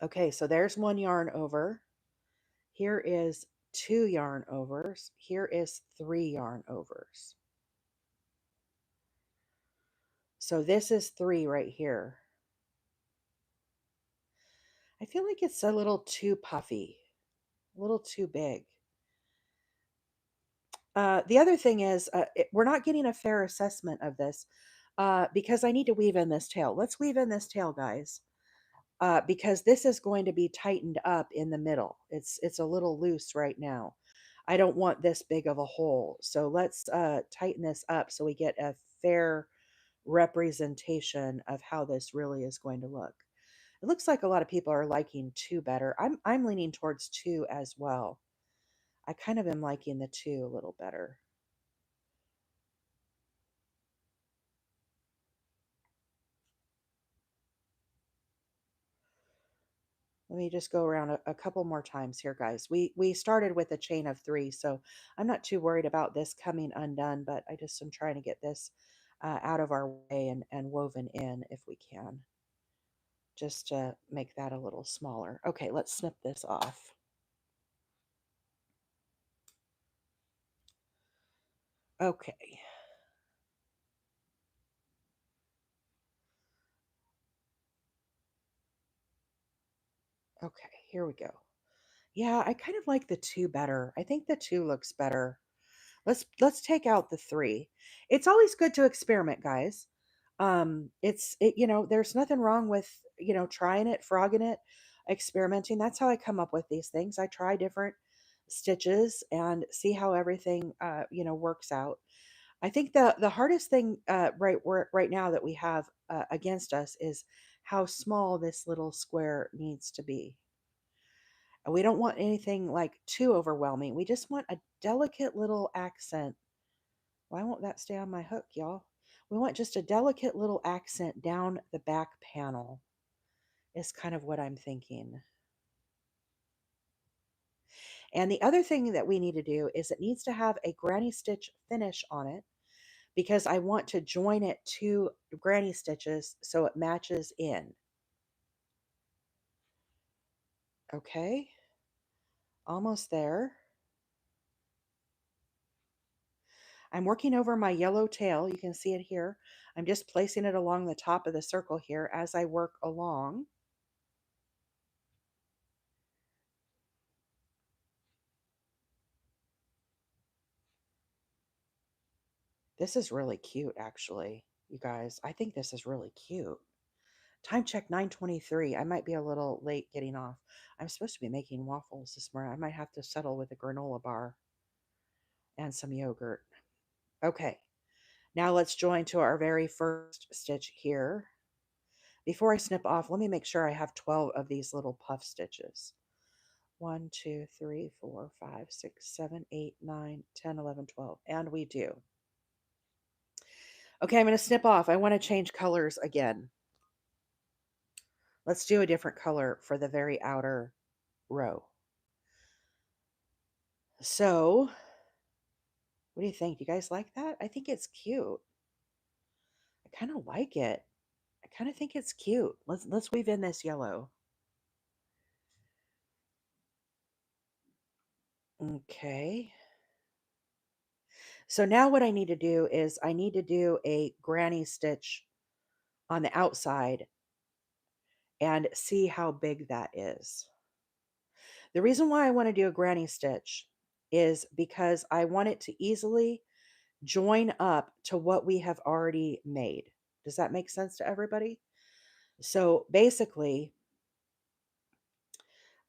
Okay, so there's 1 yarn over. Here is 2 yarn overs. Here is 3 yarn overs. So this is 3 right here. I feel like it's a little too puffy, a little too big. The other thing is, we're not getting a fair assessment of this because I need to weave in this tail. Let's weave in this tail, guys, because this is going to be tightened up in the middle. It's a little loose right now. I don't want this big of a hole. So let's tighten this up so we get a fair representation of how this really is going to look. It looks like a lot of people are liking 2 better. I'm leaning towards 2 as well. I kind of am liking the 2 a little better. Let me just go around a couple more times here, guys. We started with a chain of 3, so I'm not too worried about this coming undone, but I just am trying to get this out of our way and woven in if we can, just to make that a little smaller. Okay, let's snip this off. Okay. Okay, here we go. Yeah, I kind of like the 2 better. I think the 2 looks better. Let's take out the 3. It's always good to experiment, guys. There's nothing wrong with, trying it, frogging it, experimenting. That's how I come up with these things. I try different stitches and see how everything works out. I think the hardest thing right now that we have against us is how small this little square needs to be. And we don't want anything like too overwhelming. We just want a delicate little accent. Why won't that stay on my hook, y'all? We want just a delicate little accent down the back panel is kind of what I'm thinking. And the other thing that we need to do is it needs to have a granny stitch finish on it because I want to join it to granny stitches so it matches in. Okay, almost there. I'm working over my yellow tail. You can see it here. I'm just placing it along the top of the circle here as I work along. This is really cute, actually, you guys. I think this is really cute. Time check 9:23. I might be a little late getting off. I'm supposed to be making waffles this morning. I might have to settle with a granola bar and some yogurt. Okay, now let's join to our very first stitch here. Before I snip off, let me make sure I have 12 of these little puff stitches. 1, 2, 3, 4, 5, 6, 7, 8, 9, 10, 11, 12. And we do. Okay, I'm going to snip off. I want to change colors again. Let's do a different color for the very outer row. So, what do you think? Do you guys like that? I think it's cute. I kind of like it. I kind of think it's cute. Let's weave in this yellow. Okay. So now what I need to do is I need to do a granny stitch on the outside and see how big that is. The reason why I want to do a granny stitch is because I want it to easily join up to what we have already made. Does that make sense to everybody? So basically,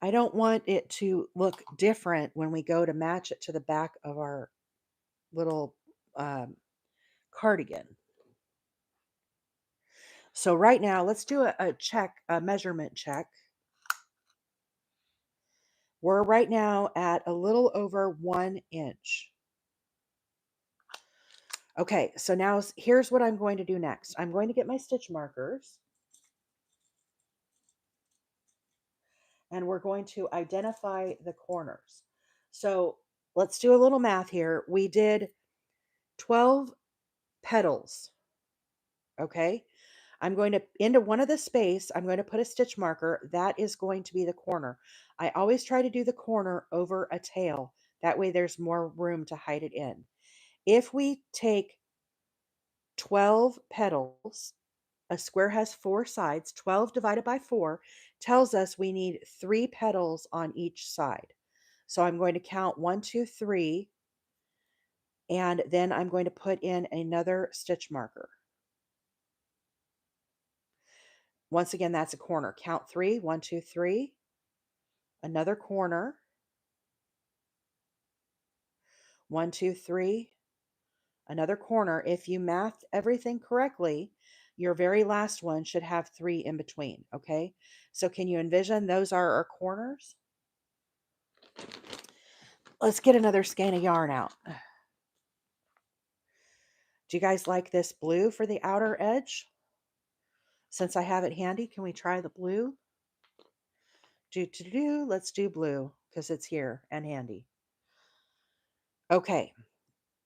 I don't want it to look different when we go to match it to the back of our little cardigan. So right now, let's do a measurement check. We're right now at a little over 1 inch. Okay, so now here's what I'm going to do next. I'm going to get my stitch markers and we're going to identify the corners. So let's do a little math here. We did 12 petals. Okay. I'm going to, into one of the space, I'm going to put a stitch marker. That is going to be the corner. I always try to do the corner over a tail. That way there's more room to hide it in. If we take 12 petals, a square has 4 sides. 12 divided by 4 tells us we need 3 petals on each side. So I'm going to count 1, 2, 3, and then I'm going to put in another stitch marker. Once again, that's a corner. Count 3, 1, 2, 3, another corner, 1, 2, 3, another corner. If you math everything correctly, your very last one should have 3 in between, okay? So can you envision those are our corners? Let's get another skein of yarn out. Do you guys like this blue for the outer edge? Since I have it handy, can we try the blue? Let's do blue because it's here and handy. Okay,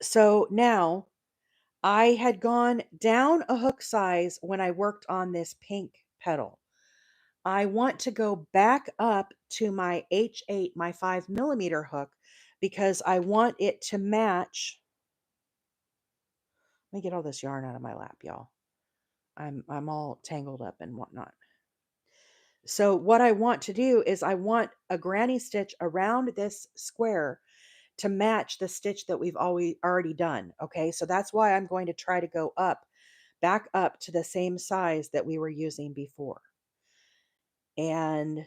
so now I had gone down a hook size when I worked on this pink petal. I want to go back up to my H8, my 5mm hook, because I want it to match. Let me get all this yarn out of my lap, y'all. I'm all tangled up and whatnot. So what I want to do is I want a granny stitch around this square to match the stitch that we've already done. Okay, so that's why I'm going to try to go up, back up to the same size that we were using before. And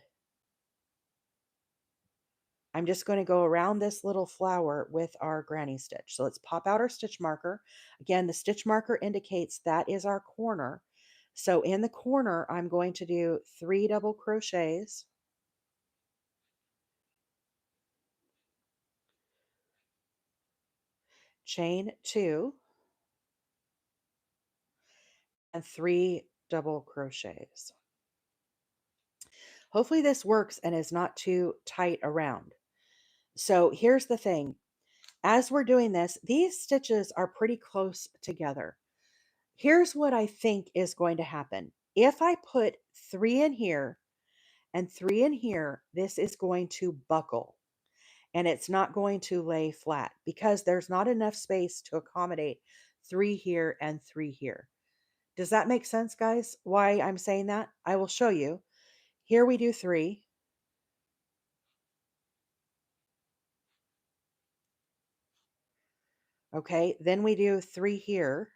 I'm just going to go around this little flower with our granny stitch. So let's pop out our stitch marker. Again, the stitch marker indicates that is our corner. So in the corner, I'm going to do 3 double crochets, chain 2, and 3 double crochets. Hopefully this works and is not too tight around. So here's the thing. As we're doing this, these stitches are pretty close together. Here's what I think is going to happen. If I put 3 in here and 3 in here, this is going to buckle and it's not going to lay flat because there's not enough space to accommodate 3 here and 3 here. Does that make sense, guys? Why I'm saying that? I will show you. Here we do 3. Okay, then we do 3 here.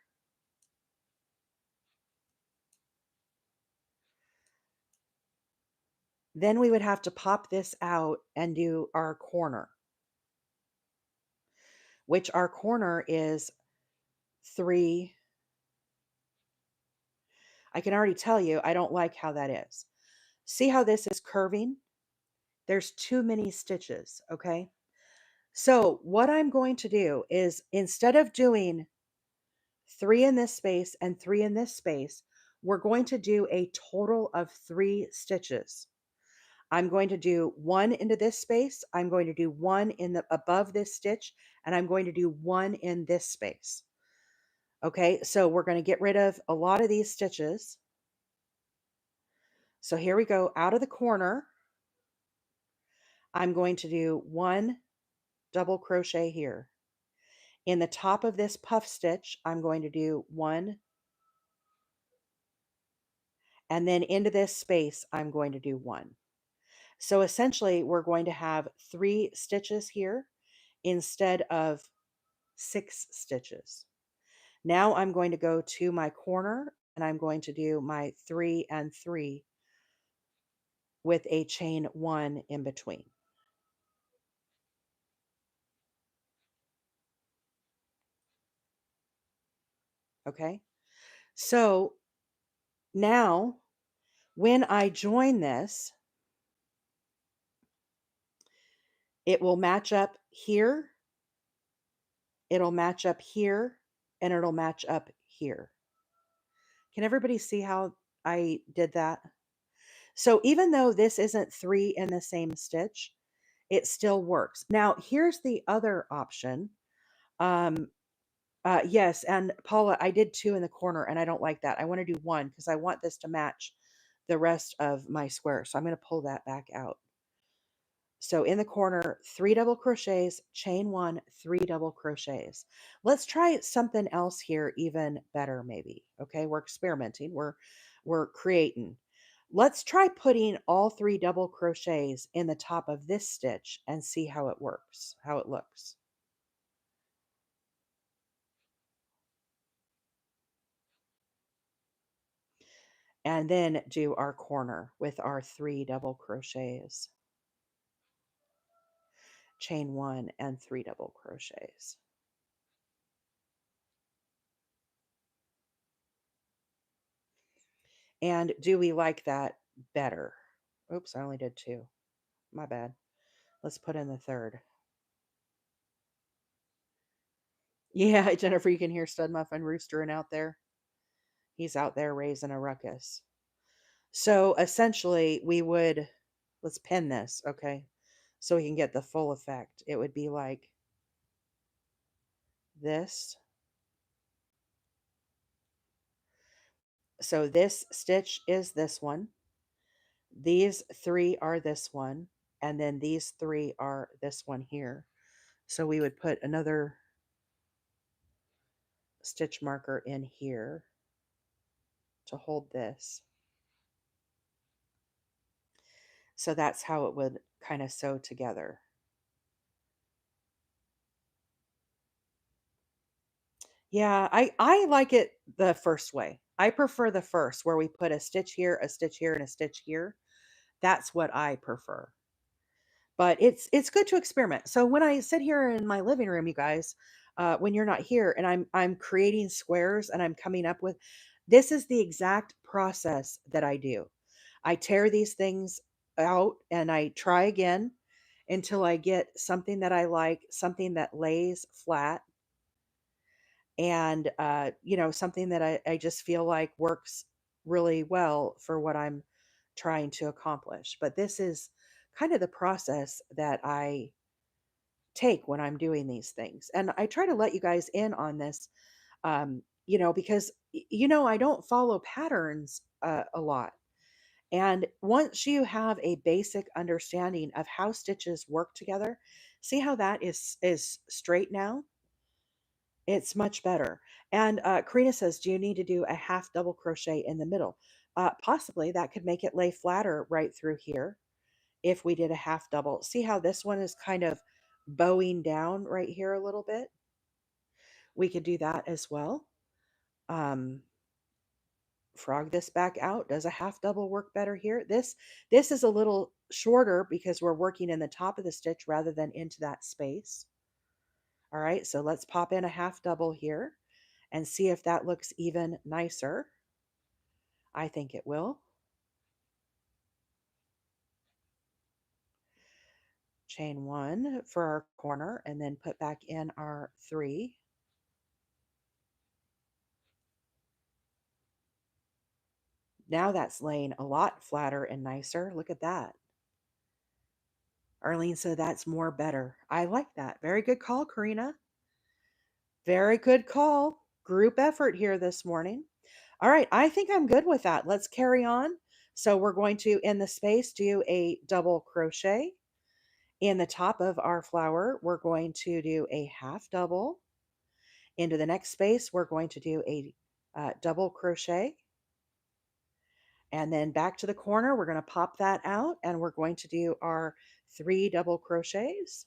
Then we would have to pop this out and do our corner, which our corner is 3. I can already tell you, I don't like how that is. See how this is curving? There's too many stitches, okay? So what I'm going to do is instead of doing 3 in this space and 3 in this space, we're going to do a total of 3 stitches. I'm going to do 1 into this space, I'm going to do 1 in the above this stitch, and I'm going to do 1 in this space. Okay, so we're going to get rid of a lot of these stitches. So here we go, out of the corner, I'm going to do 1 double crochet here. In the top of this puff stitch, I'm going to do 1, and then into this space, I'm going to do 1. So essentially, we're going to have 3 stitches here instead of 6 stitches. Now I'm going to go to my corner and I'm going to do my 3 and 3 with a chain 1 in between. Okay, so now when I join this, it will match up here, it'll match up here, and it'll match up here. Can everybody see how I did that? So even though this isn't 3 in the same stitch, it still works. Now, here's the other option. Um, yes, and Paula, I did 2 in the corner, and I don't like that. I want to do 1 because I want this to match the rest of my square. So I'm going to pull that back out. So in the corner, 3 double crochets, chain 1, 3 double crochets. Let's try something else here even better maybe. Okay, we're experimenting. We're creating. Let's try putting all 3 double crochets in the top of this stitch and see how it works, how it looks. And then do our corner with our 3 double crochets. Chain 1 and 3 double crochets. And do we like that better? Oops, I only did 2. My bad. Let's put in the third. Yeah, Jennifer, you can hear Stud Muffin roostering out there. He's out there raising a ruckus. So essentially, we would, let's pin this, okay? So we can get the full effect. It would be like this. So this stitch is this one. These 3 are this one. And then these 3 are this one here. So we would put another stitch marker in here to hold this. So that's how it would kind of sew together. Yeah, I like it the first way. I prefer the first where we put a stitch here, a stitch here, and a stitch here. That's what I prefer. But it's good to experiment. So when I sit here in my living room, you guys, when you're not here, and I'm creating squares and I'm coming up with, this is the exact process that I do. I tear these things out and I try again until I get something that I like, something that lays flat, and something that I just feel like works really well for what I'm trying to accomplish. But this is kind of the process that I take when I'm doing these things, and I try to let you guys in on this, because I don't follow patterns a lot. And once you have a basic understanding of how stitches work together, see how that is straight now. It's much better. And Karina says, do you need to do a half double crochet in the middle? Possibly that could make it lay flatter right through here if we did a half double. See how this one is kind of bowing down right here a little bit? We could do that as well. Um, Frog this back out. Does a half double work better here? This is a little shorter because we're working in the top of the stitch rather than into that space. All right, so let's pop in a half double here and see if that looks even nicer. I think it will. Chain 1 for our corner and then put back in our 3. Now that's laying a lot flatter and nicer. Look at that. Arlene said that's more better. I like that. Very good call, Karina. Very good call. Group effort here this morning. All right, I think I'm good with that. Let's carry on. So we're going to, in the space, do a double crochet. In the top of our flower, we're going to do a half double. Into the next space, we're going to do a double crochet. And then back to the corner, we're going to pop that out and we're going to do our 3 double crochets.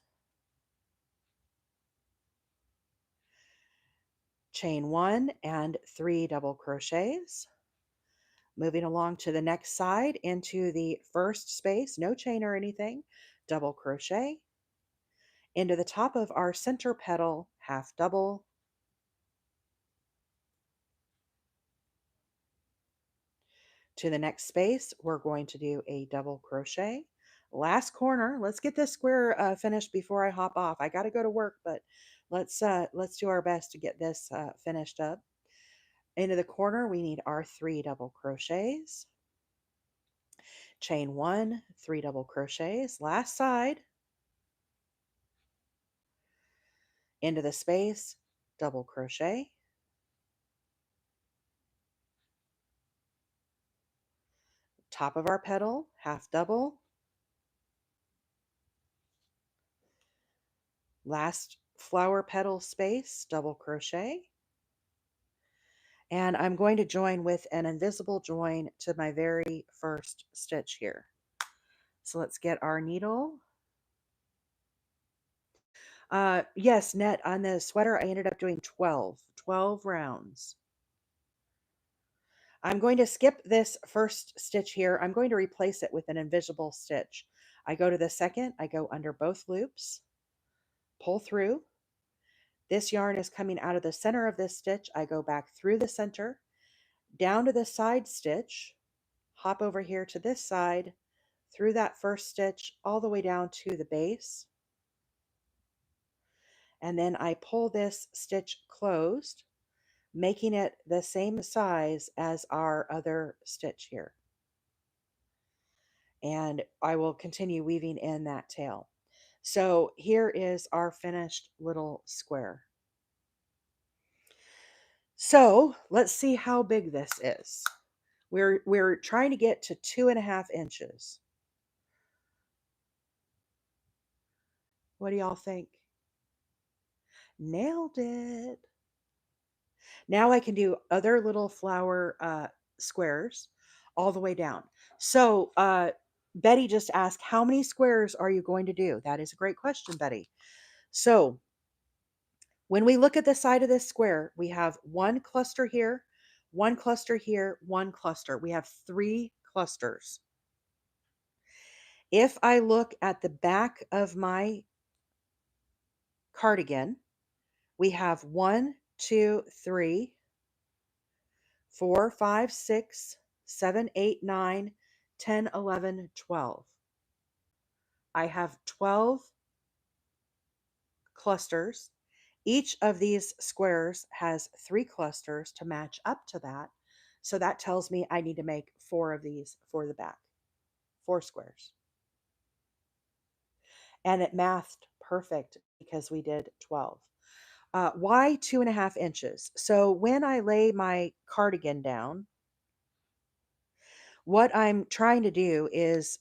Chain 1 and 3 double crochets. Moving along to the next side into the first space, no chain or anything, double crochet. Into the top of our center petal, half double. To the next space, we're going to do a double crochet. Last corner, let's get this square finished before I hop off. I got to go to work, but Let's do our best to get this finished up. Into the corner, we need our 3 double crochets. Chain 1, 3 double crochets. Last side, into the space, double crochet. Top of our petal, half double. Last flower petal space, double crochet. And I'm going to join with an invisible join to my very first stitch here. So let's get our needle. Yes, net on the sweater, I ended up doing 12 rounds. I'm going to skip this first stitch here. I'm going to replace it with an invisible stitch. I go to the second, I go under both loops, pull through. This yarn is coming out of the center of this stitch. I go back through the center, down to the side stitch, hop over here to this side, through that first stitch, all the way down to the base. And then I pull this stitch closed, making it the same size as our other stitch here. And I will continue weaving in that tail. So here is our finished little square. So let's see how big this is. We're trying to get to 2.5 inches. What do y'all think? Nailed it. Now I can do other little flower squares all the way down. So Betty just asked, how many squares are you going to do? That is a great question, Betty. So when we look at the side of this square, we have one cluster here, one cluster here, one cluster. We have 3 clusters. If I look at the back of my cardigan, we have 1, 2, 3, 4, 5, 6, 7, 8, 9, 10, 11, 12. I have 12 clusters. Each of these squares has 3 clusters to match up to that. So that tells me I need to make 4 of these for the back, 4 squares. And it mathed perfect because we did 12. Why 2.5 inches? So when I lay my cardigan down, what I'm trying to do is,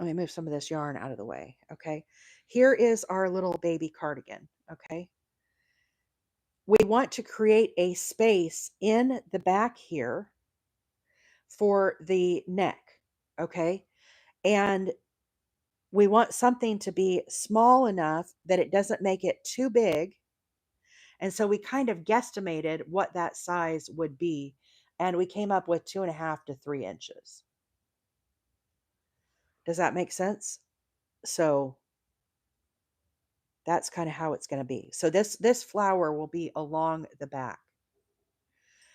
let me move some of this yarn out of the way. Okay. Here is our little baby cardigan. Okay. We want to create a space in the back here for the neck. Okay. And we want something to be small enough that it doesn't make it too big. And so we kind of guesstimated what that size would be. And we came up with 2.5 to 3 inches. Does that make sense? So that's kind of how it's going to be. So this flower will be along the back.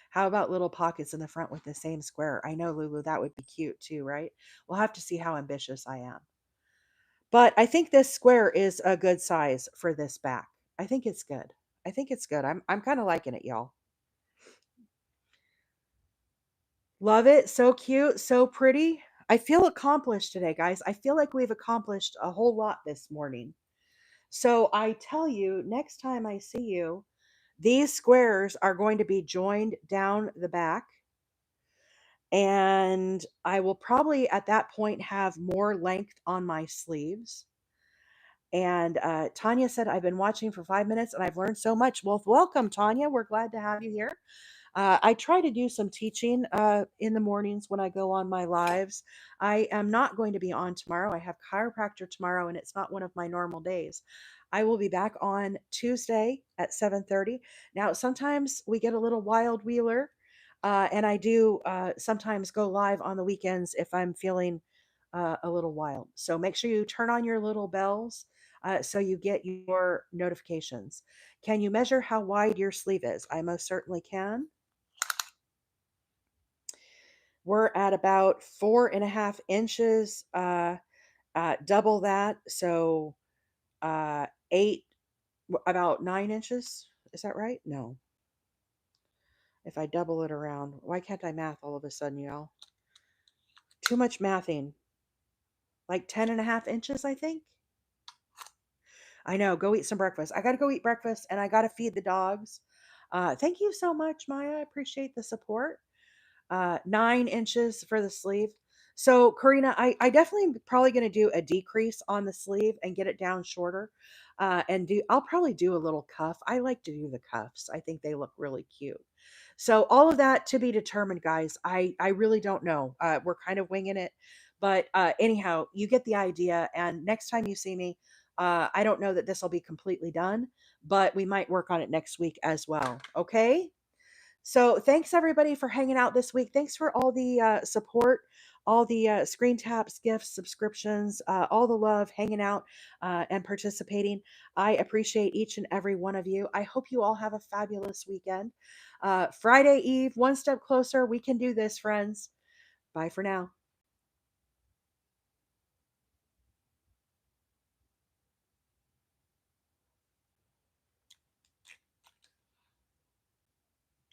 How about little pockets in the front with the same square? I know, Lulu, that would be cute too, right? We'll have to see how ambitious I am. But I think this square is a good size for this back. I think it's good. I think it's good. I'm kind of liking it, y'all. Love it. So cute, so pretty. I feel accomplished today, guys. I feel like we've accomplished a whole lot this morning. So I tell you, next time I see you, these squares are going to be joined down the back. And I will probably at that point have more length on my sleeves. And Tanya said, I've been watching for 5 minutes and I've learned so much. Well, welcome, Tanya. We're glad to have you here. I try to do some teaching in the mornings when I go on my lives. I am not going to be on tomorrow. I have chiropractor tomorrow, and it's not one of my normal days. I will be back on Tuesday at 7:30. Now, sometimes we get a little wild wheeler, and I do sometimes go live on the weekends if I'm feeling a little wild. So make sure you turn on your little bells so you get your notifications. Can you measure how wide your sleeve is? I most certainly can. We're at about 4.5 inches, double that. So 8 About 9 inches. Is that right? No. If I double it around, why can't I math all of a sudden, y'all? Too much mathing. Like 10.5 inches, I think. I know. Go eat some breakfast. I got to go eat breakfast and I got to feed the dogs. Thank you so much, Maya. I appreciate the support. 9 inches for the sleeve. So, Karina, I definitely am probably going to do a decrease on the sleeve and get it down shorter. I'll probably do a little cuff. I like to do the cuffs. I think they look really cute. So, all of that to be determined, guys. I really don't know. We're kind of winging it. But anyhow, you get the idea. And next time you see me, I don't know that this will be completely done, but we might work on it next week as well. Okay. So thanks everybody for hanging out this week. Thanks for all the support, all the screen taps, gifts, subscriptions, all the love, hanging out and participating. I appreciate each and every one of you. I hope you all have a fabulous weekend. Friday Eve, one step closer. We can do this, friends. Bye for now.